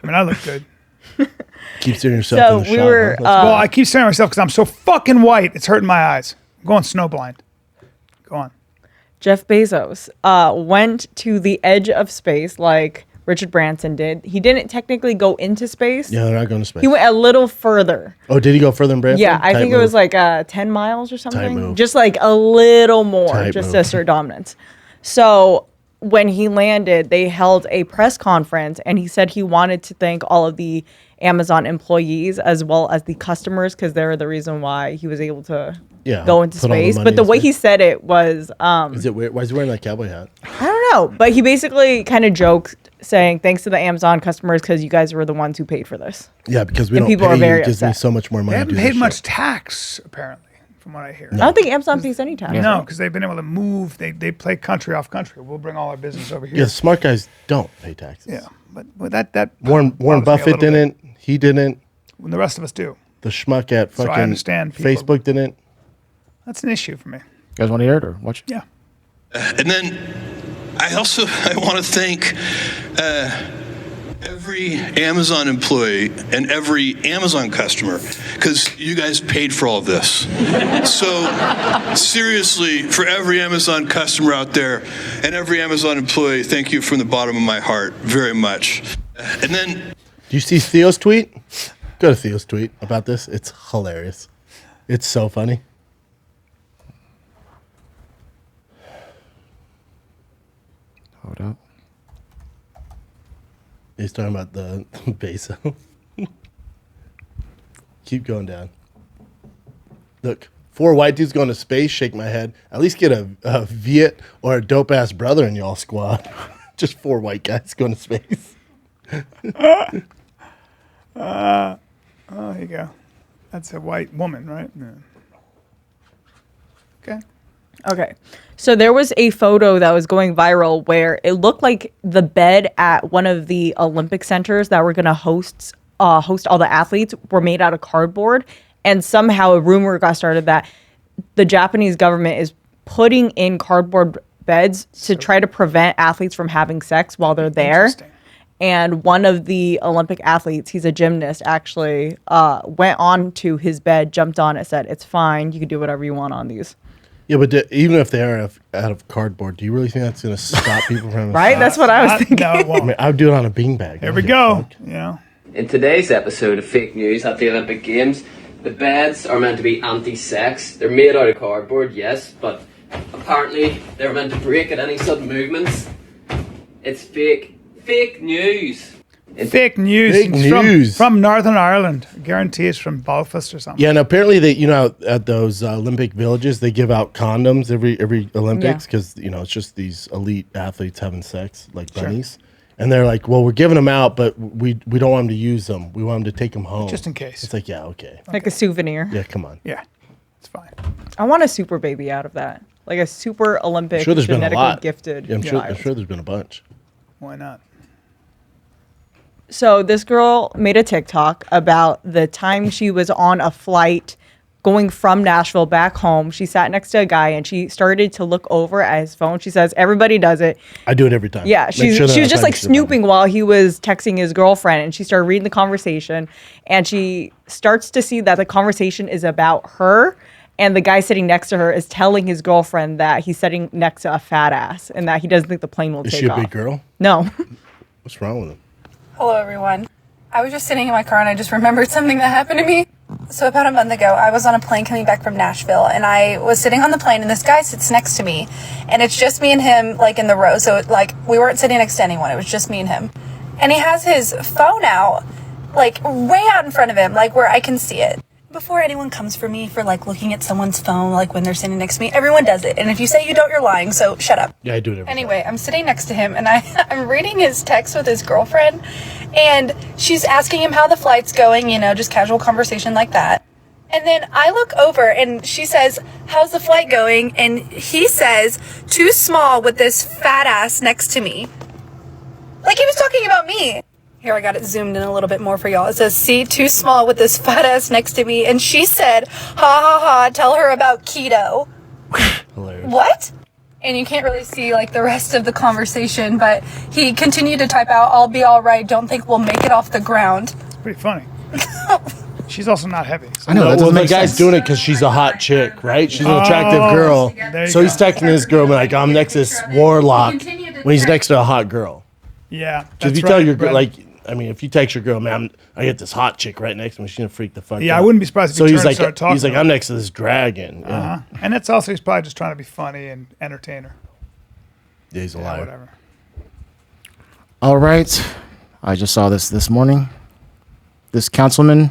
I mean, I look good. Keep seeing yourself So in the we shot. were, huh? Well, I keep staring at myself because I'm so fucking white. It's hurting my eyes. I'm going snowblind. Go on. Jeff Bezos went to the edge of space like Richard Branson did. He didn't technically go into space. Yeah, they're not going to space. He went a little further. Oh, did he go further than Branson? Yeah, I Tight think it was move. like 10 miles or something. move. Just like a little more, Tight just move. to assert dominance. So when he landed, they held a press conference, and he said he wanted to thank all of the Amazon employees as well as the customers, because they're the reason why he was able to go into put all the space. money But the in way space. he said it was, Is it weird? Why is he wearing that cowboy hat? I don't know. But he basically kind of joked, saying thanks to the Amazon customers because you guys were the ones who paid for this. Yeah, because we And don't people pay are you. very It gives me upset. so much more money. They to haven't do paid this much shit. tax, apparently, from what I hear. I don't think Amazon pays any tax. No, because they've been able to move. They play country off country. We'll bring all our business over here. Yeah, smart guys don't pay taxes. Yeah, but that Warren bothers me a Buffett little bit. didn't. He didn't. When the rest of us do. The schmuck at So I fucking understand people- Facebook didn't. That's an issue for me. You guys want to hear it or watch it? Yeah. And then I want to thank every Amazon employee and every Amazon customer because you guys paid for all of this. So seriously, for every Amazon customer out there and every Amazon employee, thank you from the bottom of my heart very much. And then, Do you see Theo's tweet? Go to Theo's tweet about this. It's hilarious. It's so funny. Hold up. He's talking about the peso. Keep going down. Look, 4 white dudes going to space. Shake my head. At least get a Viet or a dope ass brother in y'all squad. Just 4 white guys going to space. Oh, there you go. That's a white woman, right? Yeah. Okay. Okay. So there was a photo that was going viral where it looked like the bed at one of the Olympic centers that were going to host all the athletes were made out of cardboard. And somehow a rumor got started that the Japanese government is putting in cardboard beds to try to prevent athletes from having sex while they're there. And one of the Olympic athletes, he's a gymnast, actually went on to his bed, jumped on it, said, "It's fine. You can do whatever you want on these." Yeah, but even if they are out of cardboard, do you really think that's going to stop people from Right? That's what I was thinking. No, it won't. I mean, I would do it on a beanbag. Here we go. Yeah. In today's episode of Fake News at the Olympic Games, the beds are meant to be anti-sex. They're made out of cardboard, yes, but apparently they're meant to break at any sudden movements. It's fake. Fake news. Fake news. Fake It's news. From Northern Ireland. I guarantee it's from Belfast or something. Yeah, and apparently they, at those Olympic villages, they give out condoms every Olympics because it's just these elite athletes having sex like bunnies, and they're like, well, we're giving them out, but we don't want them to use them. We want them to take them home Just in case. It's like, yeah, okay, Like a souvenir. yeah, come on. Yeah. It's fine. I want a super baby out of that. Like a super Olympic I'm sure there's been a genetically lot. gifted Yeah, I'm child. sure there's been a bunch. Why not? So this girl made a TikTok about the time she was on a flight going from Nashville back home. She sat next to a guy and she started to look over at his phone. She says, everybody does it. I do it every time. Yeah, Make she sure that was I just find like shit about snooping while he was texting his girlfriend, and she started reading the conversation, and she starts to see that the conversation is about her, and the guy sitting next to her is telling his girlfriend that he's sitting next to a fat ass and that he doesn't think the plane will Is take she a off. big girl? No. What's wrong with him? Hello, everyone. I was just sitting in my car and I just remembered something that happened to me. So about a month ago, I was on a plane coming back from Nashville, and I was sitting on the plane, and this guy sits next to me, and it's just me and him, like, in the row. So, like, we weren't sitting next to anyone. It was just me and him. And he has his phone out, like, way out in front of him, like, where I can see it. Before anyone comes for me for, like, looking at someone's phone, like, when they're sitting next to me, everyone does it. And if you say you don't, you're lying, so shut up. Yeah, I do it every Anyway, I'm sitting next to him, and I'm reading his text with his girlfriend, and she's asking him how the flight's going, just casual conversation like that. And then I look over, and she says, how's the flight going? And he says, too small with this fat ass next to me. Like he was talking about me. Here, I got it zoomed in a little bit more for y'all. It says, see, too small with this fat ass next to me. And she said, ha ha ha, tell her about keto. Hilarious. What? And you can't really see, like, the rest of the conversation, but he continued to type out, I'll be all right, don't think we'll make it off the ground. It's pretty funny. She's also not heavy. So I know, that Well, doesn't the make guy's sense. doing it because she's a hot chick, right? She's an attractive girl. there you So he's go. texting his girl, like, I'm next to this warlock when he's next to a hot girl. Yeah. So if you tell your girl, like, I mean, if you text your girl, man, I get this hot chick right next to me, she's gonna freak the fuck out. Yeah, I wouldn't be surprised if So he he's turned and like, started talking he's like, to her. I'm next to this dragon. Yeah, And it's also, he's probably just trying to be funny and entertain her. yeah he's a liar. Whatever. All right. I just saw this morning. This councilman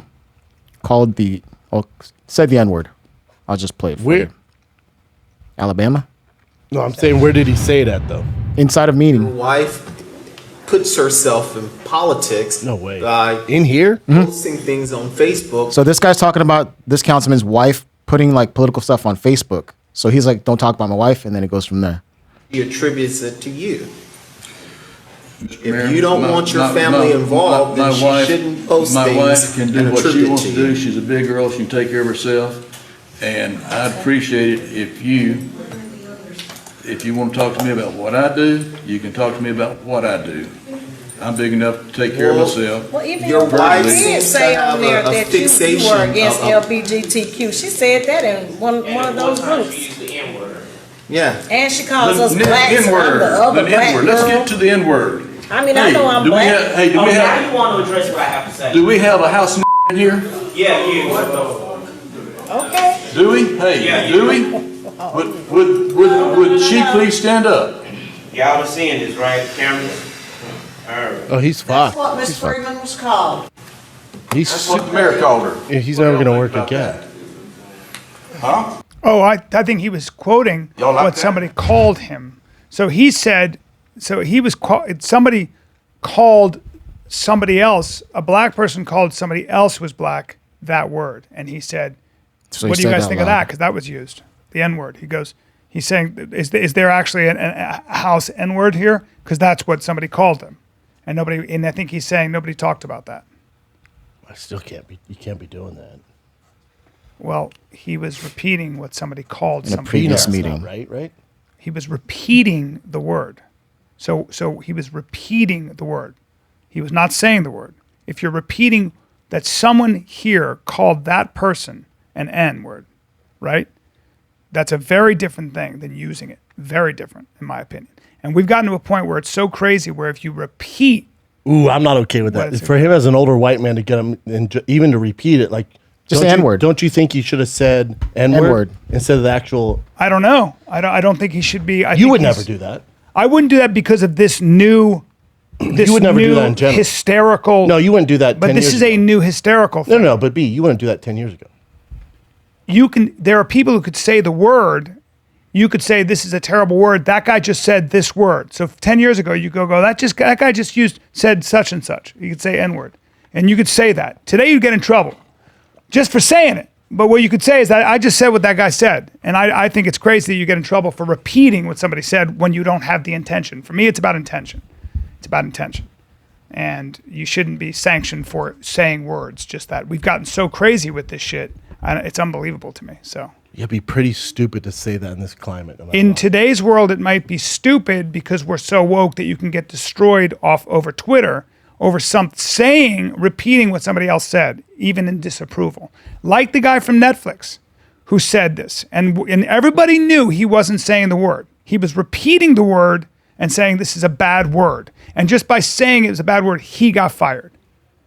said the N-word I'll just play it for Where? you. Alabama? No, I'm saying where did he say that though? Inside of meeting. Wife puts herself in politics. No way. By In here? posting things on Facebook. So this guy's talking about this councilman's wife putting like political stuff on Facebook. So he's like, don't talk about my wife, and then it goes from there. He attributes it to you. If you don't want your family involved, then she shouldn't post my things wife can do and what she attribute wants to to do. you. She's a big girl. She can take care of herself. And I'd appreciate it if you want to talk to me about what I do, you can talk to me about what I do. I'm big enough to take care of myself. Well, even Your your wife wife seems did say to on have there a that you fixation were against of- LGBTQ. She said that in one of those groups. Yeah. And she calls The us blacks. I'm N-word. the other The black N-word. Let's girl. get to the N-word. I mean, I know I'm do we black. have, hey, do we Now have, you want to address what I have to say. do we have a house in here? Yeah, you. Okay. Do we? Hey, Yeah, do we? Would she please stand up? Y'all are seeing this, right? Cameras? Alright. Oh, he's That's fucked. what Miss Freeman was called. He's What the mayor called her. he's never gonna work again. Huh? Oh, I think he was quoting Y'all like what that? somebody called him. So he said, somebody called somebody else, a black person called somebody else who was black that word. And he said, So he what do you said guys that think of loud. that? Because that was used, the N-word. He's saying, is there actually a house N-word here? Because that's what somebody called him. And I think he's saying nobody talked about that. I still can't be. You can't be doing that. Well, he was repeating what somebody called In a somebody. previous That's meeting. not right? He was repeating the word. So he was repeating the word. He was not saying the word. If you're repeating that someone here called that person an N-word, right? That's a very different thing than using it. Very different, in my opinion. And we've gotten to a point where it's so crazy where if you repeat, Ooh, I'm not okay with What that. is it? For him as an older white man to get him and even to repeat it, like Just don't the you- N-word. Don't you think he should have said N-word, N-word. instead of the actual? I don't know. I don't think he should be. I You think would he's- never do that. I wouldn't do that because of this new. You would never do that in general. Hysterical. No, you wouldn't do that. But 10 this years is ago. a new hysterical thing. No, but B, you wouldn't do that 10 years ago. There are people who could say the word. You could say this is a terrible word. That guy just said this word. So 10 years ago, you go that guy just said such and such. You could say N-word, and you could say that. Today you get in trouble just for saying it. But what you could say is that I just said what that guy said, and I think it's crazy that you get in trouble for repeating what somebody said when you don't have the intention. For me, it's about intention. It's about intention. And you shouldn't be sanctioned for saying words. Just that we've gotten so crazy with this shit. It's unbelievable to me. So. It'd be pretty stupid to say that in this climate. No matter In what. today's world, it might be stupid because we're so woke that you can get destroyed over Twitter over repeating what somebody else said, even in disapproval. Like the guy from Netflix who said this. And everybody knew he wasn't saying the word. He was repeating the word and saying this is a bad word. And just by saying it was a bad word, he got fired.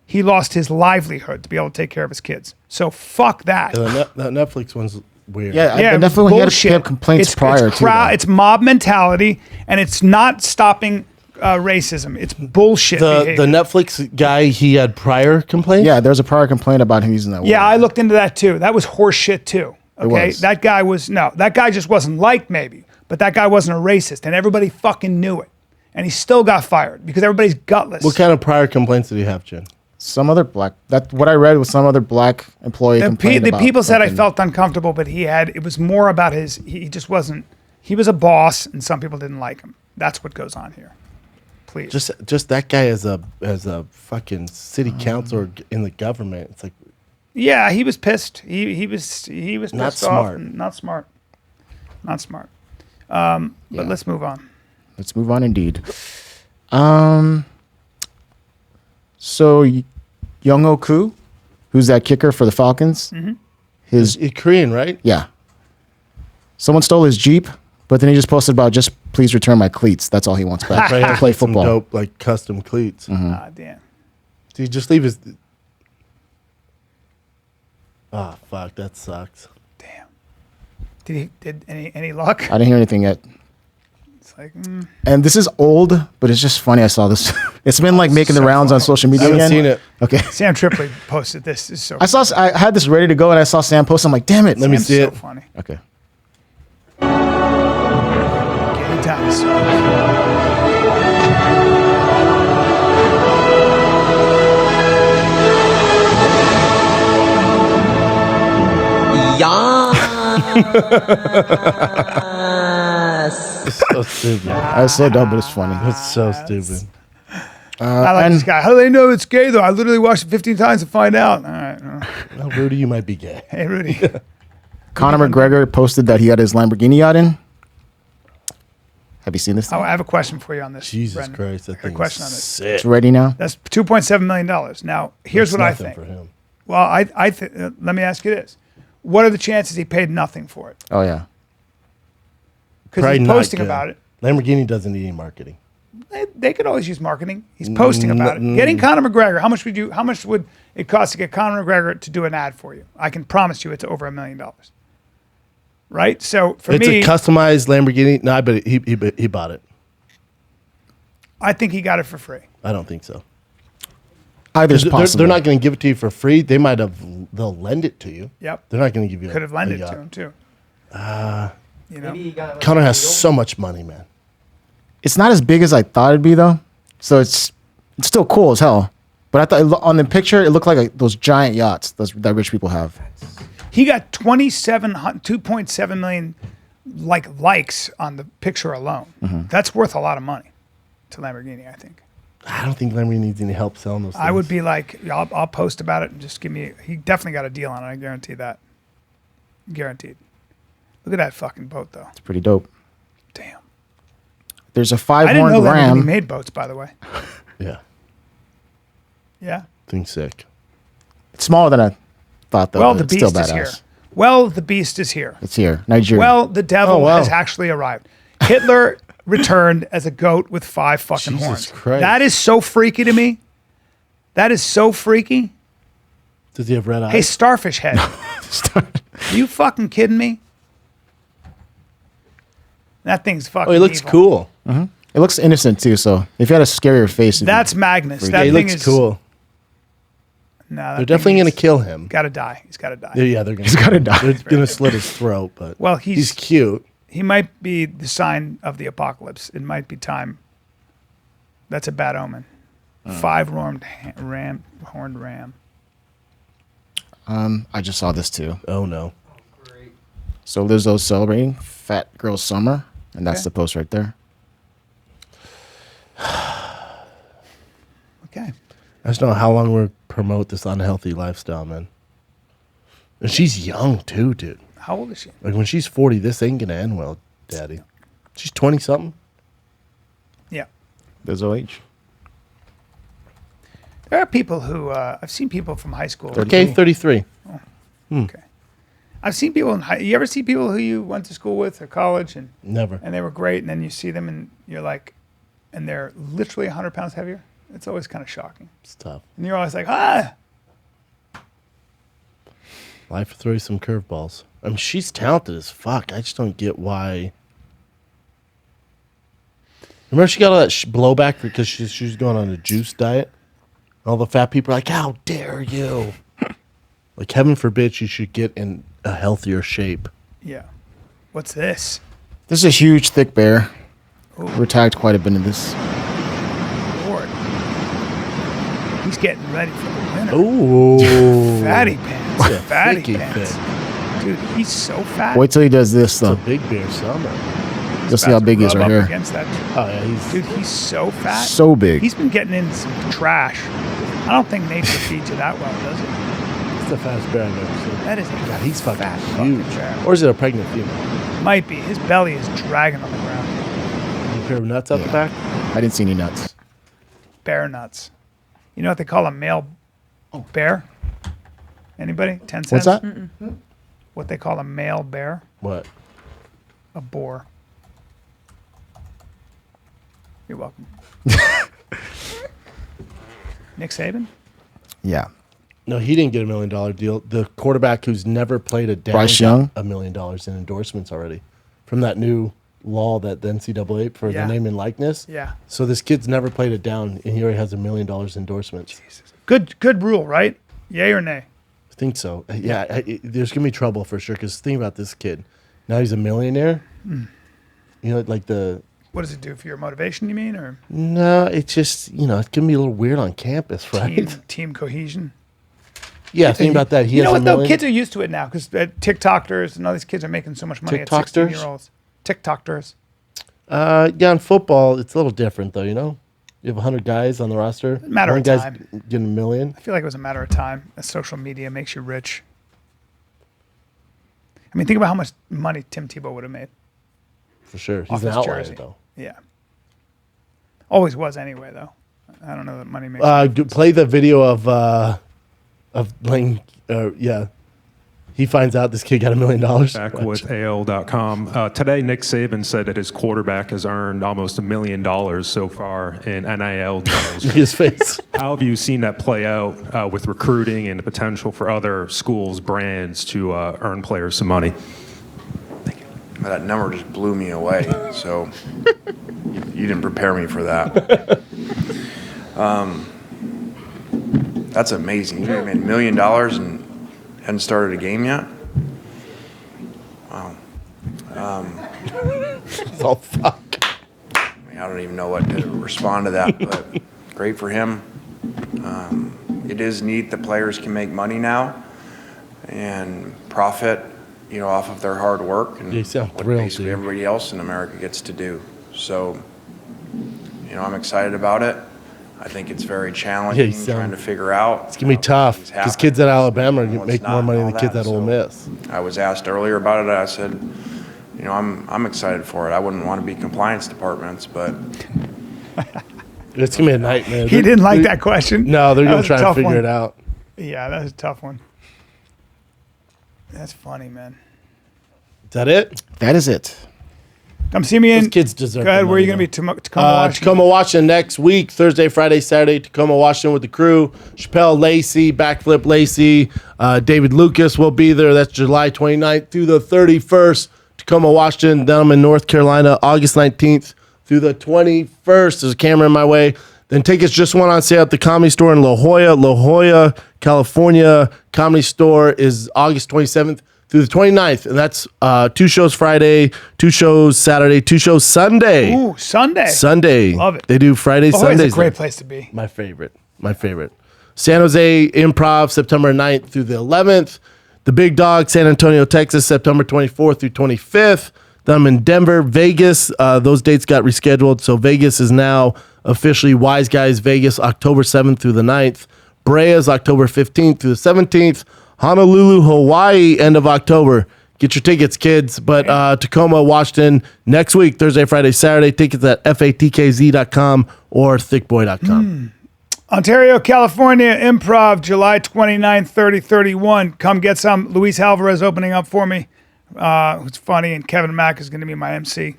He lost his livelihood to be able to take care of his kids. So fuck that. The Netflix one's weird. Yeah, it was definitely had bullshit. complaints prior to that. It's mob mentality, and it's not stopping racism. It's bullshit The behavior. Netflix guy, he had prior complaints. Yeah, there's a prior complaint about him using that word. Yeah, I looked into that too. That was horse shit too. Okay, was. that guy just wasn't liked maybe, but that guy wasn't a racist, and everybody fucking knew it, and he still got fired because everybody's gutless. What kind of prior complaints did he have, Jen? Some other black. That what I read was some other black employee complained The about people said I something. felt uncomfortable, but it was more about he just wasn't. He was a boss, and some people didn't like him. That's what goes on here. Please. Just that guy as a fucking city councilor in the government. It's like, Yeah, he was pissed. He was pissed Not off. smart. And not smart. Not smart. But let's move on. Let's move on, indeed. So Young-Ho Koo, who's that kicker for the Falcons? Mhm. His Korean, right? Yeah. Someone stole his Jeep, but then he just posted about just please return my cleats. That's all he wants back Right, to play some football. dope, like custom cleats. Ah, damn. Did he just leave his? Oh fuck, that sucks. Did any luck? I didn't hear anything yet. It's like And this is old, but it's just funny. I saw this. It's been like making the rounds on social media. I haven't again. seen it. Okay. Sam Tripoli posted this. This is so. I had this ready to go, and I saw Sam post. I'm like, damn it. Let me see so it. funny. Okay. Gay dinosaurs. It's so stupid. That's so dumb, but it's funny. It's so stupid. I like this guy. How do they know it's gay though? I literally watched it 15 times to find out. All right. Well, Rudy, you might be gay. Hey, Rudy. Conor McGregor posted that he had his Lamborghini yacht in. Have you seen this? Oh, I have a question for you on this. Jesus Brendan. Christ, that I got a thing question is on this. sick. It's ready now. That's $2.7 million. Now, here's That's what I nothing think. for him. Well, let me ask you this: what are the chances he paid nothing for it? Oh yeah. Because Probably he's not posting good. about it. Lamborghini doesn't need any marketing. They could always use marketing. He's posting about it. Getting Conor McGregor. How much would it cost to get Conor McGregor to do an ad for you? I can promise you, it's over $1 million. Right. So for It's me, a customized Lamborghini. No, but he bought it. I think he got it for free. I don't think so. Either's They're possible. not going to give it to you for free. They'll lend it to you. Yep. They're not going to give you. Could have lended a to yacht. him too. You know, Maybe he got, like, Conor a has deal. so much money, man. It's not as big as I thought it'd be though. So it's still cool as hell. But I thought on the picture it looked like those giant yachts that rich people have. he got 2.7 million likes on the picture alone. Mm-hmm. That's worth a lot of money to Lamborghini, I think. I don't think Lamborghini needs any help selling those things. I would be like, I'll post about it and just give me. He definitely got a deal on it. I guarantee that. Guaranteed. Look at that fucking boat, though. It's pretty dope. Damn. There's a I didn't know five-horned Lamborghini ram. made boats, by the way. Yeah. Yeah. Thing's sick. It's smaller than I thought though. Well, but the it's still beast is badass. here. Well, the beast is here. It's here, Nigeria. Well, the devil Oh, wow. has actually arrived. Hitler returned as a goat with 5 fucking Jesus horns. Christ. That is so freaky to me. That is so freaky. Does he have red eyes? Hey, starfish head. Are you fucking kidding me? That thing's fucking. Oh, he looks evil. cool. It looks innocent too. So if you had a scarier face, it'd be That's Magnus. freaky. That Yeah, he thing looks is cool. No, that They're thing definitely going to is- kill him. Gotta die. He's gotta die. Yeah, they're going He's gotta die. They're going to slit his throat, but Well, he's cute. He might be the sign of the apocalypse. It might be time. That's a bad omen. 5-horned ram. I just saw this too. Oh no. So Lizzo's celebrating Fat Girl Summer, and that's Okay. the post right there. Okay. I just don't know how long we'll promote this unhealthy lifestyle, man. And she's young too, dude. How old is she? Like when she's 40, this ain't gonna end well, Daddy. She's 20 something. Yeah. Lizzo age. There are people who I've seen people from high school. Okay, 33. Okay. I've seen people in high. You ever see people who you went to school with or college and Never. and they were great, and then you see them and you're like, and they're literally 100 pounds heavier. It's always kind of shocking. It's tough. And you're always like, ah. Life throws some curveballs. I mean, she's talented as fuck. I just don't get why. Remember, she got all that blowback because she was going on a juice diet. All the fat people are like, "How dare you!" Like, heaven forbid she should get in a healthier shape. Yeah. What's this? This is a huge, thick bear. We're tagged quite a bit in this. Lord. He's getting ready for the winter. Ooh. Fatty pants. Yeah, Fatty thicky pants. thick. Dude, he's so fat. Wait till he does this though. It's a big bear summer. You'll see how big he is right here. Against that. Oh yeah, he's Dude, he's so fat. So big. He's been getting in some trash. I don't think nature feeds you that well, does it? It's the fattest bear I've ever seen. That is a God, he's fucking fat huge. fucking bear. Or is it a pregnant female? Might be. His belly is dragging on the ground. A pair of nuts out the back? I didn't see any nuts. Bear nuts. You know what they call a male bear? Anybody? 10 cents? What's that? What they call a male bear? What? A boar. You're welcome. Nick Saban? Yeah. No, he didn't get $1 million deal. The quarterback who's never played a down Bryce Young? got $1 million in endorsements already from that new law that the NCAA for the name and likeness. Yeah. So this kid's never played it down, and he already has $1 million endorsement. Good rule, right? Yay or nay? I think so. Yeah, there's gonna be trouble for sure. Because think about this kid. Now he's a millionaire. Mm. You know, like the. What does it do for your motivation? You mean, or No, it's just it's gonna be a little weird on campus, right? team cohesion? Yeah, think about that. You know what though? Kids are used to it now because TikTokers and all these kids are making so much money at TikToksters? 16-year-olds. TikTokers. Yeah, in football, it's a little different though. You have 100 guys on the roster. Matter One of guy's time. getting $1 million. I feel like it was a matter of time. Social media makes you rich. I mean, think about how much money Tim Tebow would have made. For sure, Off he's an his outlier jersey. though. Yeah. Always was anyway, though. I don't know that money makes. Play the video of playing. He finds out this kid got $1 million. Back with AL.com. Today, Nick Saban said that his quarterback has earned almost $1 million so far in NIL deals. His face. How have you seen that play out with recruiting and the potential for other schools, brands to earn players some money? That number just blew me away. So you didn't prepare me for that. That's amazing. You made $1 million and hadn't started a game yet? Wow. Oh, fuck. I mean, I don't even know what to respond to that, but great for him. It is neat that players can make money now and profit, off of their hard work and what basically everybody else in America gets to do. So, I'm excited about it. I think it's very challenging trying to figure out. It's gonna be tough because kids at Alabama make more money than the kids at Ole Miss. I was asked earlier about it. I said, I'm excited for it. I wouldn't want to be compliance departments, but it's gonna be a nightmare. He didn't like that question. No, they're That gonna was a try to tough figure one. it out. Yeah, that was a tough one. That's funny, man. Is that it? That is it. Come see me in. Those kids deserve. Go ahead. the Where are you money, going to be? though. Tacoma, Washington. Tacoma, Washington next week, Thursday, Friday, Saturday. Tacoma, Washington with the crew. Chappelle Lacey, Backflip Lacey. David Lucas will be there. That's July 29th through the 31st. Tacoma, Washington. Then I'm in North Carolina, August 19th through the 21st. There's a camera in my way. Then tickets just went on sale at the Comedy Store in La Jolla, California. Comedy Store is August 27th through the 29th. And that's 2 shows Friday, 2 shows Saturday, 2 shows Sunday. Ooh, Sunday. Sunday. Love it. They do Friday, La Jolla's Sundays. a great there. place to be. My favorite. San Jose Improv, September 9th through the 11th. The Big Dog, San Antonio, Texas, September 24th through 25th. Then I'm in Denver, Vegas. Those dates got rescheduled. So Vegas is now officially Wise Guys Vegas, October 7th through the 9th. Brea is October 15th through the 17th. Honolulu, Hawaii, end of October. Get your tickets, kids. But Tacoma, Washington, next week, Thursday, Friday, Saturday. Tickets at fatkz.com or thickboy.com. Ontario, California, Improv, July 29, 30, 31. Come get some. Luis Alvarez opening up for me. It's funny, and Kevin Mack is going to be my MC.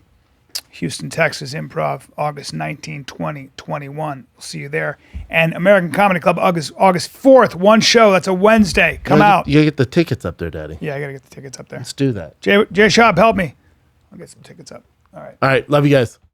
Houston, Texas, Improv, August 19, 20, 21. We'll see you there. And American Comedy Club, August 4th, 1 show. That's a Wednesday. Come out. You gotta get the tickets up there, Daddy. Yeah, I got to get the tickets up there. Let's do that. Jay Schaub, help me. I'll get some tickets up. All right. All right. Love you guys.